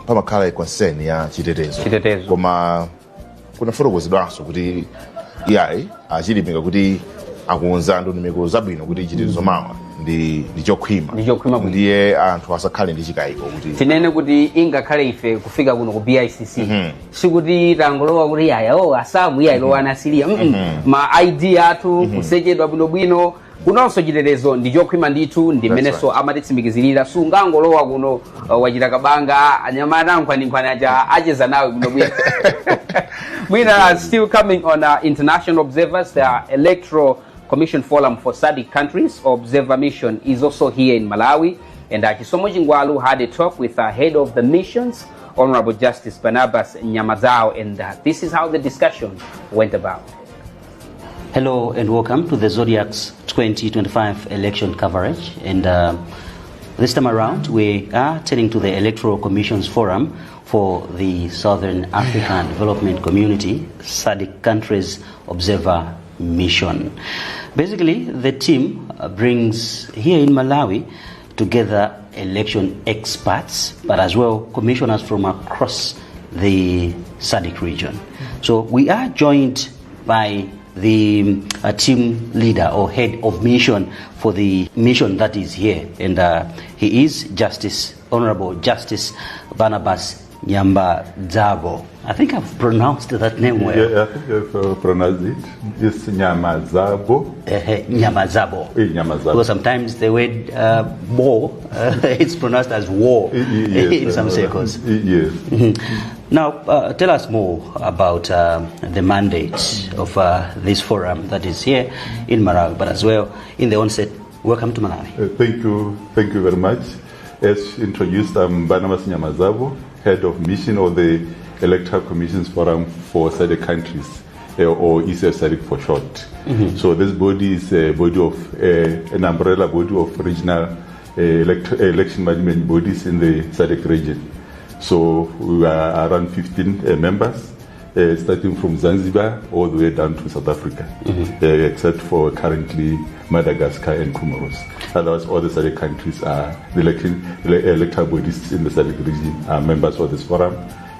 pamakhala concern ya chitetezo koma kunafotokozedwanso kuti iyayi achilimika kuti akunza ndondomeko zabwino kuti chitetezo mawa ndi chokhwima ndiye anthu asakhale ndi chikayiko kuti tinene kuti ingakhale ife kufika kuno ku BICC sikuti tangolowa kuti yaya asamu iyayilowa anasiriya ma ID athu kusechedwa bwinobwino kunonso chitetezo ndi chokhwima ndithu ndimenenso amatitsimikizirira sungangolowa kuno wachita kabanga anyamata nkhwanikhwani aja acheza nawe bwinobwino. Mwina still coming on international observers, the Electoral Commission Forum for SADC countries observer mission is also here in Malawi, and Chisomo Jingwalu had a talk with head of the missions, Honorable Justice Barnabas Nyamazao, and this is how the discussion went about. Hello and welcome to the Zodiac's 2025 election coverage, and this time around we are turning to the Electoral Commission's Forum for the Southern African Development Community SADC countries observer mission. Basically, the team brings here in Malawi together election experts, but as well commissioners from across the SADC region. So we are joined by the team leader or head of mission for the mission that is here, and he is Honorable Justice Barnabas Nyamazabo. I think I've pronounced that name well. Yeah, I think you've pronounced it. It's Nyamazabo. Nyamazabo. Nyamazabo. Because sometimes the word war, it's pronounced as war in some circles. Yes. Now, tell us more about the mandate of this forum that is here in Malawi, but as well, in the onset, welcome to Malawi. Thank you very much. As introduced, I'm Barnabas Nyamazabo, head of mission of the Electoral Commission's Forum for SADC countries, or ECF for short. So this body is a body of an umbrella body of regional election management bodies in the SADC region. So we are around 15 members, starting from Zanzibar all the way down to South Africa, except for currently Madagascar and Comoros. Otherwise, all the SADC countries are the electoral bodies in the SADC region are members of this forum.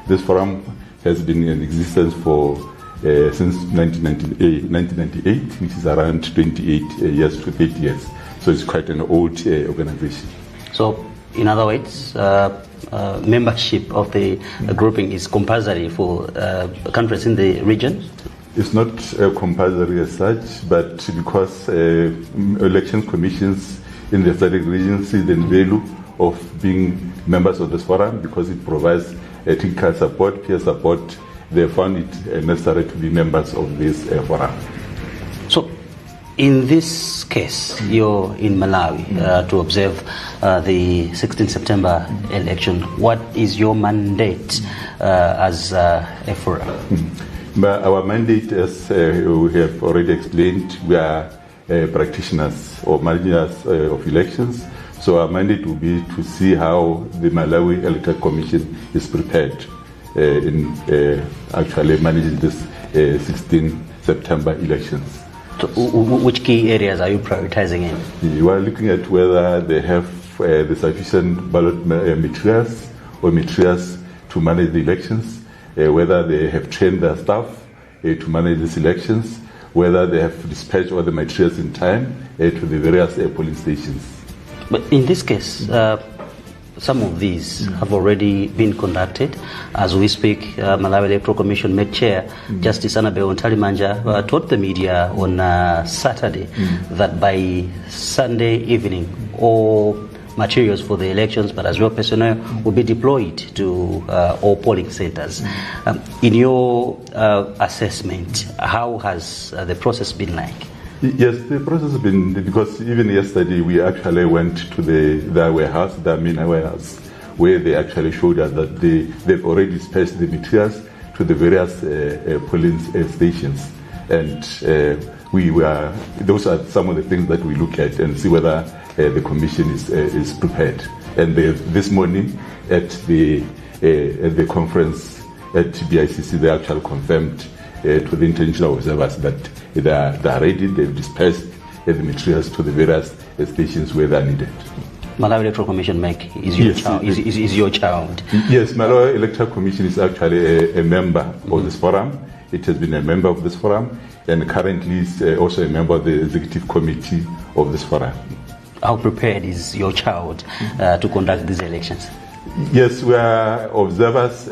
This forum has been in existence for since 1998, which is around 28 years to 30 years. So it's quite an old organization. So, in other words, membership of the grouping is compulsory for countries in the region? It's not compulsory as such, but because election commissions in the SADC region see the value of being members of this forum, because it provides technical support, peer support, they found it necessary to be members of this forum. So, in this case, you're in Malawi to observe the 16th September election. What is your mandate as a forum? But our mandate, as we have already explained, we are practitioners or managers of elections. So our mandate will be to see how the Malawi Electoral Commission is prepared in actually managing this 16 September elections. So which key areas are you prioritizing in? We are looking at whether they have the sufficient ballot materials or materials to manage the elections, whether they have trained their staff to manage these elections, whether they have dispatched all the materials in time to the various polling stations. But in this case, some of these have already been conducted. As we speak, Malawi Electoral Commission Med Chair Justice Annabel Ntalimanja told the media on Saturday that by Sunday evening, all materials for the elections, but as well personnel, will be deployed to all polling centers. In your assessment, how has the process been like? Yes, the process has been, because even yesterday we actually went to their warehouse, their main warehouse, where they actually showed us that they've already dispatched the materials to the various polling stations. And those are some of the things that we look at and see whether the commission is prepared. And this morning at the conference at BICC, they actually confirmed to the international observers that they are ready. They've dispersed the materials to the various stations where they are needed. Malawi Electoral Commission is your child. Is your child. Yes, Malawi Electoral Commission is actually a member of this forum. It has been a member of this forum, and currently is also a member of the executive committee of this forum. How prepared is your child to conduct these elections? Yes, we are observers,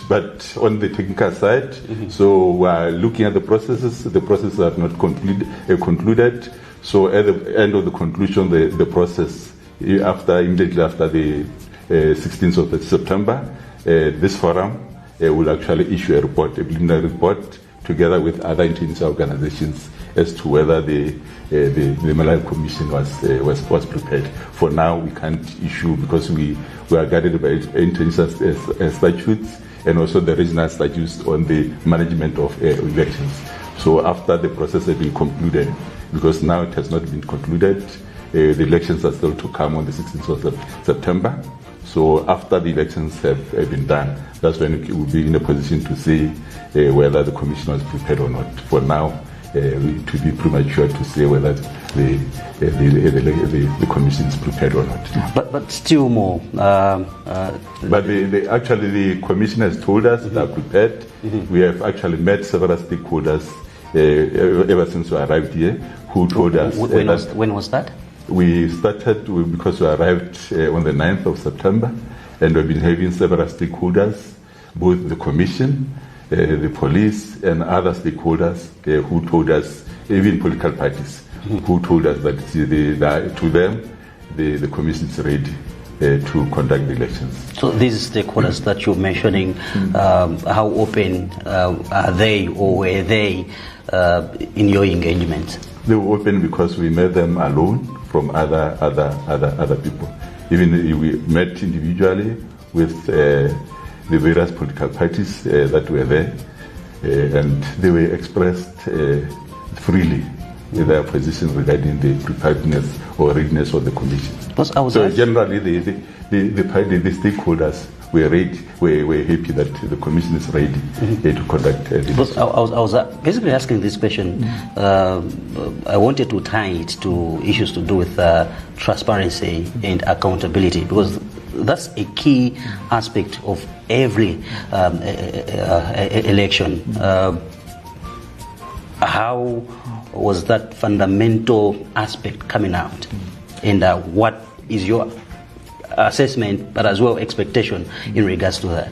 but on the technical side. So we are looking at the processes. The processes are not concluded. So at the end of the conclusion, the process, immediately after the 16th of September, this forum will actually issue a preliminary report, together with other international organizations, as to whether the Malawi Commission was prepared. For now, we can't issue because we are guided by international statutes and also the regional statutes on the management of elections. So after the process has been concluded, because now it has not been concluded, the elections are still to come on the 16th of September. So after the elections have been done, that's when we will be in a position to say whether the commission was prepared or not. For now, it would be premature to say whether the commission is prepared or not. But still more. But actually the commission has told us they are prepared. We have actually met several stakeholders ever since we arrived here, who told us. When was that? We started because we arrived on the 9th of September, and we've been having several stakeholders, both the commission, the police, and other stakeholders who told us, even political parties, who told us that to them, the commission is ready to conduct the elections. So these stakeholders that you're mentioning, how open are they, or were they in your engagement? They were open because we met them alone from other people. Even we met individually with the various political parties that were there, and they were expressed freely their positions regarding the preparedness or readiness of the commission. So generally, the stakeholders were ready. We're happy that the commission is ready to conduct this. I was basically asking this question. I wanted to tie it to issues to do with transparency and accountability, because that's a key aspect of every election. How was that fundamental aspect coming out, and what is your assessment, but as well expectation in regards to that?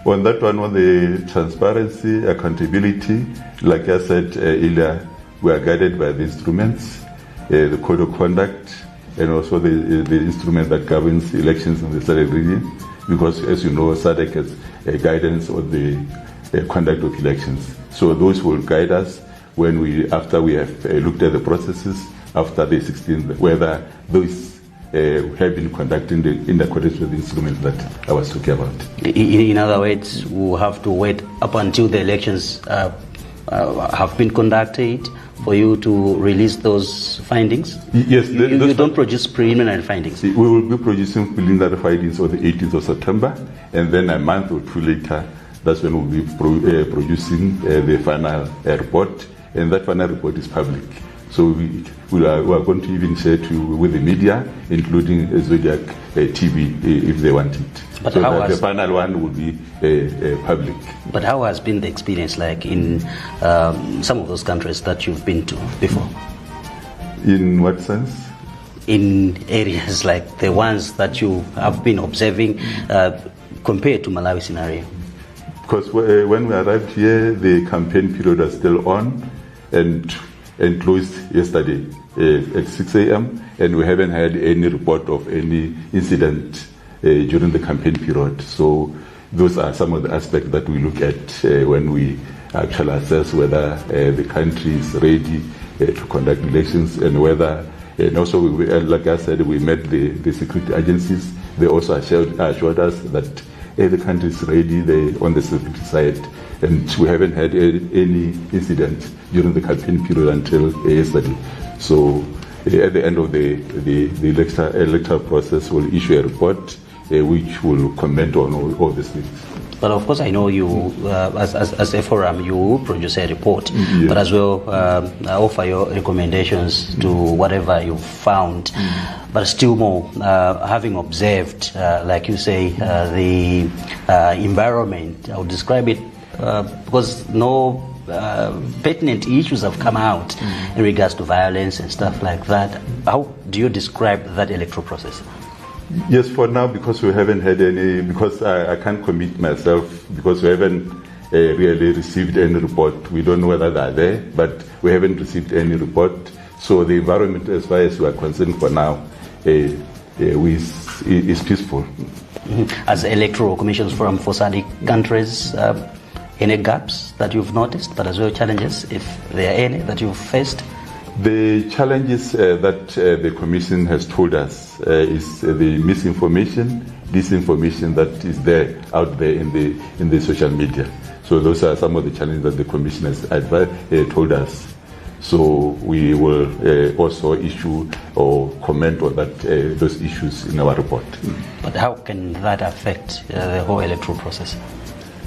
On that one, on the transparency, accountability, like I said earlier, we are guided by the instruments, the code of conduct, and also the instrument that governs elections in the SADC region, because as you know, SADC has guidance on the conduct of elections. So those will guide us after we have looked at the processes after the 16th, whether those have been conducted in accordance with the instruments that I was talking about. In other words, we'll have to wait up until the elections have been conducted for you to release those findings? Yes. You don't produce preliminary findings? We will be producing preliminary findings on the 18th of September, and then a month or two later, that's when we'll be producing the final report, and that final report is public. So we are going to even share with the media, including Zodiac TV, if they want it. But so that the final one will be public. But how has been the experience like in some of those countries that you've been to before? In what sense? In areas like the ones that you have been observing compared to Malawi scenario? Because when we arrived here, the campaign period was still on and closed yesterday at 6 a.m. and we haven't had any report of any incident during the campaign period. So those are some of the aspects that we look at when we actually assess whether the country is ready to conduct elections, and whether, and also like I said, we met the security agencies. They also assured us that the country is ready on the security side, and we haven't had any incident during the campaign period until yesterday. So at the end of the electoral process, will issue a report which will comment on all these things. But of course, I know you, as a forum, you produce a report, but as well offer your recommendations to whatever you found. But still more, having observed, like you say, the environment, I would describe it because no pertinent issues have come out in regards to violence and stuff like that. How do you describe that electoral process? Yes, for now, because we haven't had any, because I can't commit myself, because we haven't really received any report. We don't know whether they're there, but we haven't received any report. So the environment, as far as we are concerned for now, is peaceful. As electoral commissions forum for SADC countries, any gaps that you've noticed, but as well challenges, if there are any, that you've faced? The challenges that the Commission has told us is the misinformation, disinformation that is there out there in the social media. So those are some of the challenges that the Commission has told us. So we will also issue or comment on that those issues in our report. But how can that affect the whole electoral process?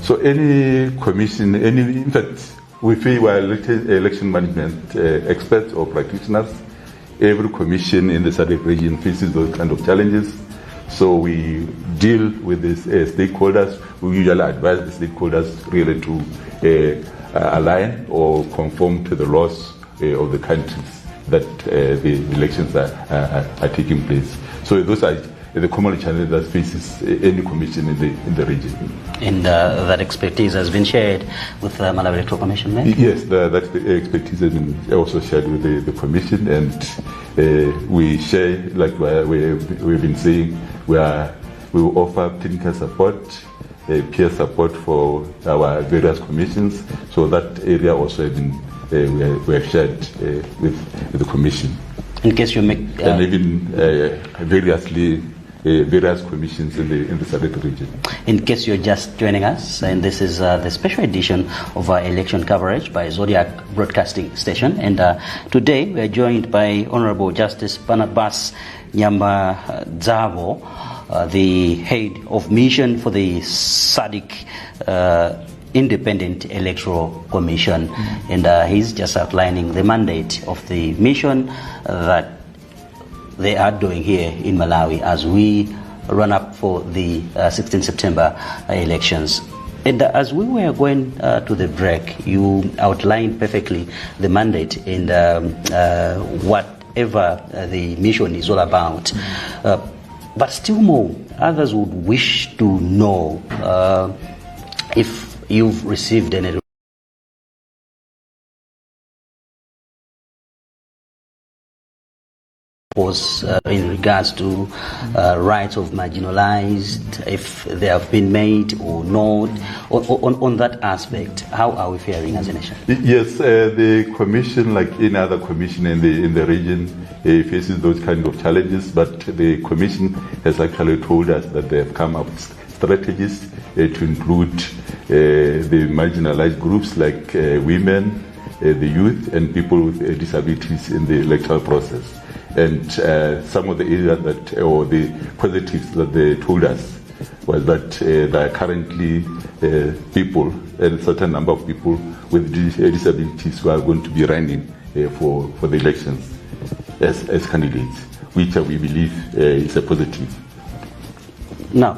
So any commission, in fact, we feel we are election management experts or practitioners. Every commission in the SADC region faces those kind of challenges. So we deal with these stakeholders. We usually advise the stakeholders really to align or conform to the laws of the countries that the elections are taking place. So those are the common challenges that faces any commission in the region. And that expertise has been shared with the Malawi Electoral Commission, right? Yes, that expertise has been also shared with the Commission, and we share, like we've been saying, we will offer technical support, peer support for our various commissions, so that area also has been we have shared with the Commission. In case you make and even various commissions in the SADC region. In case you're just joining us, and this is the special edition of our election coverage by Zodiac Broadcasting Station, and today we are joined by Honorable Justice Barnabas Nyambadzavo, the head of mission for the SADC Independent Electoral Commission, and he's just outlining the mandate of the mission that they are doing here in Malawi as we run up for the 16 September elections. And as we were going to the break, you outlined perfectly the mandate and whatever the mission is all about. But still more, others would wish to know if you've received any in regards to rights of marginalized, if they have been made or not. On that aspect, how are we faring as a nation? Yes, the commission, like any other commission in the region, faces those kind of challenges, but the commission has actually told us that they have come up with strategies to include the marginalized groups like women, the youth, and people with disabilities in the electoral process. And some of the areas that, or the positives that they told us, was that there are currently people, a certain number of people with disabilities who are going to be running for the elections as candidates, which we believe is a positive. Now,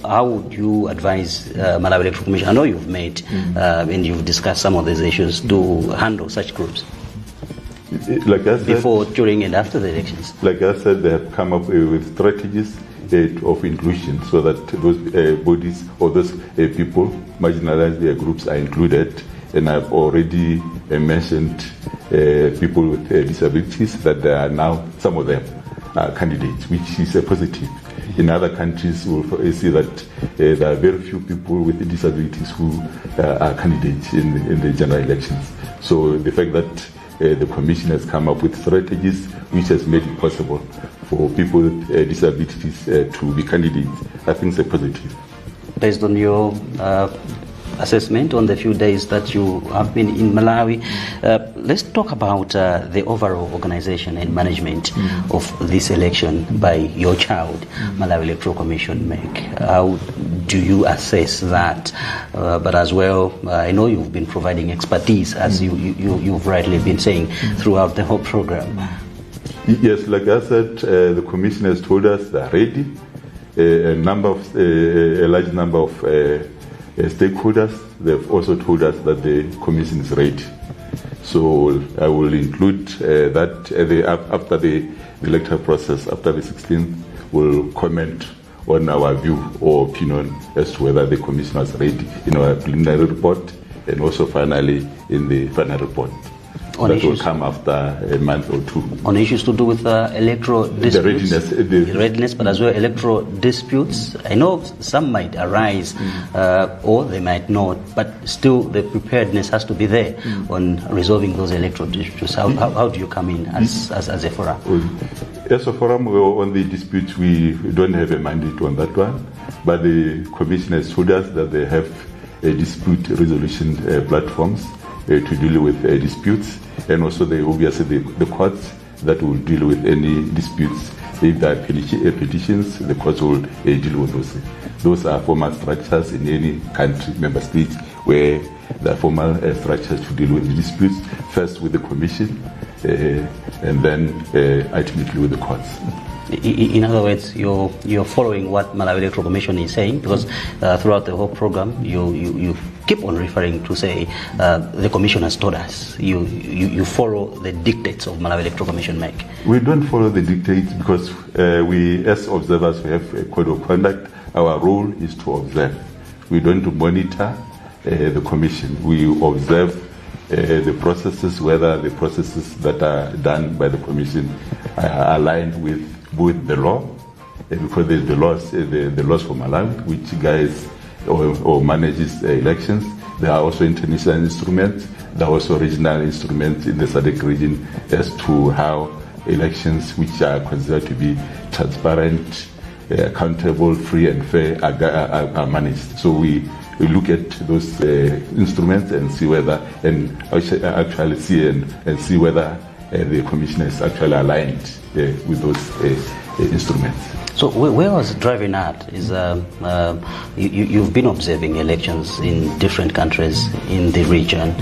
how would you advise Malawi Electoral Commission? I know you've met and you've discussed some of these issues to handle such groups. Like I said, before, during, and after the elections. Like I said, they have come up with strategies of inclusion so that those bodies or those people, marginalized groups, are included. And I've already mentioned people with disabilities, that there are now, some of them are candidates, which is a positive. In other countries, we'll see that there are very few people with disabilities who are candidates in the general elections. So the fact that the Commission has come up with strategies which has made it possible for people with disabilities to be candidates, I think it's a positive. Based on your assessment on the few days that you have been in Malawi. Let's talk about the overall organization and management of this election by your child, Malawi Electoral Commission MEC. How do you assess that? But as well, I know you've been providing expertise, as you've rightly been saying, throughout the whole program. Yes, like I said, the commission has told us they are ready. A large number of stakeholders, they've also told us that the commission is ready. So I will include that after the electoral process, after the 16th, we'll comment on our view or opinion as to whether the commission was ready in our preliminary report and also finally in the final report. That will come after a month or two. On issues to do with electoral disputes, the readiness, but as well electoral disputes. I know some might arise or they might not, but still the preparedness has to be there on resolving those electoral disputes. How do you come in as a forum? As a forum on the disputes, we don't have a mandate on that one, but the commission has told us that they have dispute resolution platforms to deal with disputes, and also obviously the courts that will deal with any disputes. If there are petitions, the courts will deal with those. Those are formal structures in any country, member state, where there are formal structures to deal with the disputes, first with the commission, and then ultimately with the courts. In other words, you're following what Malawi Electoral Commission is saying, because throughout the whole program, you keep on referring to say the commission has told us. You follow the dictates of Malawi Electoral Commission MEC. We don't follow the dictates because we, as observers, we have a code of conduct. Our role is to observe. We don't monitor the commission. We observe the processes, whether the processes that are done by the commission are aligned with the law, because there's the laws for Malawi, which guides or manages elections. There are also international instruments. There are also regional instruments in the SADC region as to how elections, which are considered to be transparent, accountable, free and fair, are managed. So we look at those instruments and see whether, and actually see and see whether the commission is actually aligned with those instruments. So where I was driving at is you've been observing elections in different countries in the region,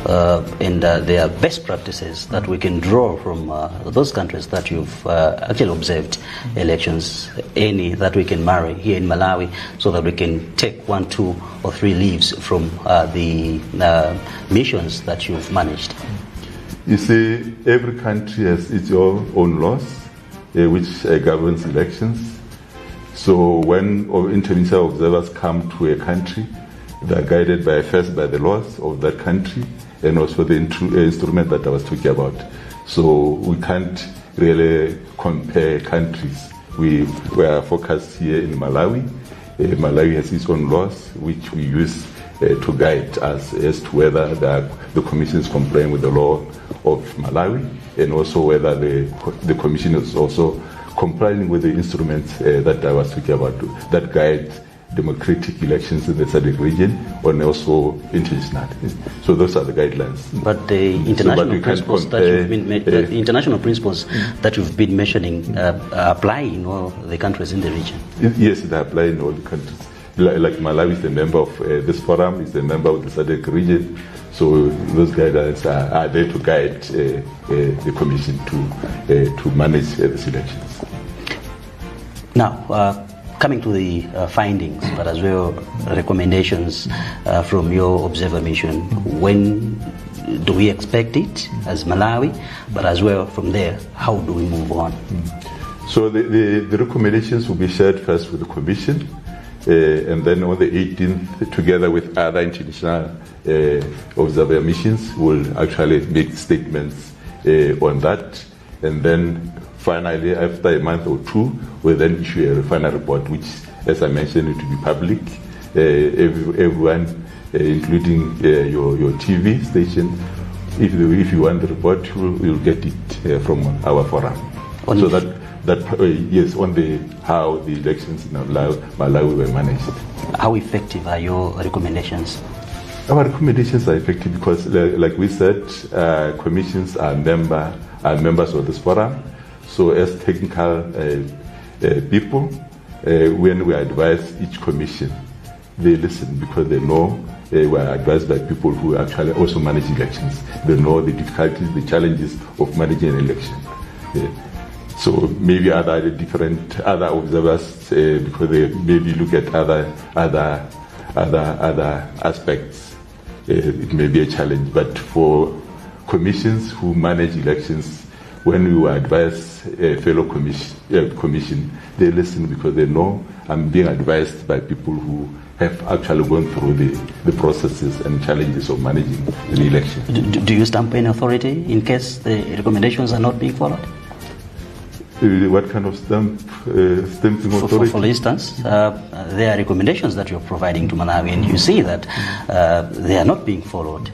and there are best practices that we can draw from those countries that you've actually observed elections, any that we can marry here in Malawi, so that we can take 1, 2 or 3 leaves from the missions that you've managed. You see, every country has its own laws which governs elections. So when international observers come to a country, they are guided first by the laws of that country and also the instrument that I was talking about. So we can't really compare countries. We are focused here in Malawi. Malawi has its own laws which we use to guide us as to whether the commission is complying with the law of Malawi, and also whether the commission is also complying with the instruments that I was talking about that guide democratic elections in the SADC region and also international. So those are the guidelines. But the international principles that you've been the international principles that you've been mentioning apply in all the countries in the region. Yes, they apply in all the countries. Like Malawi is a member of this forum, is a member of the SADC region. So those guidelines are there to guide the commission to manage these elections. Now, coming to the findings, but as well recommendations from your observer mission, when do we expect it as Malawi? But as well from there, how do we move on? So the recommendations will be shared first with the commission, and then on the 18th, together with other international observer missions, will actually make statements on that, and then finally, after a month or 2, we'll then issue a final report, which, as I mentioned, it will be public. Everyone, including your TV station, if you want the report, you'll get it from our forum. So yes, on how the elections in Malawi were managed. How effective are your recommendations? Our recommendations are effective because, like we said, commissions are members of this forum. So as technical people, when we advise each commission, they listen because they know we are advised by people who actually also manage elections. They know the difficulties, the challenges of managing an election. So maybe other observers, because they maybe look at other aspects, it may be a challenge. But for commissions who manage elections, when you advise a fellow commission, they listen because they know I'm being advised by people who have actually gone through the processes and challenges of managing the election. Do you stamp any authority in case the recommendations are not being followed? What kind of stamping authority? For instance, there are recommendations that you're providing to Malawi and you see that they are not being followed.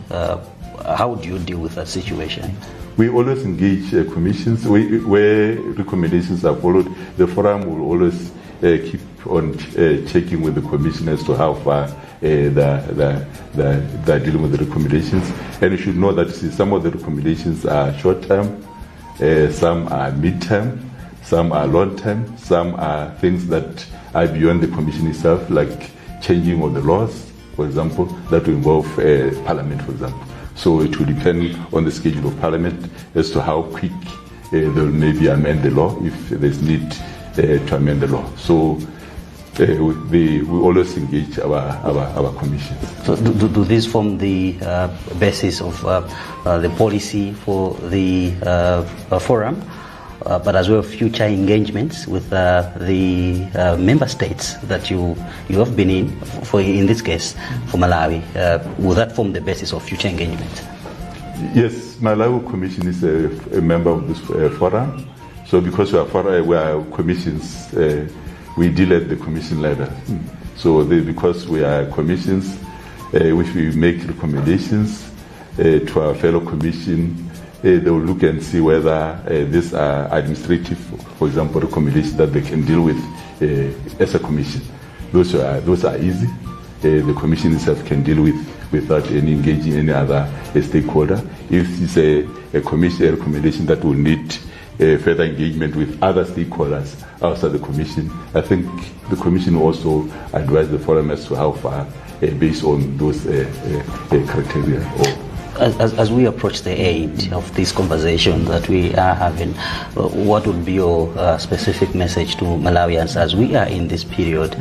How do you deal with that situation? We always engage commissions where recommendations are followed. The forum will always keep on checking with the commission as to how far they're dealing with the recommendations. And you should know that some of the recommendations are short-term, some are mid-term, some are long-term, some are things that are beyond the commission itself, like changing of the laws, for example, that will involve Parliament, for example. So it will depend on the schedule of Parliament as to how quick they will maybe amend the law if there's need to amend the law. So we always engage our commissions. So do this form the basis of the policy for the forum, but as well future engagements with the member states that you have been in, in this case for Malawi? Will that form the basis of future engagement? Yes, Malawi Commission is a member of this forum. So because we are commissions, we deal at the commission level. So because we are commissions, which we make recommendations to our fellow commission, they will look and see whether these are administrative, for example, recommendations that they can deal with as a commission. Those are easy. The commission itself can deal with without any engaging any other stakeholder. If it's a recommendation that will need further engagement with other stakeholders outside the commission, I think the commission will also advise the forum as to how far based on those criteria. As we approach the end of this conversation that we are having, what would be your specific message to Malawians as we are in this period,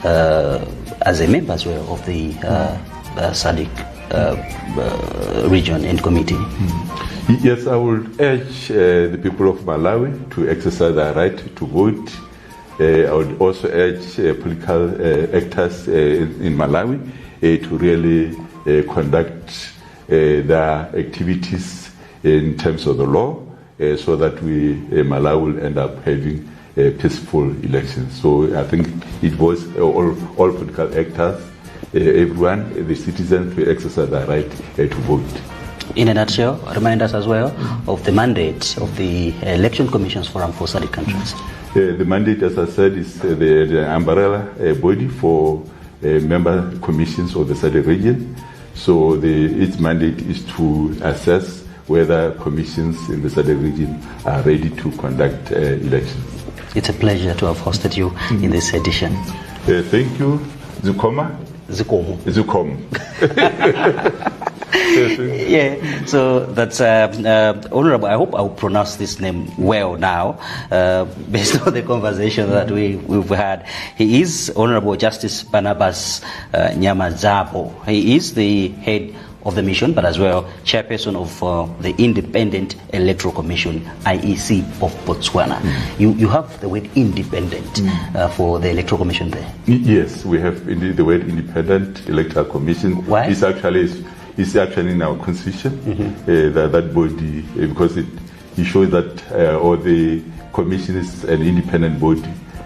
as a member as well of the SADC region and committee? Yes, I would urge the people of Malawi to exercise their right to vote. I would also urge political actors in Malawi to really conduct their activities in terms of the law, so that Malawi will end up having peaceful elections. So I think it was all political actors, everyone, the citizens, to exercise their right to vote. In a nutshell, remind us as well of the mandate of the Election Commissions Forum for SADC countries. The mandate, as I said, is the umbrella body for member commissions of the SADC region. So its mandate is to assess whether commissions in the SADC region are ready to conduct elections. It's a pleasure to have hosted you in this edition. Thank you. Zukoma? Zukom. Yeah, so that's Honorable. I hope I'll pronounce this name well now, based on the conversation that we've had. He is Honorable Justice Barnabas Nyamazabo. He is the head of the mission, but as well chairperson of the Independent Electoral Commission, IEC of Botswana. You have the word independent for the Electoral Commission there. Yes, we have indeed the word Independent Electoral Commission. Why? It's actually in our constitution, that body, because it shows that all the commission is an independent body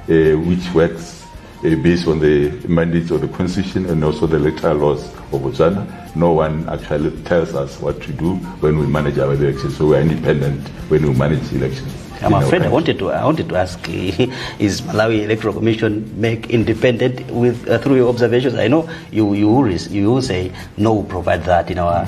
which works based on the mandates of the constitution and also the electoral laws of Botswana. No one actually tells us what to do when we manage our elections, so we are independent when we manage elections. I'm afraid I wanted to ask, is Malawi Electoral Commission make independent with through your observations? I know you will say no, provide that in our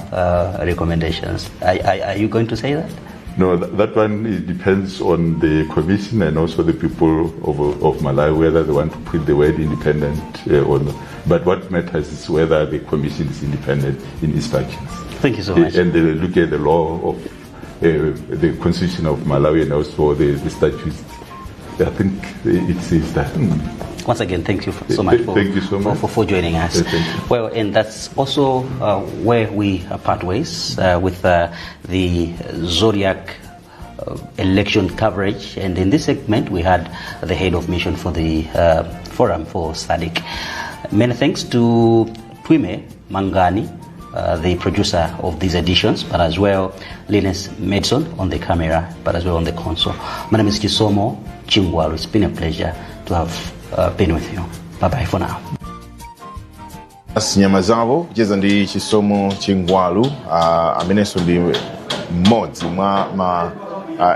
recommendations. Are you going to say that? No, that one it depends on the commission and also the people of Malawi whether they want to put the word independent or not. But what matters is whether the commission is independent in inspections. Thank you so much. And they look at the law of the constitution of Malawi and also the statutes. I think it says that. Once again, thank you so much for joining us. Well, and that's also where we part ways with the Zodiac election coverage. And in this segment, we had the head of mission for the Forum for SADC. Many thanks to Twime Mangani, the producer of these editions, but as well Linus Medson on the camera, but as well on the console. My name is Chisomo Chingwalu. It's been a pleasure to have been with you. Bye bye for now. Nyama zavo kucheza ndi Chisomo Chingwalu amenenso ndi mmodzi mwa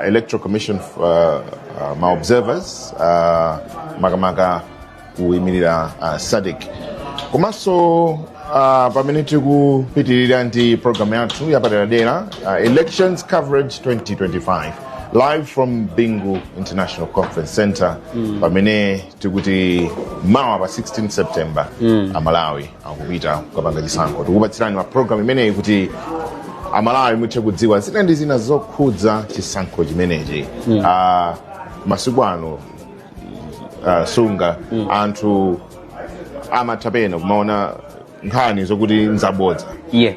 Electoral Commission ma observers makamaka kuyimirira SADC. Komanso pamene tikupitirira ndi program yathu yapaderadera Elections Coverage 2025 live from Bingu International Conference Center pamene tikuti mawa pa 16 September Malawi akupita kukapanga chisankho. Tikupatsirani ma program imeneyi kuti Malawi muthe kudziwa zina ndi zina zokhudza chisankho chimenechi. Masiku ano sunga anthu amatapena kumaona nkhani zokuti nzabodza.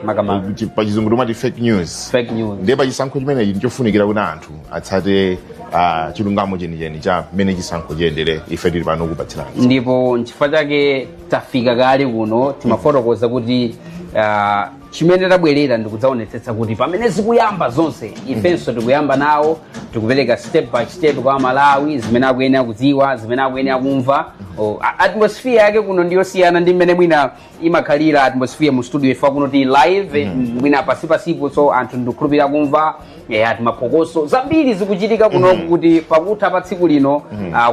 Makamaka pachizungu timati fake news. Ndiye pachisankho chimenechi ndichofunikira kuti anthu atsate chilungamo chenicheni cha mmene chisankho chiyendere. Ife tili pano kupatsirani. Ndipo nchifukwa chake tafika kale kuno timafotokoza kuti chimene tabwerera ndikudzaonetsetsa kuti pamene zikuyamba zonse ifenso tikuyamba nawo, tikupereka step by step kwa Malawi zimene akuyenera kudziwa, zimene akuyenera kumva. Atmosphere yake kuno ndiyosiyana ndi mmene mwina imakhalira atmosphere mu studio ifa kuno ti live mwina pasipo, so anthu ndikukhulupirira kumva timaphokoso zambiri zikuchitika kuno kuti pakutha pa tsiku lino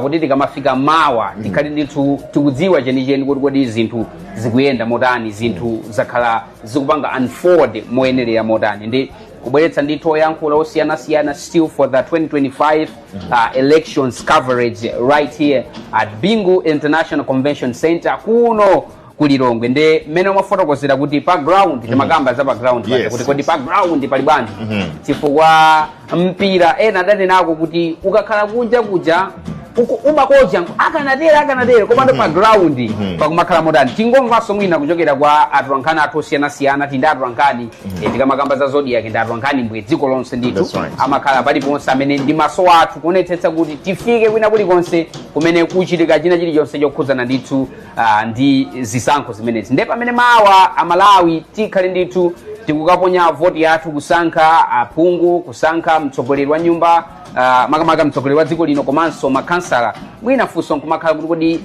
kuti tikamafika mawa tikhali ndithu tikudziwa chenicheni kuti kodi zinthu zikuyenda motani, zinthu zakhala zikupanga unfold moyenerera motani. Ndi kubweretsa ndithu oyankhula osiyanasiyana still for the 2025 elections coverage right here at Bingu International Convention Center kuno kulilongwe. Ndi mmene umafotokozera kuti pa ground timakamba za pa ground kuti kodi pa ground pali bwanji chifukwa mpira ena adanenako kuti ukakhala kunja kuja umakocha akanatera komando pa ground pakumakhala modani. Tingomvanso mwina kuchokera kwa atolankhani athu osiyanasiyana tindi atolankhani tikamakamba za Zodiac ndi atolankhani mbwe dziko lonse ndithu amakhala paliponse amene ndi maso athu kuonetsetsa kuti tifike kwina kulikonse kumene kuchitika china chilichonse chokhudzana ndithu ndi zisankho zimenezi. Ndi pamene mawa Amalawi tikhale ndithu tikukaponya voti yathu kusankha aphungu, kusankha mtsogoleri wa nyumba makamaka mtsogoleri wa dziko lino komanso makansala mwina funso nkumakhala kuti kodi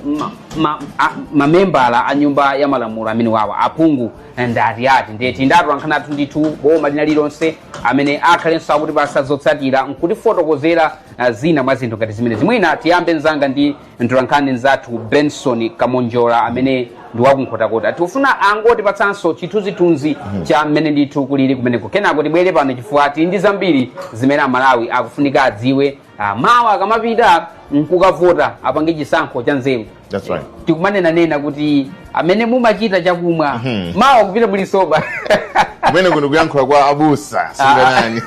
mamembala a nyumba ya malamulo amene wawa aphungu ndati ndeti ndatu ankhana athu ndithu boma lina lilonse amene akhalenso akuti basa zotsatira nkutifotokozera zina mwa zinthu ngati zimenezi. Mwina tiyambe mzanga ndi mtolankhani nzathu Benson Kamonjola amene ndi wakunkhotakota tikufuna angotipatsanso chithunzithunzi cha mmene ndithu kulili kumeneko. Kenako tibwere pano chifukwa ndi zambiri zimene Amalawi akufunika adziwe mawa akamapita nkukavota apange chisankho cha nzeru. That's right. Tikumanena kuti amene mumachita chakumwa mawa kupita muli soba. Amene kuno kuyankhula kwa abusa singanani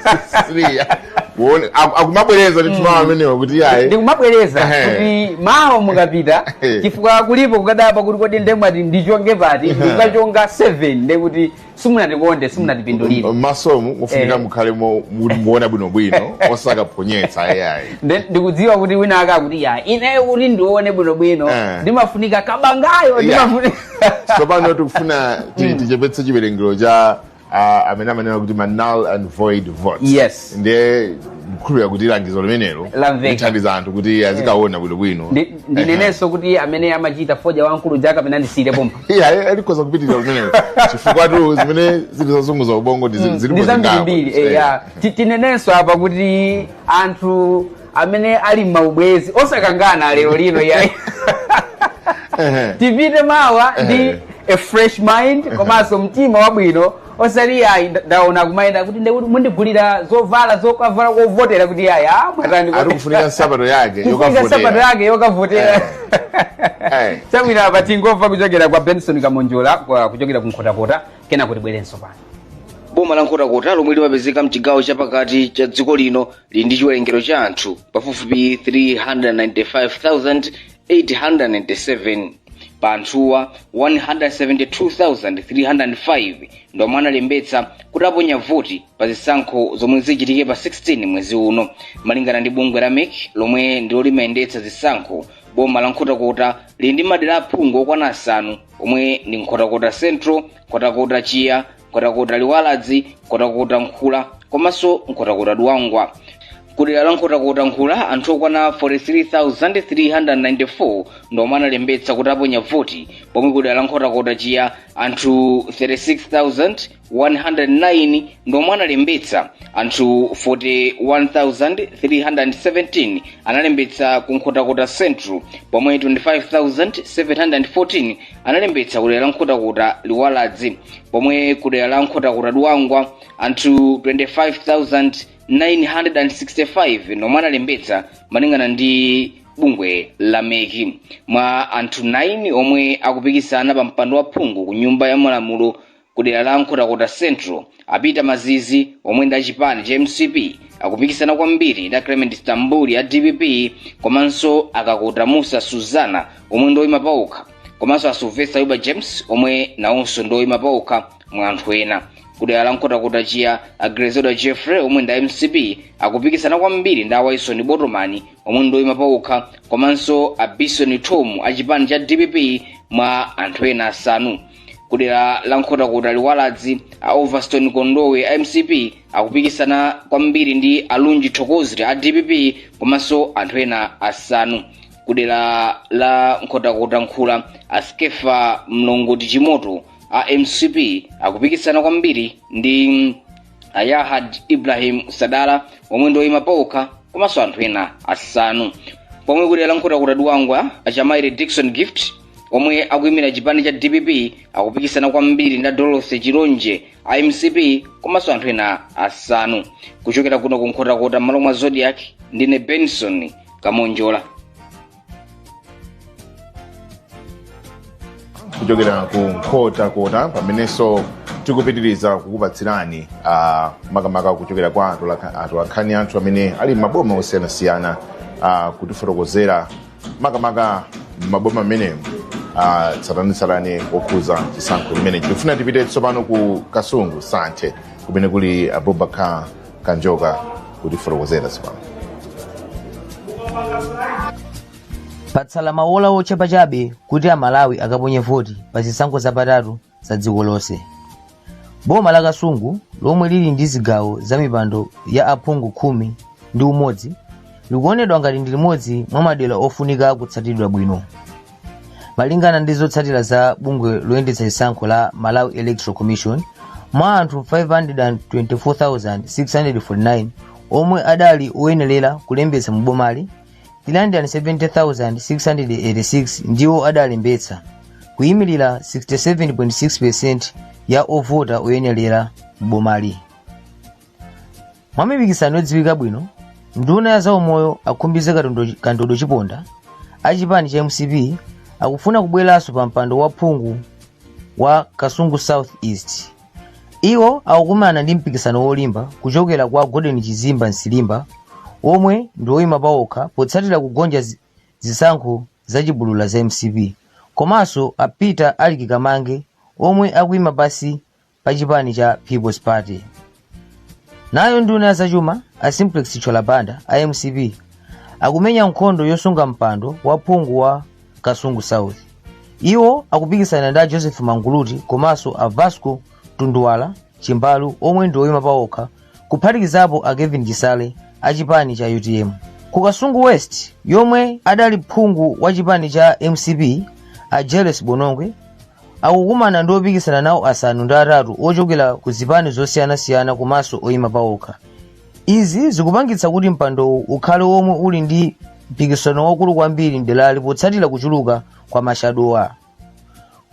akumabwereza titumawa amenewa kuti yayi ndikumabwereza kuti mawa mukapita chifukwa kulipo kukadapa kuti kodi ndemwati ndichonge pati ndikukachonga 7 ndekuti simunatikonde simunatipindulire masomu mufunika mukhale muona bwinobwino osakaponyetsa yayi ndikudziwa kuti wina akakuti yayi ineyo kuti ndione bwinobwino ndimafunika kabangayo ndimafunika tsopano tikufuna tichepetse chiwerengero cha amene amanena kuti ma null and void votes. Yes. Ndiye mkhulupirira kuti langizo limenelo lithandiza anthu kuti azikaona bwinobwino. Ndinenenso kuti amene amachita foja wankulu jaka amene andisire pompa. Alikoza kupitirira limenelo chifukwa tu zimene zili zazunguza ubongo zilipo zambiri. Tinenenso apa kuti anthu amene ali maubwezi osakangana lero lino ya tipite mawa ndi a fresh mind komanso mtima wabwino osati ayi ndaona kumayenda kuti mundigulira zovala zokavala kovotera kuti ayi mwatani ari kufunika nsapato yake yokavotera chabwino apa tingomva kuchokera kwa Benson Kamonjola kuchokera ku Nkhotakota kena kuti bwerenso pano. Boma la Nkhotakota lomwe limapezeka mchigawo chapakati cha dziko lino lili ndi chiwerengero cha anthu pafupifupi 395,897 pa anthuwa 172,305 ndomwe analembetsa kuti aponya voti pa zisankho zomwe zichitike pa 16 mwezi uno. Malingana ndi bungwe la MEC lomwe ndilo limayendetsa zisankho, boma la Nkhotakota lili ndi madera aphungu okwana asanu omwe ndi Nkhotakota Central, Nkhotakota Chiya, Nkhotakota Liwaladzi, Nkhotakota Nkhula komanso Nkhotakota Dwangwa. Kudera la Nkhotakota Nkhula anthu okwana 43,394 ndomwe analembetsa kuti aponya voti, pomwe kudera la Nkhotakota Chiya anthu 36,109 ndomwe analembetsa, anthu 41,317 analembetsa ku Nkhotakota Central, pomwe 25,714 analembetsa kudera la Nkhotakota Liwaladzi, pomwe kudera la Nkhotakota Dwangwa anthu 25,965 ndomwe analembetsa malingana ndi bungwe la MEC. Mwa anthu 9 omwe akupikisana pa mpando wa phungu ku nyumba ya malamulo kudera la Nkhotakota Central, apita Mazizi omwe ndi achipani cha MCP akupikisana kwambiri ndi Clement Stambuli ya DPP, komanso akakota Musa Suzana omwe ndoyima paokha, komanso Sylvester Yuba James omwe nawonso ndoyima paokha mwa anthu ena. Kudera la Nkhotakota Chiya Agrezoda Jeffrey omwe nda MCP akupikisana kwambiri ndi Waison Botomani omwe ndoyima paokha, komanso Abison Tom achipani cha DPP mwa anthu ena asanu. Kudera la Nkhotakota Liwaladzi Overstone Kondowe MCP akupikisana kwambiri ndi Alunji Thokozri a DPP komanso anthu ena asanu. Kudera la Nkhotakota Nkhula Askefa Mlongoti Chimoto a MCP akupikisana kwambiri ndi Ayahad Ibrahim Sadala omwe ndoyima paokha komanso anthu ena asanu. Pomwe kudera la Nkhotakota Dwangwa achamaire Dickson Gift omwe akuyimira chipani cha DPP akupikisana kwambiri ndi Dorothy Chironje a MCP komanso anthu ena asanu. Kuchokera kuno ku Nkhotakota malo mwa Zodiac ndine Benson Kamonjola. kuchokera ku Nkhotakota pamenenso tikupitiriza kukupatsirani makamaka kuchokera kwa anthu akhani anthu amene ali maboma osiyanasiyana kutifotokozera makamaka maboma amenewo tsatanitsatane okhuza chisankho limene tikufuna tipite tsopano ku Kasungu Santhe kumene kuli Abubakar Kanjoka kutifotokozera tsopano. patsala maola ochepa chabe kuti Amalawi akaponye voti pa zisankho zapatatu za dziko lonse. Boma la Kasungu lomwe lili ndi zigawo za mipando ya aphungu 11 likuonedwa ngati ndi limodzi mwa madera ofunika kutsatidwa bwino. Malingana ndi zotsatira za bungwe loyendetsa zisankho la Malawi Electoral Commission, mwa anthu 524,649 omwe adali oyenerera kulembetsa mu bomali, 370,686 ndiwo adalembetsa, kuyimirira 67.6% ya ovota oyenerera mbomali. Mwa mipikisano yodziwika bwino, nduna ya zaumoyo akhumbitsa Kandodo Chiponda achipani cha MCP akufuna kubweranso pa mpando wa phungu wa Kasungu South East. Iwo akukumana ndi mpikisano wolimba kuchokera kwa Gordon Chizimba Nsilimba omwe ndi oyima paokha potsatira kugonja zisankho za chibulula za MCP, komanso a Peter Ali Kamange omwe akuyima pasi pa chipani cha People's Party. Nayo nduna ya zachuma a Simplex Cholapanda a MCP akumenya nkhondo yosunga mpando wa phungu wa Kasungu South. Iwo akupikisana ndi Joseph Manguluti komanso a Vasco Tunduwala Chimbalu omwe ndi oyima paokha, kuphatikizapo a Kevin Chisale a chipani cha UTM. Ku Kasungu West yomwe adali phungu wa chipani cha MCP a Jeles Bonongwe akukumana ndi opikisana nawo asanu ndi atatu ochokera ku zipani zosiyanasiyana komanso oyima paokha. izi zikupangitsa kuti mpando ukhale omwe uli ndi mpikisano wakulu kwambiri mderali potsatira kuchuluka kwa mashadowa.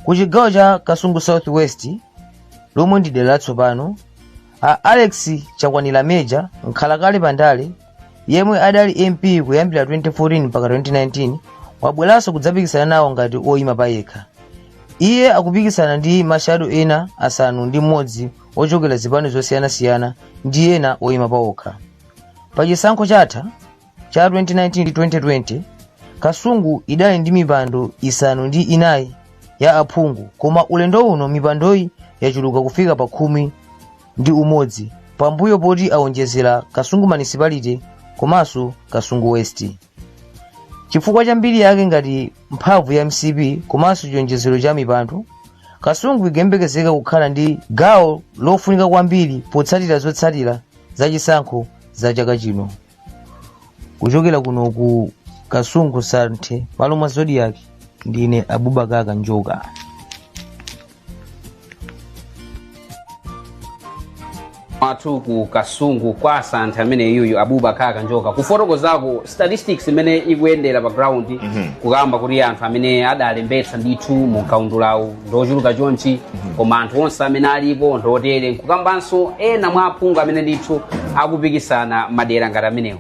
Ku chigawo cha Kasungu South West lomwe ndi dera latsopano, Alex Chakwanira Meja nkhalakale Pandale yemwe adali MP kuyambira 2014 mpaka 2019 wabweranso kudzapikisana nawo ngati oyima pa yekha. Iye akupikisana ndi mashado ena asanu ndi mmodzi ochokera zipani zosiyanasiyana ndi ena oyima pa okha. Pa chisankho chatha cha 2019 ndi 2020 Kasungu idali ndi mipando isanu ndi inayi ya aphungu, koma ulendo uno mipandoyi yachuluka kufika pa 11 pambuyo poti awonjezera Kasungu Municipality komanso Kasungu West. Chifukwa cha mbiri yake ngati mphamvu ya MCP komanso chionjezero cha mipando, Kasungu ikuyembekezeka kukhala ndi gawo lofunika kwambiri potsatira zotsatira za chisankho za chaka chino. Kuchokera kuno ku Kasungu Santhe malo mwa Zodiac, ndine Abubakar Kanjoka. Matu ku Kasungu kwa Santhe amene yuyu Abubakar Kanjoka kufotokozako statistics imene ikuyendera pa ground kugamba kuti anthu amene adalembetsa ndithu mu kaundu lawo ndochuluka chonchi koma anthu onse amene alipo ndotere nkukambanso ena mwa aphungu amene ndithu akupikisana madera ngati amenewo.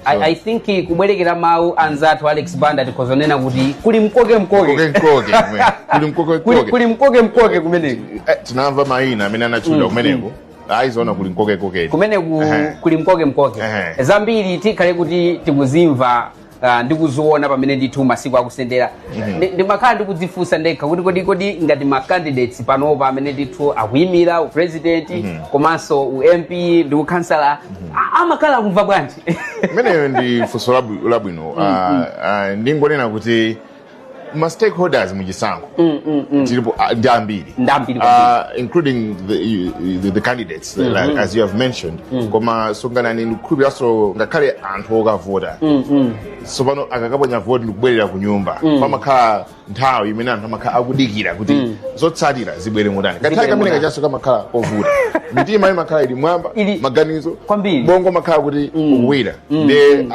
I think kubwerekera mawu anzathu Alex Banda tikozonena kuti kuli mkoke kumeneko tinamva mayina amene anachula kumeneko aizoona kuli mkoke kumeneko kuli mkoke zambiri tikhale kuti tikuzimva ndikuziona pamene ndithu masiku akusendera ndimakhala ndikudzifunsa ndekha kuti kodi ngati ma candidates panopa amene ndithu akuyimira u president komanso u MP ndi u councilor amakhala kumva bwanji. Meneyo ndi funso labwino ndingonena kuti ma stakeholders muchisankho tilipo ndi ambiri including the candidates like, as you have mentioned koma songanani ndikukhulupiraso ngakhale anthu okavota so pano akakaponya voti ndikubwerera ku nyumba pamakhala nthawi imene anthu amakhala akudikira kuti zotsatira zibwere motani kathawi kamene kachaso kamakhala ovota mitima imakhala ili mwamba maganizo bongo makhala kuti ukuwira nde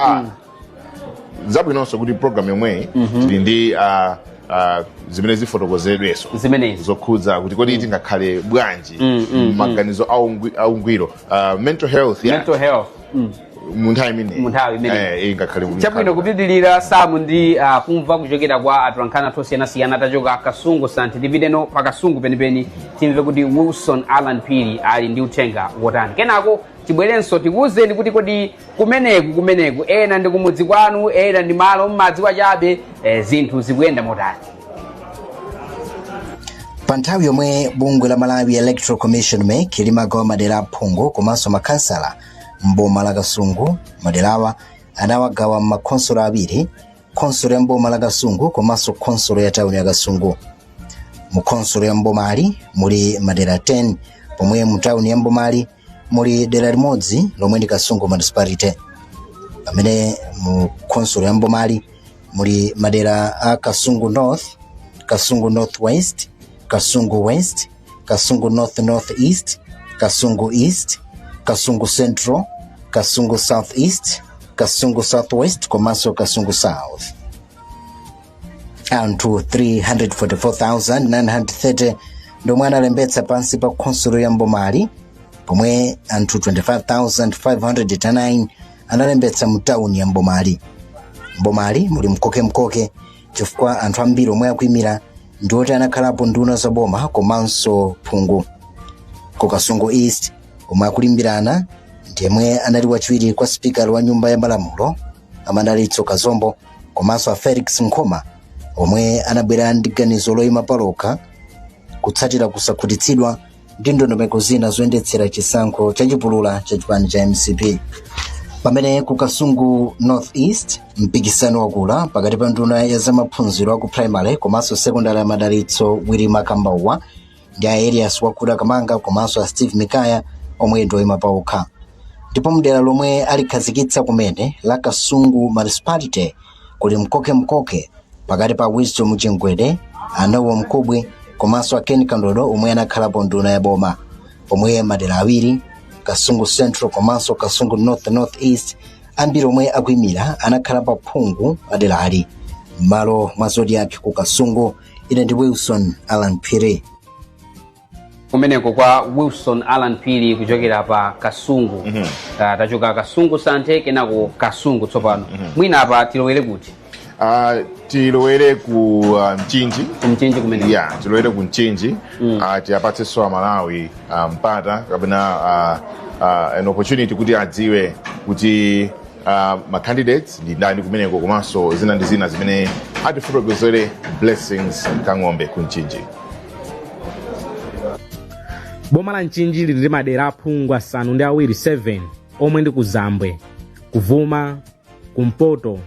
zabwinonso kuti program yomweyi tili ndi zimene zifotokozedweso zokhudza kuti kodi tingakhale bwanji maganizo aungwiro mental health munthawi imeneyi ingakhale chabwino kupitirira Samu ndi kumva kuchokera kwa atolankhani osiyana-siyana atachoka Kasungu Santhe ndipiteno pa Kasungu penipeni timve kuti Wilson Alan Phiri ali ndi uthenga wotani kenako tibwerenso tikuwuzeni kuti kodi kumeneku ena ndi kumudzi kwanu ena ndi malo mmadzi wachabe zinthu zikuyenda motani. Pa nthawi yomwe bungwe la Malawi Electoral Commission MEC limagawa madera aphungu komanso makansala mboma la Kasungu, maderawa anawagawa makonsolo awiri, konsolo ya mboma la Kasungu komanso konsolo ya tauni ya Kasungu. Mu konsolo ya mbomali muli madera 10 pomwe mu tauni ya mbomali muli dera limodzi lomwe ndi Kasungu Municipality. Pamene mu konsolo ya mbomali muli madera a Kasungu North, Kasungu Northwest, Kasungu West, Kasungu North-Northeast, Kasungu East, Kasungu Central, Kasungu Southeast, Kasungu Southwest, komanso Kasungu South. Anthu 344,930 ndomwe analembetsa pansi pa konsolo ya mbomali pomwe anthu 25,509 analembetsa mu tauni ya mbomali. Mbomali muli mkoke chifukwa anthu ambiri omwe akuyimira ndi oti anakhalapo nduna zaboma komanso phungu. Ku Kasungu East omwe akulimbirana ndiyemwe anali wachiwiri kwa speaker wa nyumba ya malamulo Amadalitso Kazombo komanso a Felix Nkhoma omwe anabwera ndi ganizo loyima palokha kutsatira kusakhutitsidwa ndi ndondomeko zina zoyendetsera chisankho chachipulula cha chipani cha MCP. Pamene ku Kasungu Northeast mpikisano wakula pakati pa nduna ya zamaphunziro aku primary komanso secondary ya Madalitso Wirima Kambawa ndi a Elias Wakuda Kamanga komanso a Steve Mikaya omwe ndoyima paokha. Ndipo mdera lomwe alikhazikitsa kumene la Kasungu Municipality kuli mkoke pakati pa Wisdom Chingwede, Anowo Mkubwe komanso a Ken Kandodo omwe anakhalapo nduna ya boma. Omwe madera awiri Kasungu Central komanso Kasungu North East ambiri omwe akuyimira anakhala pa phungu aderali malo mwa Zodiac ku Kasungu. Ine ndi Wilson Alan Phiri. Kumeneko kwa Wilson Alan Phiri kuchokera pa Kasungu. Tachoka Kasungu Sante kenako Kasungu tsopano. Mwina apa tilowere kuti? Tilowere ku Mchinji. Mchinji kumeneko? Yeah, tilowere ku Mchinji. Tiyapatse so Malawi mpata kapena an opportunity kuti adziwe kuti ma candidates ndi ndani kumeneko komanso zina ndi zina zimene atifotokozere Blessings Kang'ombe ku Mchinji. Boma la Mchinji lili ndi madera aphungu asanu ndi awiri 7 omwe ndi kuzambwe, kuvuma, kumpoto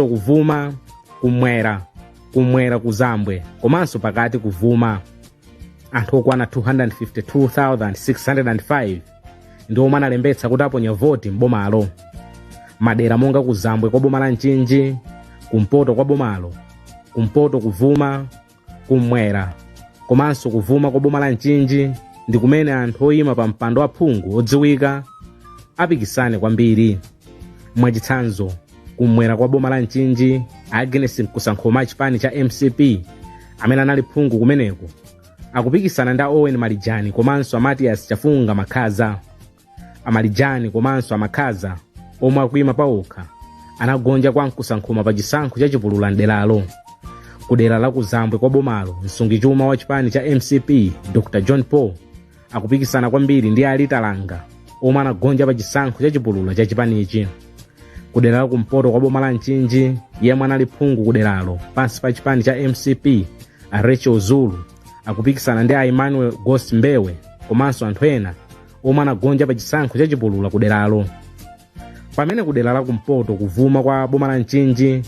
kuvuma, kumwera kuzambwe, komanso pakati kuvuma. Anthu okwana 252,605 ndi omwe analembetsa kuti aponya voti m'bomalo. Madera monga kuzambwe kwa boma la Mchinji, kumpoto kwa bomalo, kumpoto kuvuma, kumwera, komanso kuvuma kwa boma la Mchinji ndi kumene anthu oyima pa mpando aphungu odziwika apikisane kwambiri. Mwachitsanzo, kumwera kwa boma la Mchinji, Agnes Mkusankhoma chipani cha MCP amene anali phungu kumeneko akupikisana ndi Owen Malijani komanso Amatias Chafunga Makhaza. Amalijani komanso Amakhaza omwe akuyima pawokha anagonja kwa Mkusankhoma pa chisankho cha chipulula ndelalo. Kudera la kuzambwe kwa bomalo, msungichuma wa chipani cha MCP Dr. John Paul akupikisana kwambiri ndi Ali Talanga omwe anagonja pa chisankho cha chipulula cha chipanichi. Kudera la kumpoto kwa boma la Mchinji, yemwe anali phungu kuderalo pansi pa chipani cha MCP Rachel Zulu akupikisana ndi Emmanuel Ghost Mbewe komanso anthu ena omwe anagonja pa chisankho cha chipulula kuderalo. Pamene kudera la kumpoto kuvuma kwa boma la Mchinji,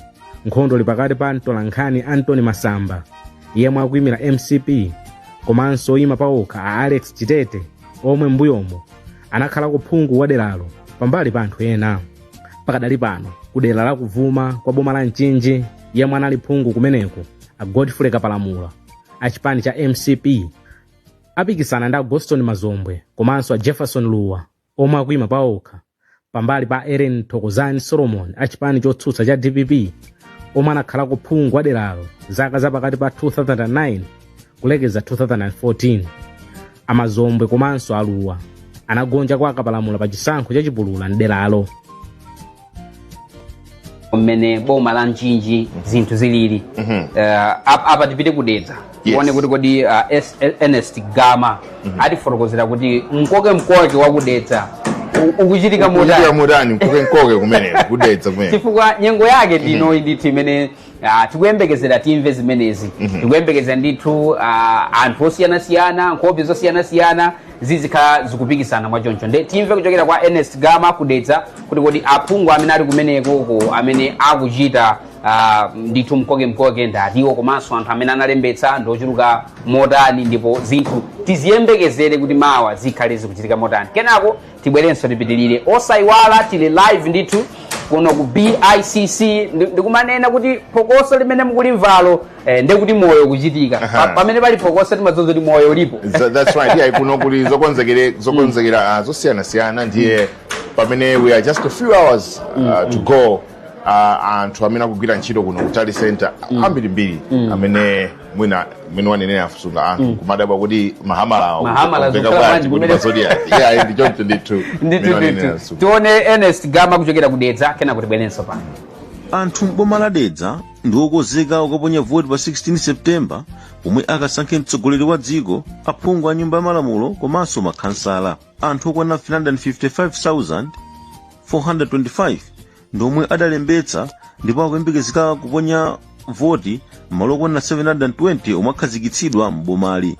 nkhondo li pakati pa mtolankhani Anthony Masamba yemwe akuyimira MCP komanso oyima pawokha a Alex Chitete omwe mbuyomo anakhala kuphungu wa deralo pambali pa anthu ena. Pakadali pano kudera la kuvuma kwa boma la Mchinji, yemwe anali phungu kumeneko a Godfrey Kapalamula a chipani cha MCP apikisana ndi Agoston Mazombwe komanso a Jefferson Luwa omwe akuyima pawokha pambali pa Eren Thokozani Solomon a chipani chotsutsa cha DPP omwe anakhala kuphungu wa deralo zaka zapakati pa 2009 kulekeza 2014. Amazombwe komanso Aluwa anagonja kwa Kapalamula pa chisankho cha chipulula nderalo. Mmene boma la Mchinji zinthu zilili apa tipite kudedza tione kuti kodi Ernest Gama atifotokozera kuti mkoke wa kudedza ukuchitika motani mkoke kumene kudedza kumene chifukwa nyengo yake ndino ndithu imene tikuyembekezera timve zimenezi. Tikuyembekezera ndithu anthu osiyanasiyana, nkhope zosiyanasiyana zizikhala zikupikisana mwachoncho. Nde timve kuchokera kwa Ernest Gama kudedza kuti kodi aphungu amene ali kumeneko amene akuchita ndithu mkoke ndatiwo komanso anthu amene analembetsa ndochuluka motani, ndipo zinthu tiziyembekezere kuti mawa zikhale zikuchitika motani. Kenako tibwerenso tipitirire osayiwala tili live ndithu kuno ku BICC ndikumanena kuti phokoso limene mukulimvalo ndekuti moyo kuchitika. Pamene pali phokoso timadzoza kuti moyo ulipo. That's right. Yeah, kuno kuli zokonzekera zosiyanasiyana ndiye pamene we are just a few hours to go. Anthu amene akugwira ntchito kuno ku TALLY Center ambirimbiri amene mwina wanenera afusunga anthu kumadabwa kuti mahamala ndi choncho ndithu. Tione Ernest Gama kuchokera kudedza kena kuti bwerenso pano. Anthu mboma la Dedza ndi okonzeka ukaponya voti pa 16 September pomwe akasankhe mtsogoleri wa dziko, aphungu a nyumba ya malamulo komanso makhansala. Anthu okwana 355,425 ndomwe adalembetsa ndipo akuyembekezeka kuponya voti m'malo okwana 720 omwe akhazikitsidwa m'bomali.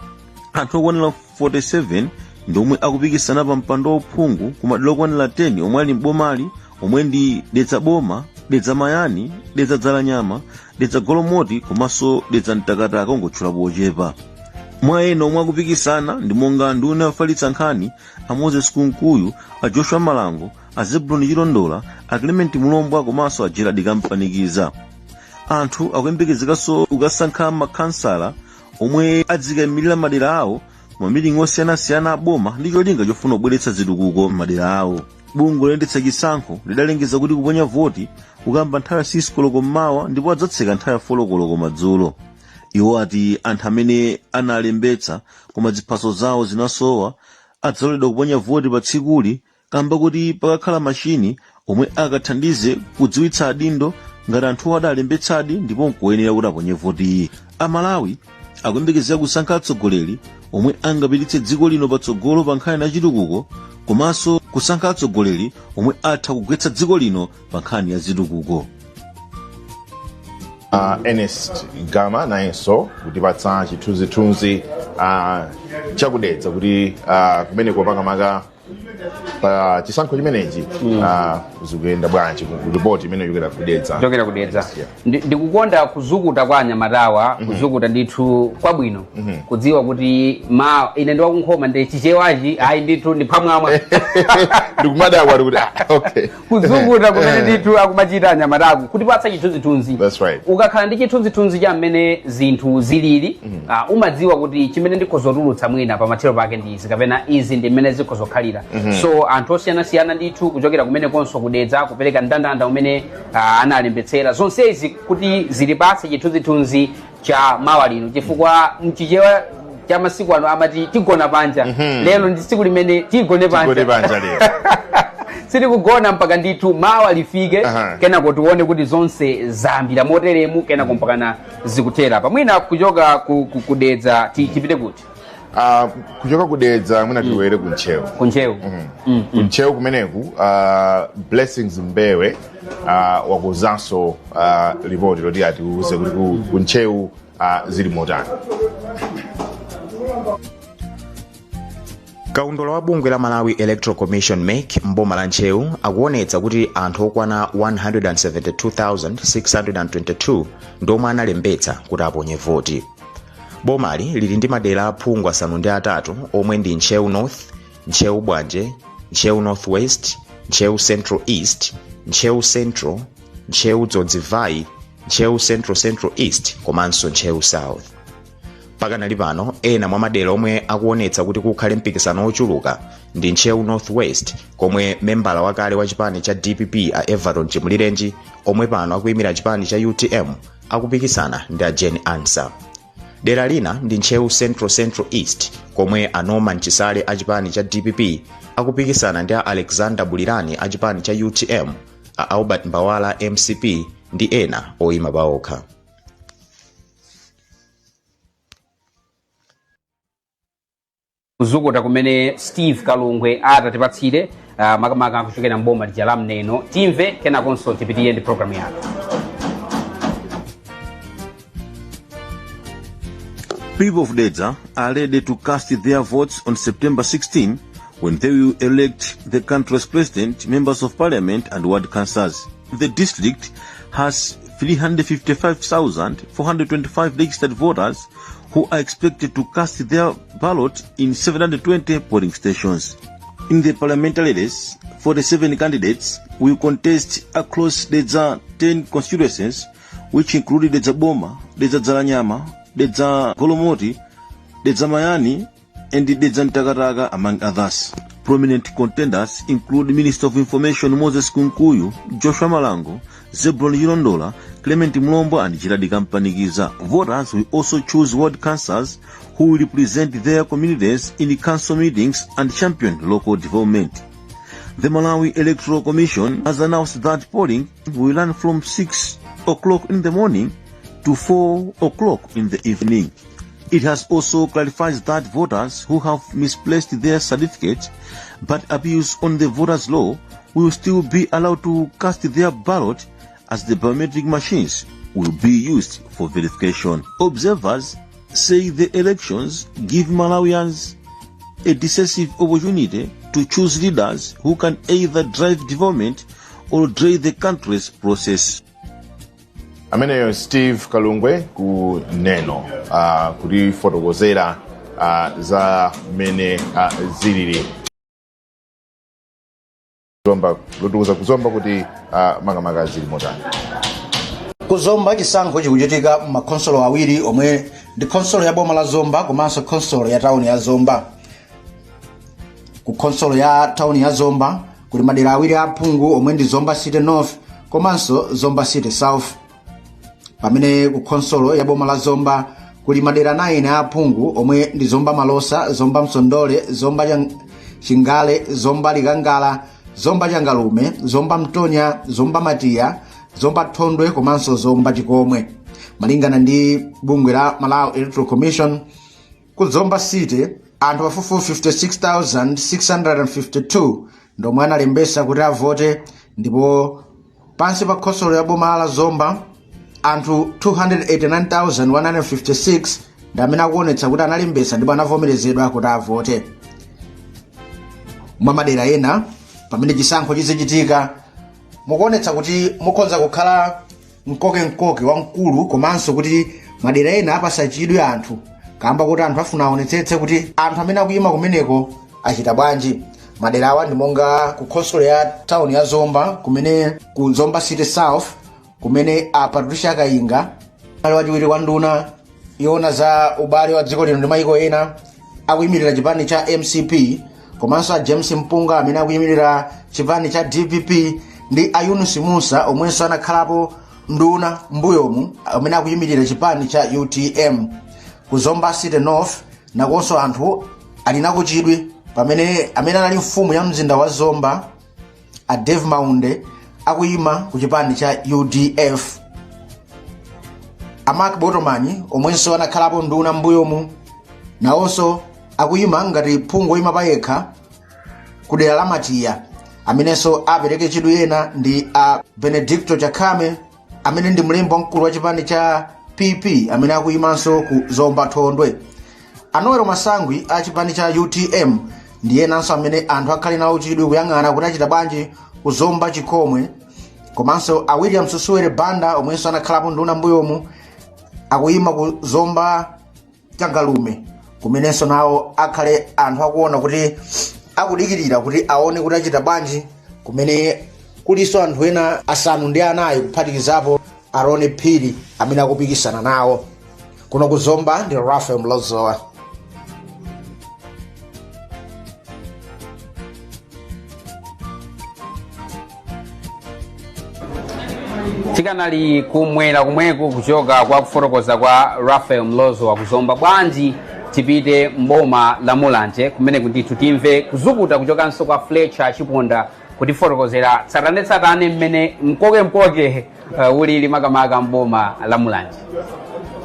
Anthu okwanira 47 ndomwe akupikisana pa mpando wauphungu ku madera okwanira 10 omwe ali m'bomali omwe ndi Dedza Boma, Dedza Mayani, Dedza Dzalanyama, Dedza Golomoti komanso Dedza Mtakataka ongotchula pochepa. Mwa ena omwe akupikisana ndi monga nduna yofalitsa nkhani a Moses Kunkuyu, a Joshua Malango, a Zebuloni Chilondola, a Clement Mulombwa komanso a Gerald Kampanikiza. Anthu akuyembekezekanso kukasankha makhansala omwe adzikayimirira madera awo mamitingi osiyanasiyana aboma ndi cholinga chofuna kubweretsa zitukuko m'madera awo. Bungwe loyendetsa chisankho lidalengeza kuti kuponya voti kukamba nthawi ya 6 koloko mmawa ndipo adzatseka nthawi ya 4 koloko madzulo. Iwo ati anthu amene analembetsa koma ziphaso zawo zinasowa adzaloledwa kuponya voti pa tsikuli kamba kuti pakakhala machini omwe akathandize kudziwitsa adindo ngati anthu adalembetsadi ndipo nkuyenera kuti aponye voti. Amalawi akuyembekezera kusankha atsogoleri omwe angapititse dziko lino patsogolo pa nkhani ya chitukuko komanso kusankha atsogoleri omwe atha kugwetsa dziko lino pa nkhani ya zitukuko. Ernest Gama nayenso kutipatsa chithunzithunzi chakudetsa kuti kumene makamaka pa chisankho chimenechi zikuyenda bwanji ku report imene chokera kudetsa. Ndikukonda kuzukuta kwa anyamatawa kuzukuta ndithu kwabwino kudziwa kuti ine ndi wakunkhoma ndi chichewachi ayi ndithu ndi phamwamwa ndikumadakwa kuti okay kuzukuta kumene ndithu akumachita anyamataku kutipatsa chithunzithunzi. Ukakhala ndi chithunzithunzi cha mmene zinthu zilili umadziwa kuti chimene ndikhozotulutsa mwina pamathero pake ndi izi kapena izi ndi mmene zikhozokhalira. So anthu osiyanasiyana ndithu kuchokera kumene konso kudetsa kupereka mndandanda umene analembetsera zonsezi kuti zilipatse chithunzithunzi cha mawa lino chifukwa mchichewa cha masiku ano amati tigona panja lero ndi tsiku limene tigone panja sitikugona mpaka ndithu mawa lifike kenako tione kuti zonse zambira moteremu kenako mpakana zikutera pamwina kuchoka kudetsa tipite kuti kuchoka kudetsa mwina tiwere kunchewu kunchewu kumeneku Blessings Mbewe wakuzanso ripoti loti atiuze kuti kunchewu zili motani. Kaundula wa bungwe la Malawi Electoral Commission MEC mboma la Nchewu akuonetsa kuti anthu okwana 172,622 ndomwe analembetsa kuti aponye voti. Bomali lili ndi madera aphungu asanu ndi atatu omwe ndi Nchewu North, Nchewu Bwanje, Nchewu Northwest, Nchewu Central East, Nchewu Central, Nchewu Dzodzivai, Nchewu Central East komanso Nchewu South. Pakanali pano ena mwa madera omwe akuonetsa kuti kukhale mpikisano ochuluka ndi Nchewu Northwest komwe membala wakale wa chipani cha DPP a Everton Chimulirenji omwe pano akuyimira chipani cha UTM akupikisana ndi a Jane Answer. Dera lina ndi Nchewu Central East komwe a Norman Chisale a chipani cha DPP akupikisana ndi a Alexander Bulirani a chipani cha UTM, a Albert Mbawala MCP ndi ena oyima paokha. kuzukuta kumene Steve Kalungwe atatipatsire makamaka kuchokera mboma lija la Mneno timve kenakonso tipitiye ndi programu yake. People of Dedza are ready to cast their votes on September 16 when they will elect the country's president, members of parliament and ward councillors. The district has 355,425 registered voters who are expected to cast their ballot in 720 polling stations. In the parliamentary race, 47 candidates will contest across Dedza 10 constituencies, which include Dedza Boma, Dedza Dzalanyama, Dedza Golomoti, Dedza Mayani, and Dedza Ntakataga, among others. Prominent contenders include Minister of Information Moses Kunkuyu, Joshua Malango, Zebron Yilondola, Clement Mlombo, and Jiradi Kampanigiza. Voters will also choose ward councillors who will represent their communities in the council meetings and champion local development. The Malawi Electoral Commission has announced that polling will run from 6 o'clock in the morning to 4 o'clock in the evening. It has also clarified that voters who have misplaced their certificates but abuse on the voters' law will still be allowed to cast their ballot as the biometric machines will be used for verification. Observers say the elections give Malawians a decisive opportunity to choose leaders who can either drive development or drive the country's process. Ameneyo Steve Kalungwe ku Neno kuri fotokozera za mene zilili kuzomba kuti makamaka zili motani. kuzomba chisankho chikuchitika makonsolo awiri omwe ndi konsolo ya boma la Zomba komanso konsolo ya tauni ya Zomba. Ku konsolo ya tauni ya Zomba kuli madera awiri a phungu omwe ndi Zomba City North komanso Zomba City South. Pamene ku konsolo ya boma la Zomba kuli madera 9 a phungu omwe ndi Zomba Malosa, Zomba Msondole, Zomba Chingale, Zomba Likangala, Zomba Changalume, Zomba Mtonya, Zomba Matiya, Zomba Thondwe komanso Zomba Chikomwe. Malingana ndi bungwe la Malawi Electoral Commission, ku Zomba City anthu pafupifupi 56,652 ndomwe analembesa kuti avote, ndipo pansi pa khonsolo ya boma la Zomba anthu 289,156 ndi amene akuonetsa kuti analembesa ndipo anavomerezedwa kuti avote. Mwa madera ena pamene chisankho chizichitika mukuonetsa kuti mukhoza kukhala mkoke wamkulu, komanso kuti madera ena apasachidwe anthu kamba kuti anthu afuna aonetsetse kuti anthu amene akuyima kumeneko achita bwanji. Madera awa ndi monga ku khonsolo ya town ya Zomba, kumene ku Zomba City South kumene Patricia Kayinga ali wachiwiri kwa nduna yona za ubale wa dziko lino ndi mayiko ena akuyimirira chipani cha MCP, komanso James Mpunga amene akuyimirira chipani cha DPP ndi Ayunus Musa omwenso anakhalapo nduna mbuyomu amene akuyimirira chipani cha UTM. Ku Zomba City North nakonso anthu alinakuchidwe pamene amene anali mfumu ya mzinda wa Zomba a Dave Maunde akuyima ku chipani cha UDF. Mark Botomani omwenso anakhalapo nduna mbuyomu nawonso akuyima ngati phungu oyima payekha ku dera la Matiya. Amenenso apereke chidwi ena ndi a Benedicto Chakame amene ndi mlembi wamkulu wa chipani cha PP amene akuyimanso ku Zomba Thondwe. Anoero Masangwi a chipani cha UTM ndiye nanso amene anthu akhali nawo chidwi kuyang'ana kuti achita bwanji ku Zomba Chikomwe, komanso a William Susuwere Banda omwenso anakhalapo nduna mbuyomu akuyima ku Zomba Changalume, kumenenso nawo akhale anthu akuona kuti akudikirira kuti aone kuti achita bwanji, kumene kuliso anthu ena asanu ndi anayi kuphatikizapo Arone Phiri amene akupikisana nawo. Kuno ku Zomba ndi Rafael Mlozowa. Tikanali kumwera kumweko kuchoka kwa kufotokoza kwa Rafael Mlozowa ku Zomba, bwanji tipite mboma la Mulanje kumene kuti timve kuzukuta kuchokanso kwa Fletcher Chiponda kuti fotokozera tsatane mmene mkoke ulili makamaka mboma la Mulanje.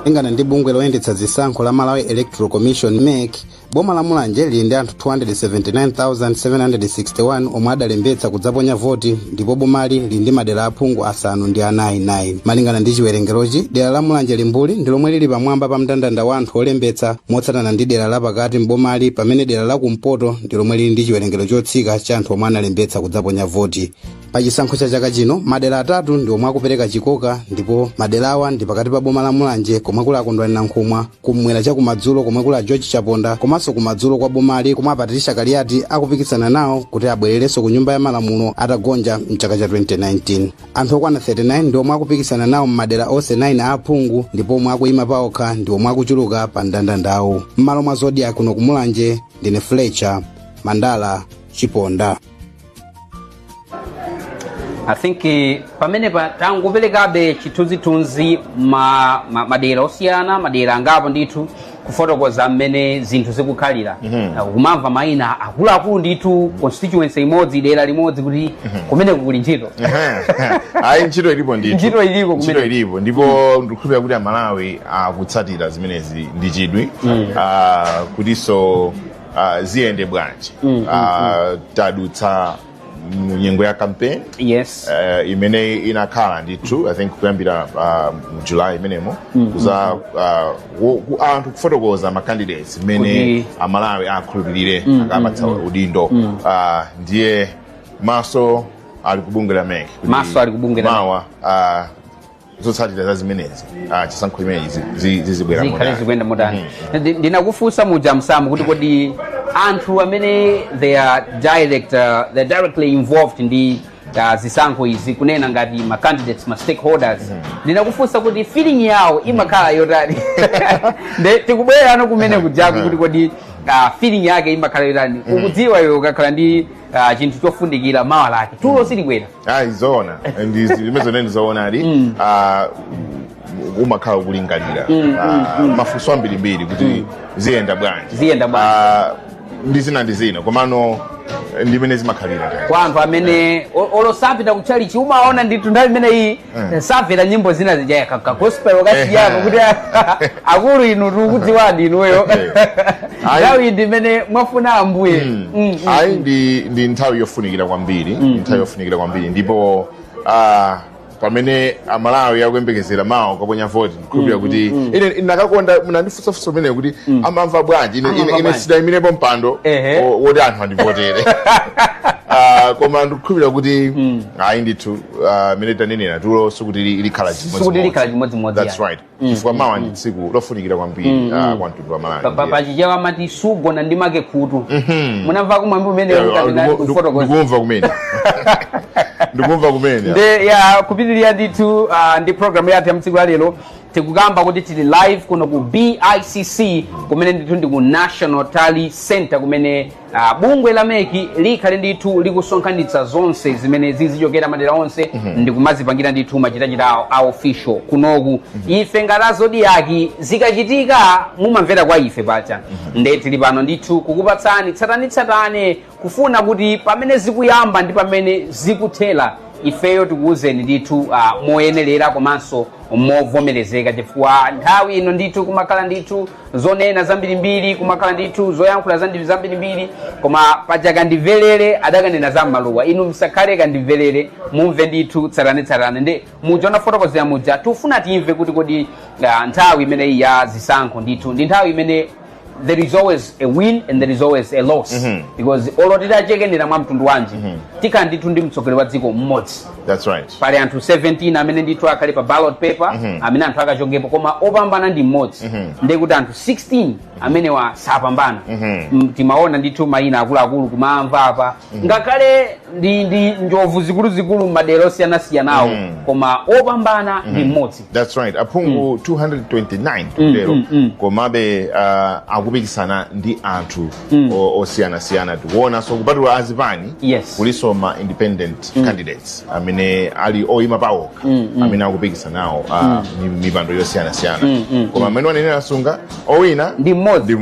Ingana ndi bungwe loyendetsa zisankho la Malawi Electoral Commission MEC, boma la Mulanje lili ndi anthu 279,761 omwe adalembetsa kudzaponya voti, ndipo bomali lili ndi madera aphungu asanu ndi anayi. Malingana ndi chiwerengerochi, dera la Mulanje limbuli ndi lomwe lili pamwamba pa mndandanda wa anthu olembetsa motsatana ndi dera la pakati mbomali, pamene dera la kumpoto ndi lomwe lili ndi chiwerengero chotsika cha anthu omwe analembetsa kudzaponya voti. Pa chisankho cha chaka chino madera atatu ndi omwe akupereka chikoka, ndipo madera awa ndi pakati pa boma la Mulanje komwe kuli Akondwani Nankhumwa, kumwera cha kumadzulo komwe kuli George Chaponda, komanso kumadzulo kwa bomali komwe Patricia Kaliati akupikisana nawo kuti abwererenso ku nyumba ya malamulo atagonja mchaka cha 2019. Anthu okwana 39 ndi omwe akupikisana nawo m'madera onse 9 a aphungu, ndipo omwe akuyima paokha ndi omwe akuchuluka pa mndandanda. M'malo mwa Zodiac kuno ku Mulanje ndine Fletcher Mandala Chiponda. I think pamene tangoperekabe chithunzithunzi madera osiyana, madera angapo ndithu kufotokoza mmene zinthu zikukhalira. Kumamva mayina akuluakulu ndithu constituency imodzi, dera limodzi kuti kumene kuli ntchito. Ayi ntchito ilipo ndithu. Ntchito ilipo kumene. Ntchito ilipo ndipo ndikukhulupirira kuti Amalawi akutsatira zimenezi ndi chidwi kutinso ziyende bwanji. Tadutsa nyengo ya campaign imene inakhala ndithu I think kuyambira July imenemo kuza anthu kufotokoza ma candidates imene Amalawi akhulupirire akapatsa udindo. Ndiye maso ali kubungela MEC mawa zotsatira za zimenezi chisankho imenezi zizibwera modani. Ndinakufunsa muja msamu kuti kodi anthu amene they are directly involved ndi zisankho izi kunena ngati ma candidates ma stakeholders ndinakufunsa kuti feeling yawo imakhala yotani nde tikubwera ano kumene kujaku kuti kodi feeling yake imakhala yotani ukudziwa iwe ukakhala ndi chinthu chofundikira mawa lake tulo silibwera izona ndimezone ndizoona ali umakhala kulingalira mafunso ambirimbiri kuti ziyenda bwanji ndizina komano ndimene zimakhalira kwa anthu amene olosapita kuchalichi umaona ndithu nthawi imene iyi sapita nyimbo zina zijaya gospel kasiyano kuti akulu inu tikudziwadi inuyo nthawi ndimene mwafuna ambuye ayi ndi nthawi yofunikira kwambiri ndipo pamene amalawi akuyembekezera mawa ukaponya voti ndikhulupirira kuti ine ndakakonda munandifunsafunsa pamene kuti amamva bwanji ine sidayimirepo mpando woti anthu andivotere koma ndikukhulupirira kuti ayi ndithu mene tanenera tulo sikuti likhala chimodzimodzi that's right chifukwa mawa ndi tsiku lofunikira kwambiri kwa mtundu wa Malawi pachichewa amati sugona ndi make khutu munamva kumwambi umene ndikumva kumene nde kupitirira ndithu ndi programu yathu ya mtsiku la lero tikukamba kuti tili live kuno ku BICC kumene ndithu ndi ku National Tally Center kumene bungwe la meki likhale ndithu likusonkhanitsa zonse zimene zizichokera madera onse ndikumazipangira ndithu machitachita a official kunoku ife ngati Zodiac zikachitika mumamvera kwa ife pacha nde tili pano ndithu kukupatsani tsatane kufuna kuti pamene zikuyamba ndi pamene zikuthera ifeyo tikuwuzeni ndithu moyenerera komanso movomerezeka chifukwa nthawi ino ndithu kumakhala ndithu zonena zambirimbiri kumakhala ndithu zoyankhula zambirimbiri koma pachaka ndimverere adakanena za maluwa inu msakhale kandimverere mumve ndithu tsatane nde muja fotokozera muja tufuna timve kuti kodi nthawi imeneyi ya zisankho ndithu ndi nthawi imene there is always a win and there is always a loss because olotita chekenera mwa mtundu wanji tika ndithu ndi mtsogoleri wa dziko mmodzi that's right pali anthu 17 amene ndithu akhale pa ballot paper amene anthu akachokepo koma opambana ndi mmodzi ndiye kuti anthu 16 amene sapambana timaona ndithu mayina akuluakulu kumamva apa ngakhale ndi njovu zikuluzikulu m'madera osiyanasiyanawo koma opambana ndi mmodzi that's right aphungu 229 lero komabe akupikisana ndi anthu osiyanasiyana tikuona so kupatula azipani kuliso ma independent candidates amene ali oyima pawokha amene akupikisana nawo mipando yosiyanasiyana koma amene wanenera sunga owina ndi mmodzi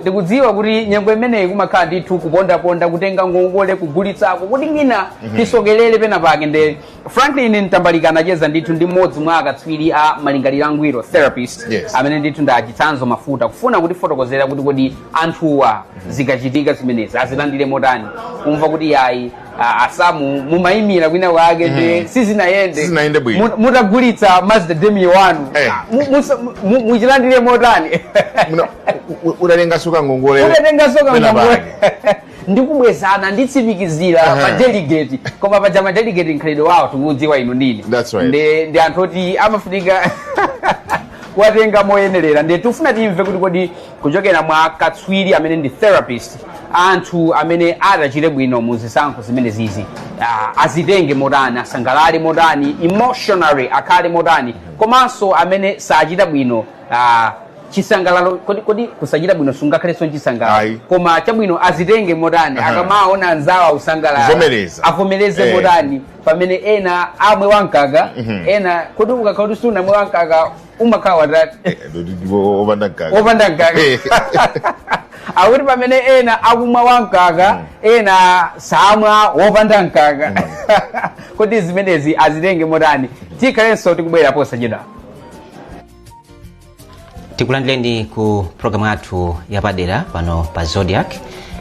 ndikudziwa kuti nyengo imeneyi kumakhala ndithu kupondaponda kutenga ngongole kugulitsako kuti ngina tisokelere pena pake nde Franklin Ntambalikana acheza ndithu ndi mmodzi mwa akatswiri a malingaliro angwiro therapist amene ndithu ndachitsanzo mafuta kufuna kuti fotokozera kuti kodi anthuwa zikachitika zimenezi azilandire motani kumva kuti yayi asamu mumayimira kwina kwake nde sizinayende mutagulitsa Mazda Demio wanu muchilandire motani udatenga soka ngongole ndikubwezana nditsimikizira pa delegate koma pa jama delegate nkhalidwe wawo tikudziwa inu ndine ndi anthu oti amafunika watenga moyenerera ndi tufuna timve kuti kodi kuchokera mwa katswiri amene ndi therapist anthu amene adachite bwino mu zisankho zimene zizi azitenge modani asangalale modani emotionally akhale modani komanso amene sachita bwino chisangalalo kodi kusachita bwino sungakhalenso chisangalalo koma chabwino azitenge modani akamaona anzawo usangalala avomereze modani pamene ena amwe wankaga ena kodi ukakhala kuti suna mwe wankaga umakhala watati opanda mkaga akuti pamene ena akumwa wankaga ena samwa wopanda mkaga kodi zimenezi azitenge modani tikhalenso tikubwera posachedwa tikulandireni ku programu yathu yapadera pano pa Zodiac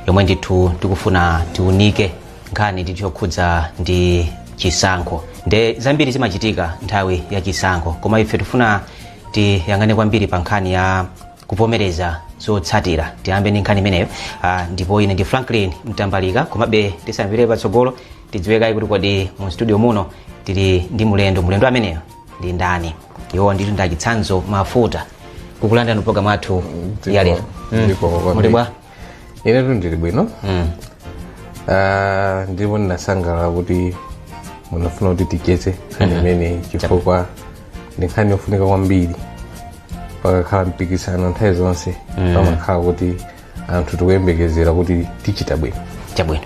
yomwe ndithu tikufuna tiunike nkhani yokhudza ndi chisankho nde zambiri zimachitika nthawi ya chisankho koma ife tifuna tiyang'ane kwambiri pa nkhani ya kuvomereza zotsatira tiyambe ndi nkhani imeneyo ndipo ine ndi Franklin Mtambalika komabe tisamvire patsogolo tidziwekayi kuti kodi mu studio muno tili ndi mulendo ameneyo ndi ndani iwo ndithu ndachitsanzo mafuta kukulandani programu yathu ya lero muli bwa inetu ndili bwino ndipo ndinasangalala kuti munafuna kuti ticheze nkhani imeneyi chifukwa ndi nkhani yofunika kwambiri. Pakakhala mpikisano nthawi zonse pamakhala kuti anthu tikuyembekezera kuti tichita bwino. Chabwino.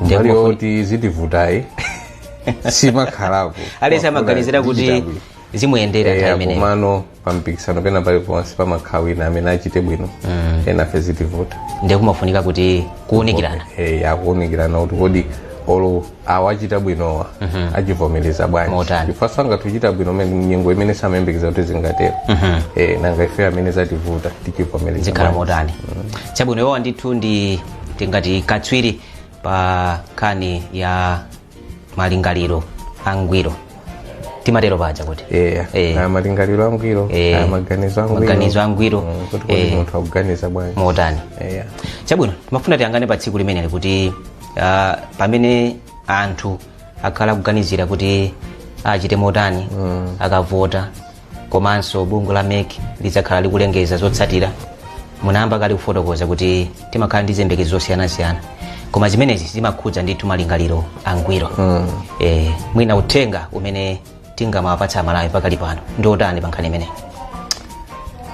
Mbali yoti zitivutayi simakhalapo. Alese amaganizira kuti zimuyendera nthawi imeneyi. Komano pa mpikisano pena paliponse pamakhala wina amene achite bwino enafe zitivuta. Ndiye kumafunika kuti kuunikirana. Akuunikirana kuti kodi olo awachita bwinowa achivomereza bwanji ifaso angatuchita bwino nyengo imene samayembekeza kuti zingatero nanga ife amene zativuta tichivomereza zikhala motani. Chabwino iwowa ndithu ndi tingati katswiri pa nkhani ya malingaliro angwiro timatero paja kuti malingaliro angwiro maganizo angwiro kuti munthu akuganiza bwanji motani. Chabwino timafuna tiyangane pa tsiku limeneli kuti pamene anthu akhala kuganizira kuti achite motani akavota komanso bungwe la MEC lidzakhala likulengeza zotsatira munayamba kale kufotokoza kuti timakhala ndi ziyembekezo zosiyanasiyana koma zimenezi zimakhudza ndithu malingaliro angwiro. Mwina uthenga umene tingamawapatsa Amalawi pakali pano ndi otani pa nkhani imeneyi?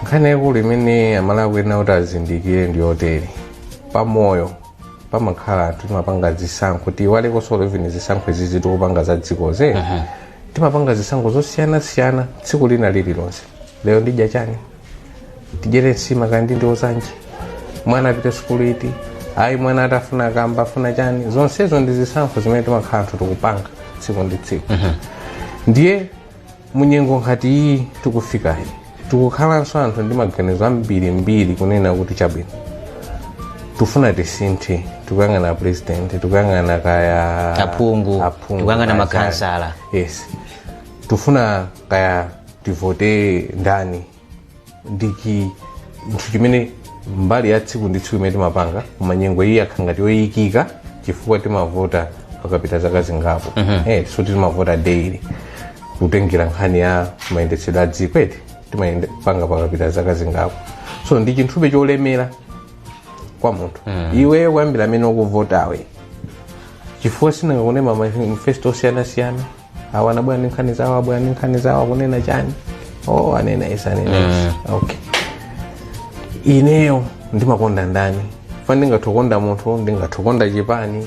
Nkhani yakulu imene Amalawi ena kuti azindikire ndi yotere pamoyo pamakhala anthu timapanga zisankho tiwalekonso levini zisankho izizi tikupanga za dzikoze timapanga zisankho zosiyanasiyana tsiku lina lililonse. Lero ndidya chani, tidyere nsima kandi ndi ozanji, mwana apite sukulu iti, ayi mwana atafuna kamba afuna chani. Zonsezo ndi zisankho zimene timakhala anthu tikupanga tsiku ndi tsiku. Ndiye munyengo ngati iyi tikufikayi tikukhalanso anthu ndi maganizo ambirimbiri kunena kuti chabwino tufuna tisinthe tikuyang'ana president tikuyang'ana kaya aphungu tikuyang'ana makhansala. Tufuna kaya tivote ndani ndiki nthu chimene mbali ya tsiku ndi tsiku imene timapanga kumanyengo iyi akhangati yoyikika chifukwa timavota pakapita zaka zingapo. So timavota daily kutengera nkhani ya mayendetsedwe a dziko eti timapanga pakapita zaka zingapo. So ndi chinthupe cholemera kwa munthu iwe kuyambira amene ukuvotawe chifukwa sinangakune manifesto osiyanasiyana awa anabwera ndi nkhani zawo abwera ndi nkhani zawo akunena chani anena isi anena isi. Ineyo ndimakonda ndani fa ndingathokonda munthu ndingathokonda chipani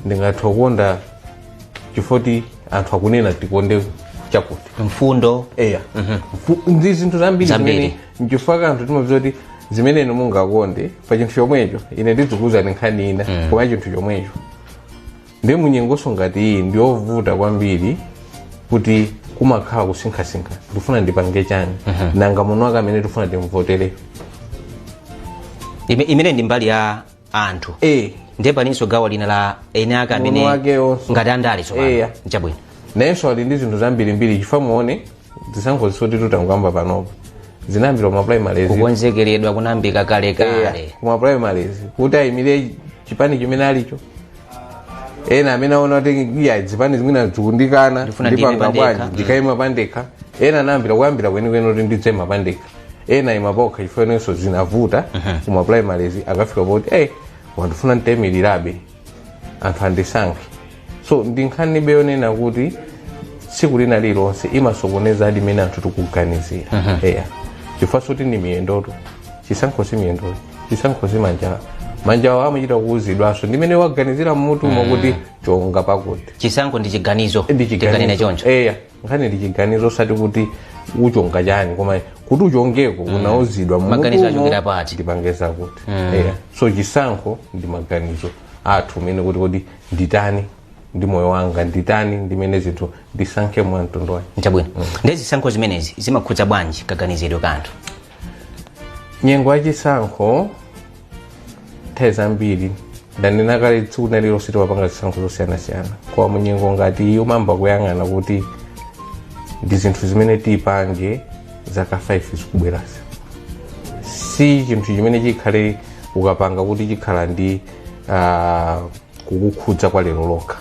ndingathokonda chifoti anthu akunena tikonde chakuti mfundo ndi zinthu zambiri zimene nchifukwa anthu timadziwa kuti zimene inu mungakonde pa chinthu chomwecho ine ndizikuwuzani nkhani ina koma chinthu chomwecho ndi munyengonso ngati iyi ndiyovuta kwambiri kuti kumakhala kusinkhasinkha ndifuna ndipange chani nanga munthu wake amene tifuna timvotere. Imene ndi mbali ya anthu ndiye palinso gawo lina la ene ake amene ngati andali tsopano. Chabwino nayenso ali ndi zinthu zambirimbiri chifukwa muone zisankho zisoti tutangwamba panopo zinambira kuma primaries kukonzekeredwa kunambika kale kuma primaries kuti ayimire chipani chimene alicho ena amene aona kuti iya zipani zimene zikundikana ndipanga bwanji ndikayima pandekha ena anambira kuyambira kwenikweni kuti ndidzema pandekha ena imapokha chifukwa nenso zinavuta kuma primaries akafika poti wandifuna ntemirirabe anthu andisankhe. So ndi nkhani beyonena kuti tsiku lina lilonse imasokoneza adi imene anthu tikuganizira chifukwa soti ndi miyendoto chisankho si miyendoto chisankho si manjawo amachita kuwuzidwanso ndimene waganizira mmutu kuti chonga pakuti chisankho ndi chiganizo tikanena choncho nkhani ndi chiganizo osati kuti uchonga chani koma kuti uchongeko unauzidwa maganizo achokera pati ndipangeza kuti so chisankho ndi maganizo athu umene kuti kodi nditani ndi moyo wanga nditani ndimene zinthu ndisankhe mwa mtundu wake. Chabwino ndi zisankho zimenezi zimakhudza bwanji kaganizidwe ka anthu? Nyengo ya chisankho nthawi zambiri ndanena kale tsiku lililonse timapanga zisankho zosiyanasiyana koma munyengo ngati iyo umamba kuyang'ana kuti ndi zinthu zimene tipange zaka 5 zikubwerazi si chinthu chimene chikhale ukapanga kuti chikhala ndi kukukhudza kwa lero lokha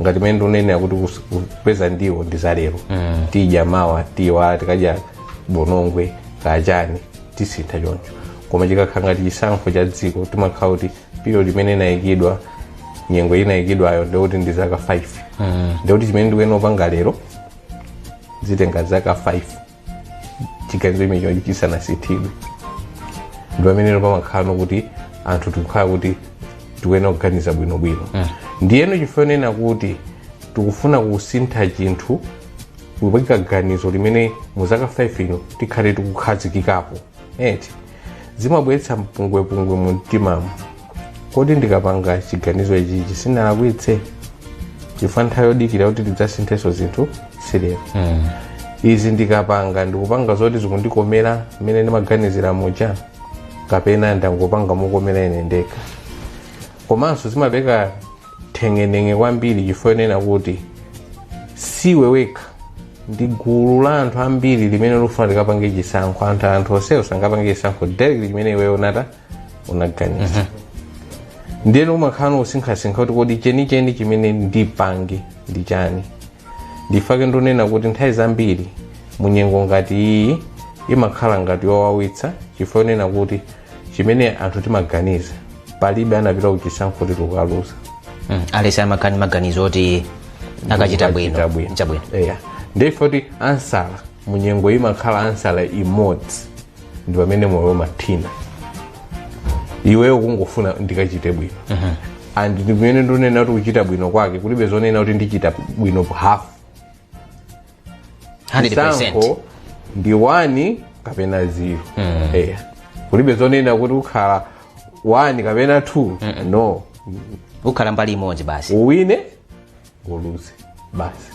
ngati mene ndinenera kuti kupeza ndiwo ndi za lero tidya mawa tiwa tikadya bonongwe kachani tisintha choncho koma chikakhala ngati chisankho cha dziko timakhala kuti period imene inayikidwa nyengo inayikidwayo ndikuti ndi zaka 5 ndikuti chimene ndikuyenera kupanga lero zitenga zaka 5 chiganizo imenecho chisanasithidwe. Ndi pamene pamakhala kuti anthu tikukhala kuti tikuyenera kuganiza bwinobwino. Ndiyeno chifukwa kuti tikufuna kusintha chinthu kupanga ganizo limene mu zaka 5 ino tikhale tikukhazikikapo zimabweretsa mpungwepungwe mu mtimamo. Kodi ndikapanga chiganizo ichi chisinalakwitse chifukwa nthawi yodikira kuti tidzasinthenso zinthu silero. Izi ndikapanga ndikupanga zoti zikundikomera mmene ndimaganizira muja kapena ndangopanga mokomera ine ndekha. Komanso zimapeka thengenenge kwambiri chifukwa kuti siwe wekha ndi gulu la anthu ambiri limene lufuna likapange chisankho. Anthu onsewo sangapange chisankho directly chimene iweyo unaganiza. Ndiyeno umakhala usinkhasinka kuti kodi chenicheni chimene ndipange ndi chani. Ndifake ndonena kuti nthawi zambiri munyengo ngati iyi imakhala ngati yowawitsa chifukwa kuti chimene anthu timaganiza palibe anapita kuchisankho kuti tikukaluza. Alesi amakani maganizo oti akachita bwino. Ndifo kuti ansala munyengo imakhala ansala imodzi ndi pamene moyo umathina. Iweyo kungofuna ndikachite bwino. And ndimene ndonena kuti kuchita bwino kwake kulibe zonena kuti ndichita bwino half. 100% ndi 1 kapena 0. Kulibe zonena kuti ukhala 1 kapena 2. No. Ukhala mbali imodzi basi. Uwine ngoluze basi.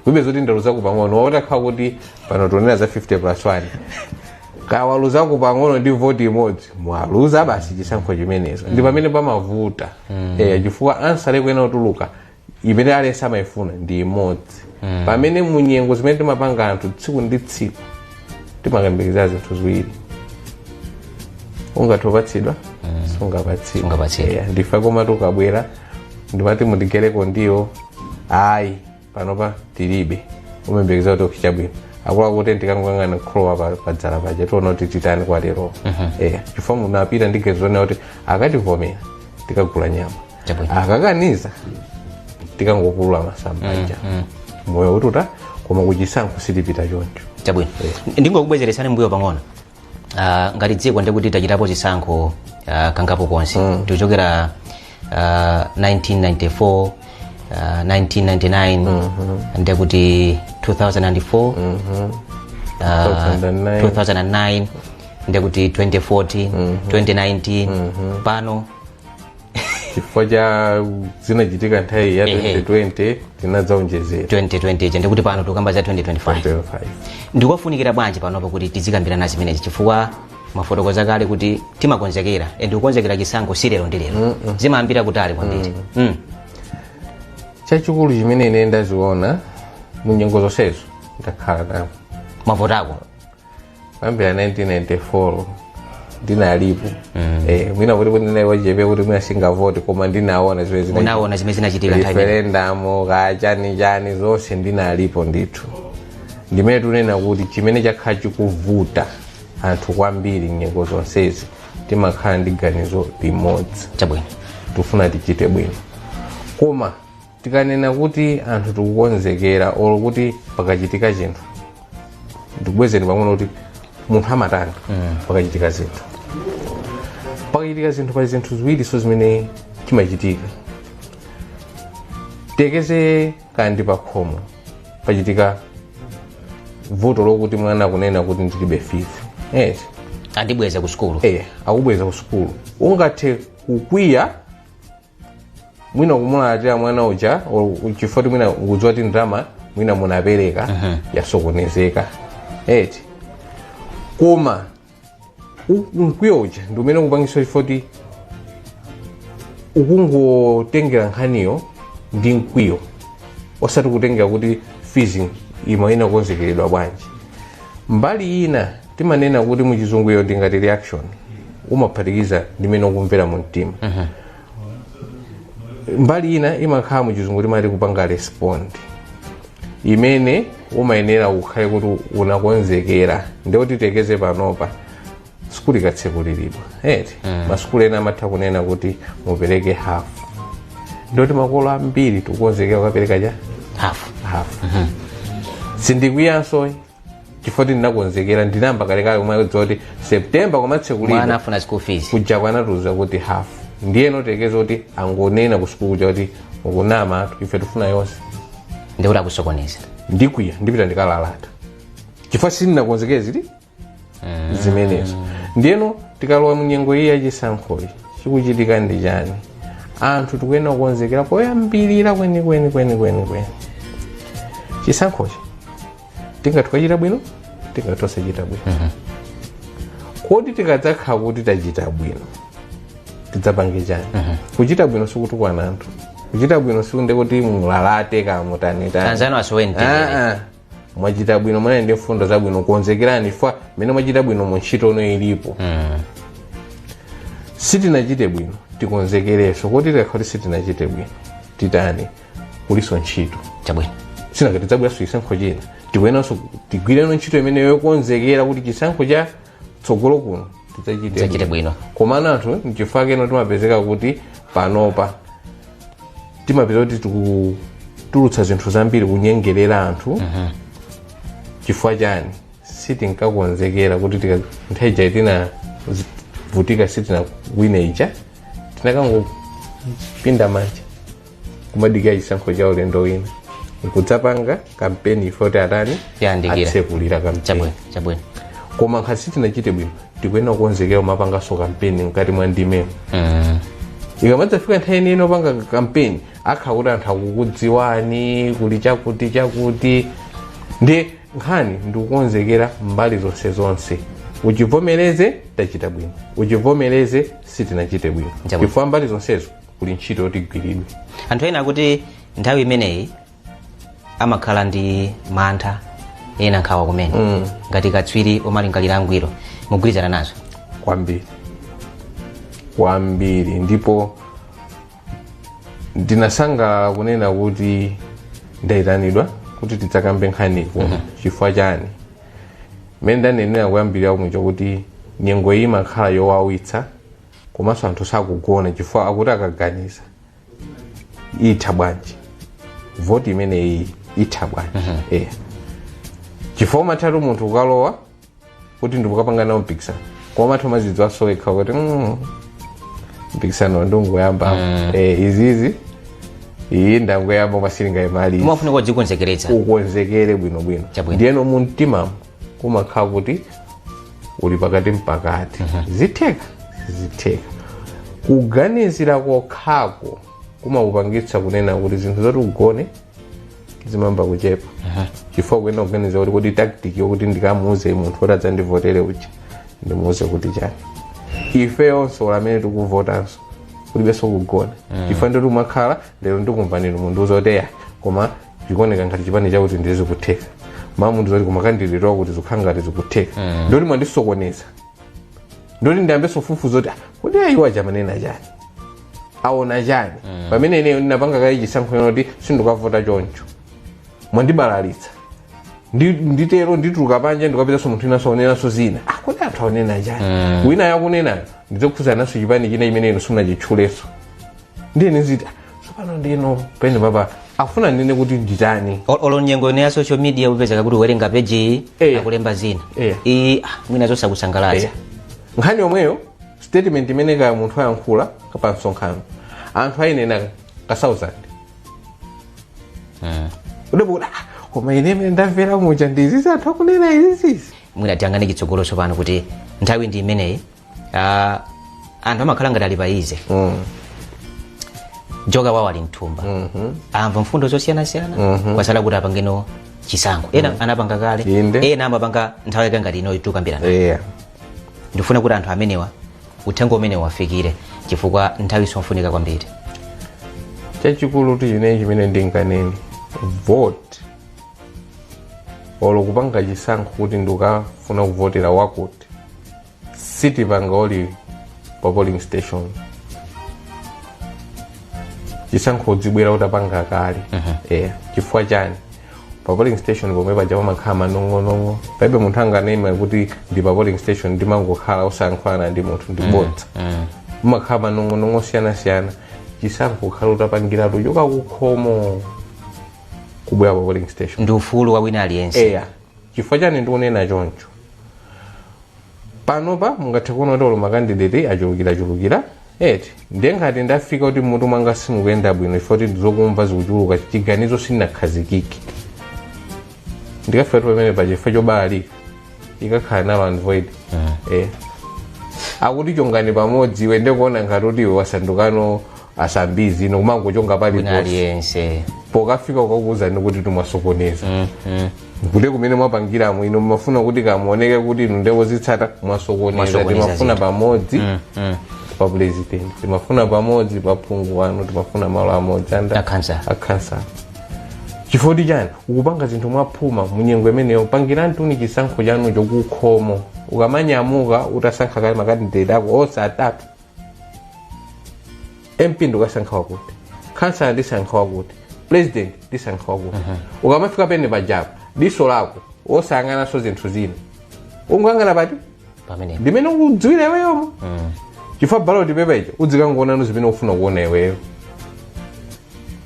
Kulibe zoti ndaluza kupang'ono watakhala kuti pano tonena za 50+1. Kawaluza kupang'ono ndi voti imodzi mwaluza basi chisankho chimenezo. Ndi pamene pamavuta. Chifukwa answer ikuyenera kutuluka imene alesi amaifuna ndi imodzi. Pamene munyengo zimene timapanga anthu tsiku ndi tsiku timakambiriza zinthu ziwiri. Ungatopatsidwa sungapatsidwa. Ndifa koma tukabwera ndimati mundigereko ndiwo ayi panopa tilibe umembekeza kuti ukicha bwino. Akula kuti ndikangwangana kholowa padzala paja tiona kuti titani kwa lero. Chifukwa munapita ndigezona kuti akativomera tikagula nyama. Akakaniza tikangopulula masamba. Moyo ututa koma kuchisankho silipita choncho. Chabwino. Ndingokubwezeresani mbuyo pang'ono. Ngati dziko ndikuti tachitapo chisankho kangapo konse. Tichokera 1994, 1999, ndikuti 2004, 2009, ndikuti 2014, 2019, pano chifukwa cha zinachitika nthawi ya 2020 tinadzaonjezera 2020 ndikuti pano tukamba za 2025. Ndikufunikira bwanji panopo kuti tizikambirana zimenezi chifukwa mafotokoza kale kuti timakonzekera kukonzekera chisankho silero ndi lero zimayambira kutali kwambiri. Chachikulu chimene ine ndaziona munyengo zonsezo ndakhala nawo mavotako kuyambira 1994 ndinalipo. Mwina kuti ndinaiwachepe kuti mwina singavoti koma ndinaona zimene zinachitika referendum chani zonse ndinalipo ndithu. Ndimene tunena kuti chimene chakhala chikuvuta anthu kwambiri nyengo zonsezi timakhala ndi ganizo limodzi. Chabwino. Tufuna tichite bwino. Koma tikanena kuti anthu tikukonzekera olo kuti pakachitika chinthu ndikubwezeni pang'ono kuti munthu amatanga pakachitika zinthu. Pakachitika zinthu pali zinthu ziwiri so zimene chimachitika. Tekeze kandi pakhomo pachitika voto lokuti mwana kunena kuti ndilibe fizi. Andibweza ku sukulu. Akubweza ku sukulu. Ungathe kukwiya mwina kumulatira mwana uja chifukwa kuti mwina ukudziwa kuti ndalama mwina munapereka yasokonezeka. Koma mkwiyo uja ndi umene ukupangisa chifukwa kuti ukungotengera nkhaniyo ndi mkwiyo osati kutengera kuti fizi imayina kukonzekeredwa bwanji. Mbali ina timanena kuti muchizungu iyo ndingati reaction umaphatikiza ndimene ukumvera mu mtima. Mbali ina imakhala muchizungu timati kupanga respond imene umayenera ukhale kuti unakonzekera. Ndikuti tekeze panopa sukulu ikatsekulilidwa masukulu ena amatha kunena kuti mupereke half ndoti makolo ambiri tikukonzekera kukapereka cha hafu sindikwiyanso chifukwa ndinakonzekera ndinamba kalekale kumwe kuti September kwamatsekulira mwana afuna school fees kuja kwanatuza kuti hafu ndiye notekeza kuti angonena ku sukulu kuja kuti ukunama ife tifuna yonse ndikuti akusokoneza ndikwiya ndipita ndikalalata chifukwa sindinakonzekera ziti zimenezo ndiyeno tikalowa munyengo iyi yachisankholi chikuchitika ndi chani anthu tikuyenera kukonzekera poyambirira kweni chisankhochi tingatukachita bwino tingatosachita bwino kodi tikadzakhala kuti tachita bwino tidzapange chani kuchita bwino sikutukwana anthu kuchita bwino sikunde kuti mulalate kamutanitani mwachita bwino mwana ndi mfundo zabwino kukonzekerani fa mene mwachita bwino mu ntchito ono ilipo sitinachite bwino tikonzekereso kuti tikakhala sitinachite bwino titani kuliso ntchito chabwino sinakati zabwera chisankho china tikuyenanso tigwireno ntchito imene yokonzekera kuti chisankho cha tsogolo kuno tidzachite bwino komana anthu nchifukwa keno timapezeka kuti panopa timapeza kuti tikutulutsa zinthu zambiri kunyengerera anthu chifukwa chani sitinkakonzekera kuti nthawi ija tinavutika sitinawina ija tinakangopinda manja kumadikira chisankho cha ulendo wina nkudzapanga kampeni ifoti atani atsekulira kampeni koma nkhati sitinachite bwino tikuyenera kukonzekera umapangaso kampeni mkati mwa ndimemo ikamadzafika nthawi ine inopanga kampeni akhala kuti anthu akukudziwani kuli chakuti ndi nkhani ndikukonzekera mbali zonse uchivomereze tachita bwino uchivomereze sitinachite bwino chifukwa mbali zonsezo kuli ntchito yotigwiridwe anthu ena akuti nthawi imeneyi amakhala ndi mantha ena nkhawa kumene ngati katswiri omalingalira angwiro mugwirizana nazo kwambiri ndipo ndinasangalala kunena kuti ndayitanidwa kuti tidzakambe nkhani kuno chifukwa chani mmene ndanenera kuyambirira kumwecho kuti nyengo iyi imakhala yowawitsa komanso anthu sakugona chifukwa akuti akaganiza itha bwanji voti imeneyi itha bwanji chifukwa umathatu munthu ukalowa kuti ndikukapanga nawo mpikisano koma mathu mazidzi wasowekha kuti mpikisano ndungoyamba izizi iyi ndangoyamba masilinga imali umafuna kudzikonzekeretsa ukonzekere bwinobwino ndiyeno mu mtimamo kumakhala kuti uli pakati mpakati zitheka kuganizira kokhako kumakupangitsa kunena kuti zinthu zoti ugone zimamba kuchepa chifukwa kuyenda kuganiza kuti tactic yokuti ndikamuuze munthu kuti adzandivotere uja ndimuuze kuti chani ife yonse lamene tikuvotanso kulibenso kugona chifukwa ndoti umakhala lero ndikumva nino mundiuza kuti ya koma chikuoneka ngati chipani chakuti ndizikutheka mama mundiuza kuti kumakandilitowa kuti zikukhala ngati zikutheka ndoti mwandisokoneza ndoti ndiyambeso fufuza kuti kuti ayiwa chamanena chani aona chani pamene ineyo ndinapanga kale chisankho kuti sindikavota choncho mwandibalalitsa nditero ndituluka panja ndikapitaso munthu inaso onenaso zina kuti anthu aonena chani wina yakunenayo ndizokhuza naso chipani china imene ino sunachitchuleso ndiyeni ziti sopano ndino pene papa afuna ndine kuti nditani olonyengo ne ya social media upezeka kuti werenga peji akulemba zina mwina zosakusangalatsa nkhani yomweyo statement imene kaya munthu ayankhula kapa msonkhano anthu ayinena ka 1000 udabuda koma ine imene ndamvera muja ndizizi anthu akunena izizizi mwina tiyangane chitsogoloso pano kuti nthawi ndi imeneyi anthu amakhala ngati ali paize joka wawo ali mthumba amva mfundo zosiyanasiyana kwasala kuti apangeno chisankho ena anapanga kale ena amapanga nthawi yake ngati ino itukambirana ndifuna kuti anthu amenewa uthenga umenewa wafikire chifukwa nthawi isofunika kwambiri chachikulu kuti chinechi chimene ndinkaneni vote olo kupanga chisankho kuti ndikafuna kuvotera wakuti sitipanga oli pa polling station chisankho udzibwera utapanga kale chifukwa chani pa polling station pomwe paja pamakhala manong'onong'o paibe munthu anganena kuti ndi pa polling station ndimangokhala osayankhulana ndi munthu ndibodza umakhala manong'onong'o osiyanasiyana chisankho khala utapangira tuchoka kukhomo kubwera pa polling station ndi ufulu wa wina aliyense chifukwa chani ndikunena choncho panopa mungathe kuona kuti olo makandidate achulukira eti ndiye ngati ndafika kuti mutu mwanga simukuyenda bwino chifukwa kuti ndizokumva zikuchuluka chiganizo sinakhazikike ndikafika pamene pachifukwa chobalalika ikakhala nalo unvoid akuti chongani pamodzi iwe ndikuona ngati kuti iwe wasandukano asambizi ino kumangochonga aliyense pokafika ukakuuzani kuti timasokoneza kuti kumene mwapangiramo ino mumafuna kuti kamuoneke kuti inu ndewozitsata mwasokoneza timafuna pamodzi pa president timafuna pamodzi pa phungu wanu timafuna malo amodzi akhansa chifukwa chani ukupanga zinthu mwaphuma munyengo imeneyo pangirani tuni chisankho chanu chokukhomo ukamanyamuka utasankha kale makandidate ako onse atatu MP ndikasankha wakuti kansala ndisankha wakuti president ndisankha wakuti ukamafika pene pajapo diso lako osayang'ananso zinthu zina unguyang'ana pati ndimene ukudziwira iweyomo chifukwa ballot paper icho udzikangoonano zimene ufuna kuona iweyo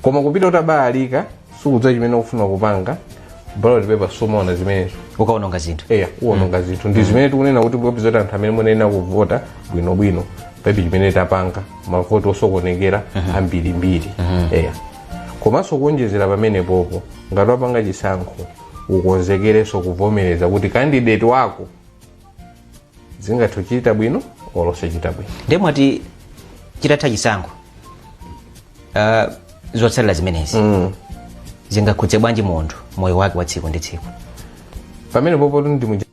koma kupita utabalalika sukudziwa chimene ufuna kupanga ballot paper sumaona zimenezo ukaononga zinthu uononga zinthu ndi zimene tikunena kuti bwepizoti anthu amene munena kuvota bwinobwino paipi chimene tapanga mavoti osokonekera ambirimbiri komanso kuonjezera pamene popo ngati wapanga chisankho ukonzekereso kuvomereza kuti kandidate wako zingathe kuchita bwino olosachita bwino ndemwati chitatha chisankho zotsalira zimenezi zingakhudze bwanji munthu moyo wake wa tsiku ndi tsiku pamene popo ndi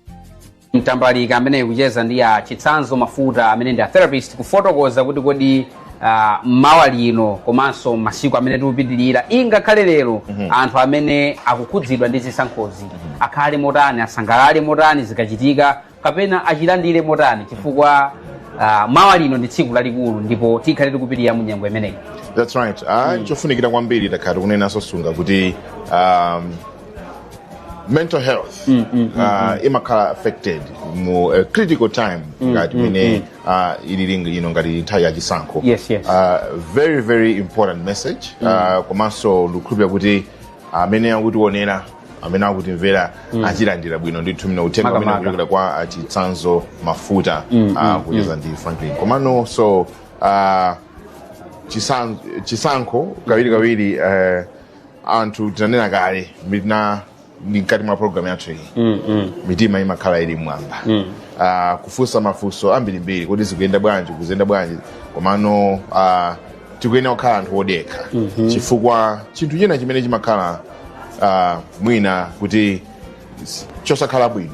mtambalika amene kucheza ndi ya chitsanzo mafuta amene ndi a therapist kufotokoza kuti kodi mawa lino komanso masiku amene tikupitirira ingakhale lero anthu amene akukhudzidwa ndi zisankhozi akhale motani asangalale motani zikachitika kapena achilandire motani chifukwa mawa lino ndi tsiku lalikulu ndipo tikhale tikupitirira mu nyengo imeneyi. That's right. Chofunikira kwambiri takati kunenanso sunga kuti mental health imakhala affected mu critical time ngati mene ililinga ino ngati nthawi ya chisankho. Very very important message komanso ndikhulupirira kuti amene akutionera amene akutimvera achilandira bwino ndithu mina uthenga amene kuchokera kwa chitsanzo mafuta kucheza ndi Franklin komano so chisankho kawiri anthu tinanena kale mkati mwa program yathu iyi mitima imakhala ili mwamba kufunsa mafunso ambirimbiri kuti zikuyenda bwanji kuzenda bwanji komano tikuyenera kukhala anthu odekha chifukwa chinthu china chimene chimakhala mwina kuti chosakhala bwino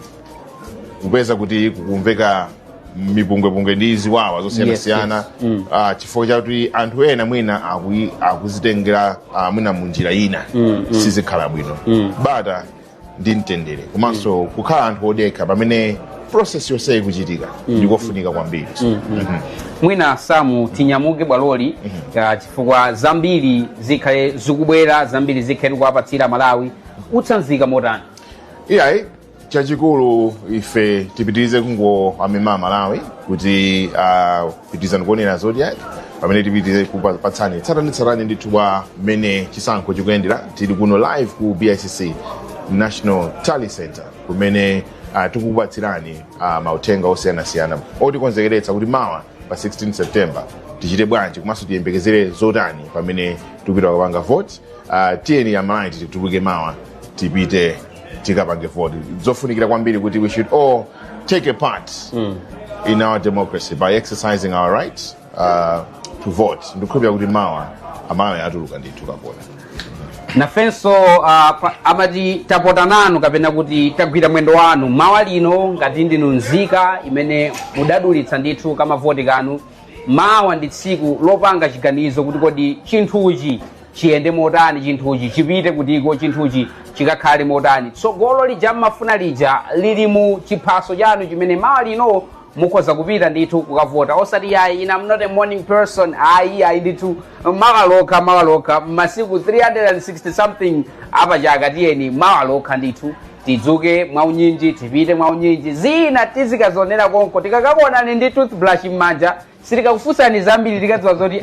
kupeza kuti kukumveka mipungwepungwe ndi ziwawa zosiyanasiyana chifukwa chakuti anthu ena mwina akuzitengera mwina munjira ina sizikhala bwino bata ndi mtendere komanso kukhala anthu odekha pamene process yonse ikuchitika ndikofunika kwambiri. Mwina Samu tinyamuke bwaloli chifukwa zambiri zikhale zikubwera zambiri zikhale kuwapatsira Malawi utsanzika motani? chachikulu ife tipitirize kungo amema Malawi kuti pitiriza ndikuonera Zodiac pamene tipitirize kupatsani tsatani ndithu wa mene chisankho chikuyendera tili kuno live ku BICC National Tally Center kumene tikukupatsirani mauthenga osiyanasiyana otikonzekeretsa kuti mawa pa 16 September tichite bwanji komanso tiyembekezere zotani pamene tikupita kupanga vote. Tiyeni ya Malawi tituluke mawa tipite tikapange vote. Zofunikira kwambiri kuti we should all take a part in our democracy by exercising our right to vote. Ndikukhulupirira kuti mawa Amalawi atuluka ndithu kapona. Nafenso amati tapota nanu kapena kuti tagwira mwendo wanu mawa lino ngati ndinu nzika imene mudadulitsa ndithu kama voti kanu. Mawa ndi tsiku lopanga chiganizo kuti kodi chinthuchi chiyende motani, chinthuchi chipite kutiko, chinthuchi chikakhale motani. Tsogolo lija mmafuna lija lili mu chiphaso chanu chimene mawa lino mukhoza kupita ndithu kukavota. Osati yayi I'm not a morning person, ayi ndithu mawa lokha masiku 360 something apa chaka tiyeni mawa lokha ndithu tidzuke mwaunyinji tipite mwaunyinji zina tizikazonera konko tikakakona ndi toothbrush m'manja sitikakufunsani zambiri tikadziwa zoti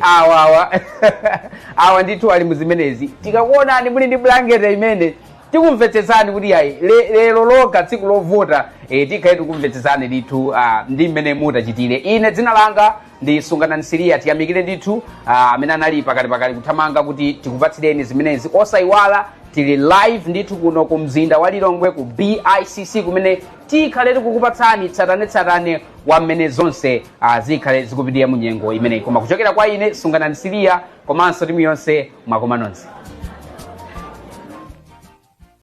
awa ndithu ali muzimenezi. Tikakuonani muli ndi blanket imene tikumvetsetsani kuti ayi lero loka tsiku lovota tikhale tikumvetsetsani ndithu ndi mmene mutachitire. Ine dzina langa ndi Sunganani Siriya, tiyamikire ndithu amene anali pakali kuthamanga kuti tikupatsireni zimenezi. Osayiwala tili live ndithu kuno ku mzinda wa Lilongwe ku BICC kumene tikhale tikukupatsani tsatanetsatane wa mmene zonse zikhale zikupitirira mu nyengo imeneyi. Koma kuchokera kwa ine Sunganani Siriya komanso timu yonse mwakoma nonse.